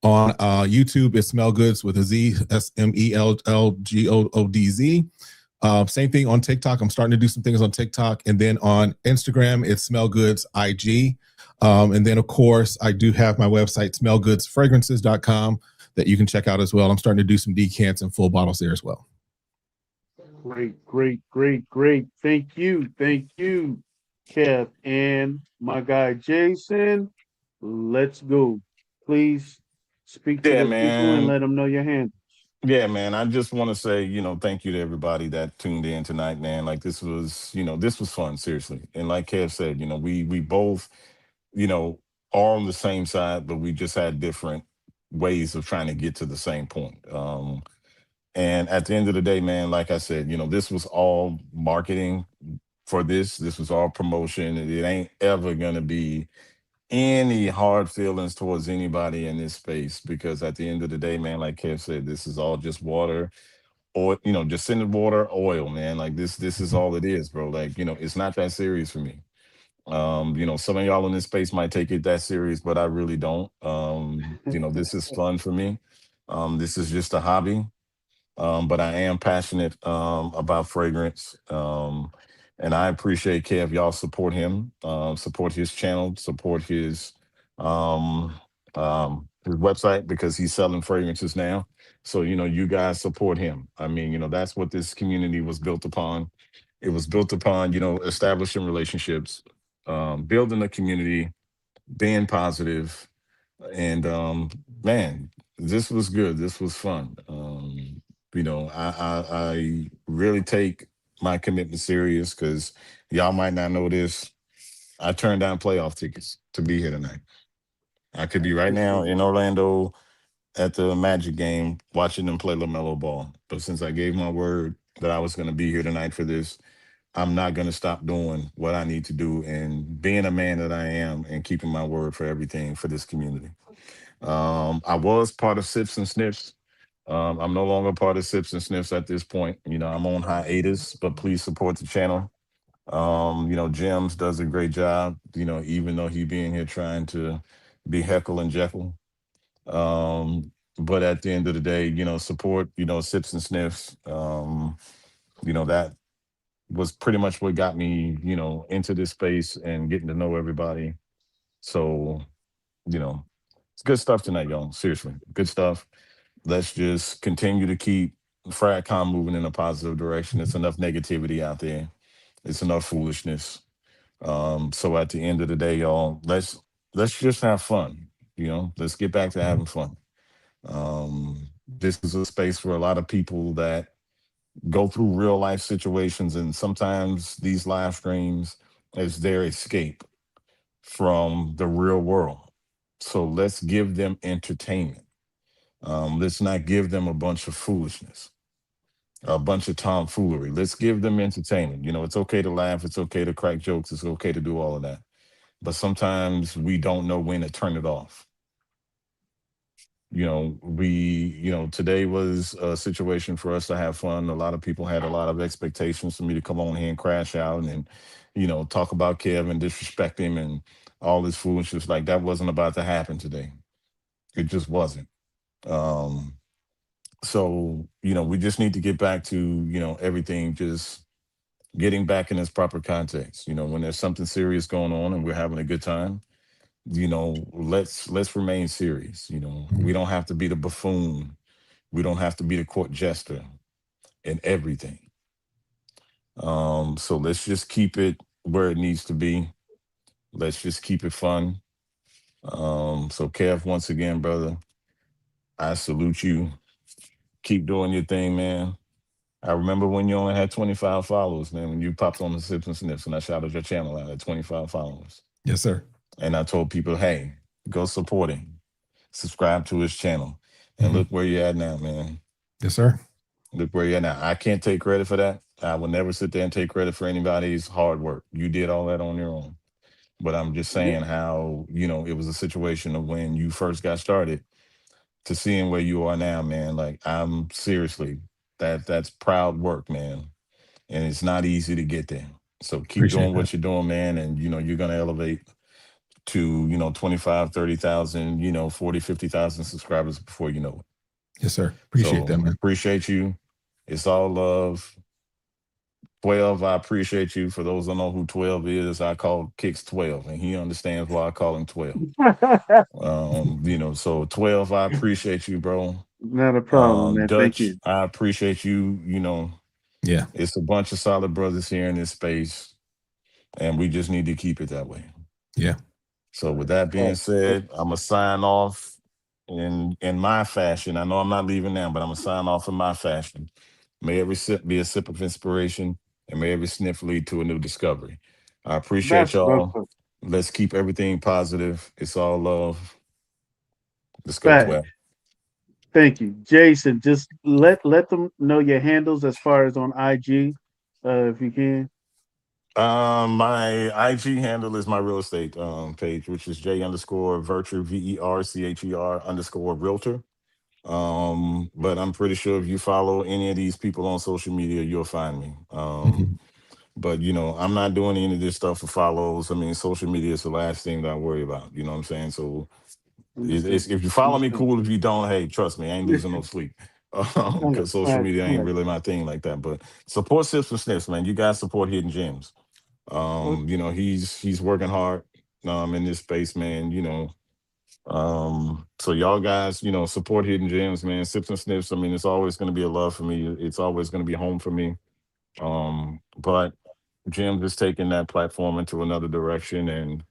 on YouTube. It's Smellgoods with a Z, SMELLGOODZ. Same thing on TikTok. I'm starting to do some things on TikTok. And then on Instagram, it's smellgoodzig. And then, of course, I do have my website, smellgoodsfragrances.com, that you can check out as well. I'm starting to do some decants and full bottles there as well. Great, great, great, great. Thank you, Kev, and my guy Jason. Let's go. Please speak to Yeah, the people and man. let them know your hand. Yeah, man. I just want to say, thank you to everybody that tuned in tonight, man. Like this was fun, seriously. And like Kev said, we both, you know, are on the same side, but we just had different ways of trying to get to the same point. And at the end of the day, man, like I said, this was all marketing for this. This was all promotion. It ain't ever gonna be any hard feelings towards anybody in this space, because at the end of the day, man, like Kev said, this is all just water, or just scented water, oil, man. Like this is all it is, bro. Like, it's not that serious for me. Some of y'all in this space might take it that serious, but I really don't. This is fun for me. This is just a hobby. But I am passionate about fragrance. And I appreciate Kev. Y'all support him, support his channel, support his website, because he's selling fragrances now. So, you guys support him. I mean, that's what this community was built upon. It was built upon, establishing relationships, building a community, being positive, and man, this was good. This was fun. I really take my commitment serious, because y'all might not know this. I turned down playoff tickets to be here tonight. I could be right now in Orlando at the Magic game watching them play LaMelo Ball. But since I gave my word that I was going to be here tonight for this, I'm not going to stop doing what I need to do and being a man that I am and keeping my word for everything for this community. I was part of Sips and Sniffs. I'm no longer part of Sips and Sniffs at this point. I'm on hiatus, but please support the channel. Gems does a great job, even though he being here trying to be Heckle and Jekyll. But at the end of the day, support, Sips and Sniffs. That was pretty much what got me, into this space and getting to know everybody. So, it's good stuff tonight, y'all. Seriously, good stuff. Let's just continue to keep Fradcom moving in a positive direction. It's enough negativity out there. It's enough foolishness. So at the end of the day, y'all, let's just have fun. Let's get back to having fun. This is a space for a lot of people that go through real life situations, and sometimes these live streams is their escape from the real world. So let's give them entertainment. Let's not give them a bunch of foolishness, a bunch of tomfoolery. Let's give them entertainment. It's okay to laugh. It's okay to crack jokes. It's okay to do all of that. But sometimes we don't know when to turn it off. Today was a situation for us to have fun. A lot of people had a lot of expectations for me to come on here and crash out and, talk about Kev and disrespect him and all this foolishness. Like, that wasn't about to happen today. It just wasn't. So, we just need to get back to, everything just getting back in its proper context. When there's something serious going on and we're having a good time, let's remain serious. We don't have to be the buffoon. We don't have to be the court jester and everything. So let's just keep it where it needs to be. Let's just keep it fun. So Kev, once again, brother, I salute you. Keep doing your thing, man. I remember when you only had 25 followers, man, when you popped on the Sips and Snips and I shouted your channel out at 25 followers. Yes, sir. And I told people, hey, go support him. Subscribe to his channel. And look where you're at now, man. Yes, sir. Look where you're at now. I can't take credit for that. I will never sit there and take credit for anybody's hard work. You did all that on your own. But I'm just saying how, it was a situation of when you first got started to seeing where you are now, man. Like, I'm seriously, that's proud work, man. And it's not easy to get there. So keep Appreciate doing what that. you're doing, man. And, you're going to elevate to, 25, 30,000, 40, 50,000 subscribers before you know it. Yes, sir. Appreciate that, man. Appreciate you. It's all love. 12, I appreciate you. For those that know who 12 is, I call Kixz 12, and he understands why I call him 12. So 12, I appreciate you, bro. Not a problem, man. Dutch, Thank you. I appreciate you. Yeah. It's a bunch of solid brothers here in this space, and we just need to keep it that way. Yeah. So with that being said, I'm gonna sign off in my fashion. I know I'm not leaving now, but I'm gonna sign off in my fashion. May every sip be a sip of inspiration, and may every sniff lead to a new discovery. I appreciate That's y'all. perfect. Let's keep everything positive. It's all love. Let's go, Fact. 12. Thank you, Jason. Just let them know your handles as far as on IG, if you can. My IG handle is my real estate page, which is J_Vercher VERCHER_realtor. But I'm pretty sure if you follow any of these people on social media, you'll find me. But I'm not doing any of this stuff for follows. I mean, social media is the last thing that I worry about. You know what I'm saying? So if you follow me, cool. If you don't, hey, trust me, I ain't losing no sleep. Because social media ain't really my thing like that. But support Sips and Snips, man. You guys support Hidden Gems. He's working hard in this space, man. So y'all guys, support Hidden Gems, man. Sips and Snips. I mean, it's always going to be a love for me. It's always going to be home for me. But Jim is taking that platform into another direction, and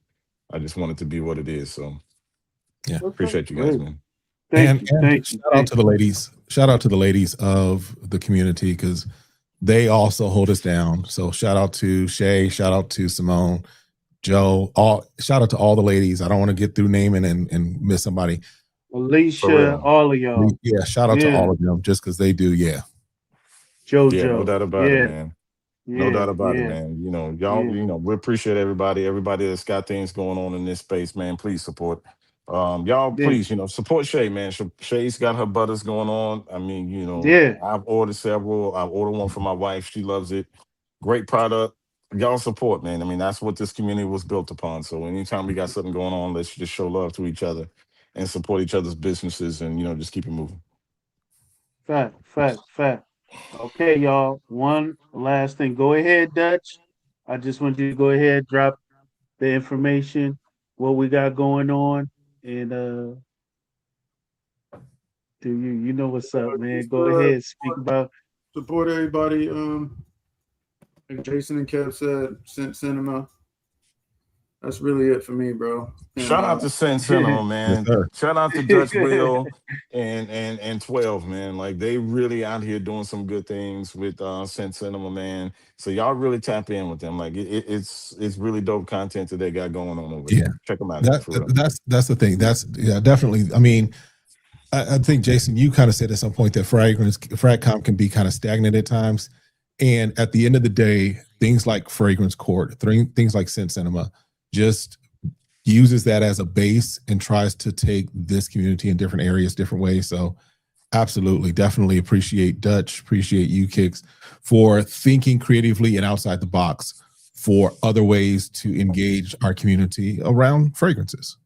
I just want it to be what it is. So yeah, appreciate you guys, man. Thank you. Shout out to the ladies. Shout out to the ladies of the community, because they also hold us down. So shout out to Shay, shout out to Simone, Joe, shout out to all the ladies. I don't want to get through naming and miss somebody. Alicia, all of y'all. Yeah, shout out to all of them, just because they do. Yeah. JoJo. Yeah, no doubt about it, man. No doubt about it, man. Y'all, we appreciate everybody that's got things going on in this space, man. Please support Y'all, Yeah. please, support Shay, man. Shay's got her butters going on. I mean, Yeah. I've ordered several. I've ordered one for my wife. She loves it. Great product. Y'all support, man. I mean, that's what this community was built upon. So anytime we got something going on, let's just show love to each other and support each other's businesses and, just keep it moving. Fact. Okay, y'all. One last thing. Go ahead, Dutch. I just want you to go ahead, drop the information, what we got going on, and do you know what's up, man? Go ahead, speak about. Support everybody. Like Jason and Kev said, Scent Cinema. That's really it for me, bro. And, Shout out to Scent Cinema, Yes, man. sir. Shout out to Dutch Will and 12, man. Like they really out here doing some good things with Scent Cinema, man. So y'all really tap in with them. Like it's really dope content that they got going on over Yeah. there. Check them out, man, for real. That's the thing. That's definitely. I mean, I think Jason, you kind of said at some point that fragcom can be kind of stagnant at times, and at the end of the day, things like Fragrance Court, things like Scent Cinema, just uses that as a base and tries to take this community in different areas, different ways. So, absolutely, definitely appreciate Dutch, appreciate you, Kixz, for thinking creatively and outside the box for other ways to engage our community around fragrances.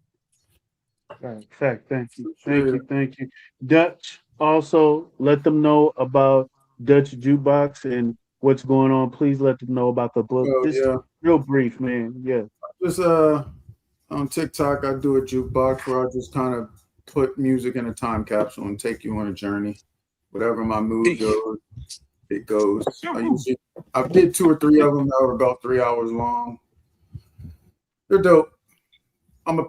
Fact. Thank you. Dutch, also let them know about Dutch Jukebox and what's going on. Please let them know about the book. Oh, Just yeah. real brief, man. Yeah. Just on TikTok, I do a jukebox where I just kind of put music in a time capsule and take you on a journey. Whatever my mood goes, it goes. I did 2 or 3 of them that were about 3 hours long. They're dope. I'm gonna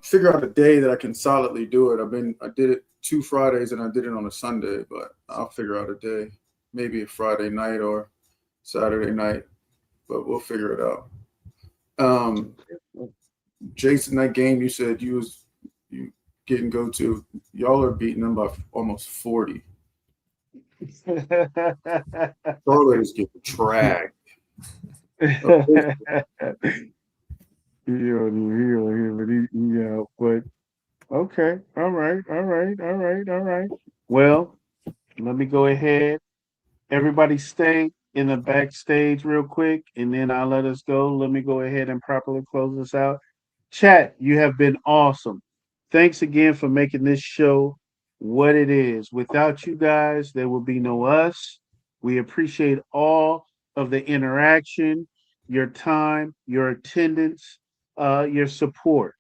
figure out a day that I can solidly do it. I did it 2 Fridays and I did it on a Sunday, but I'll figure out a day, maybe a Friday night or Saturday night, but we'll figure it out. Jason, that game you said you getting go to, y'all are beating them by almost 40. Charlotte is getting dragged. Yeah, but okay. All right. Well, let me go ahead. Everybody stay in the backstage real quick, and then I'll let us go. Let me go ahead and properly close this out. Chat, you have been awesome. Thanks again for making this show what it is. Without you guys, there will be no us. We appreciate all of the interaction, your time, your attendance, your support.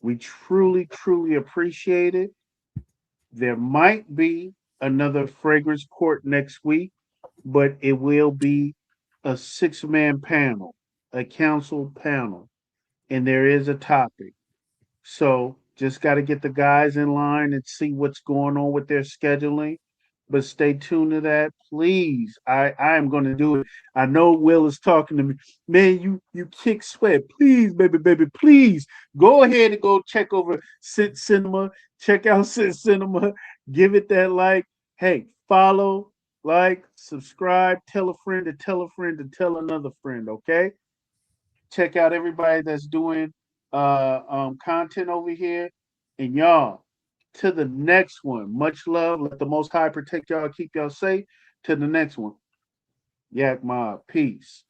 We truly appreciate it. There might be another fragrance court next week, but it will be a 6-man panel, a council panel, and there is a topic. So just got to get the guys in line and see what's going on with their scheduling. But stay tuned to that, please. I am going to do it. I know Will is talking to me. Man, you kick sweat. Please, baby, please go ahead and go check over Scent Cinema. Check out Scent Cinema. Give it that like. Hey, follow, like, subscribe, tell a friend to tell a friend to tell another friend. Okay. Check out everybody that's doing content over here. And y'all, to the next one. Much love. Let the Most High protect y'all, keep y'all safe. To the next one. Yak Mob. Peace.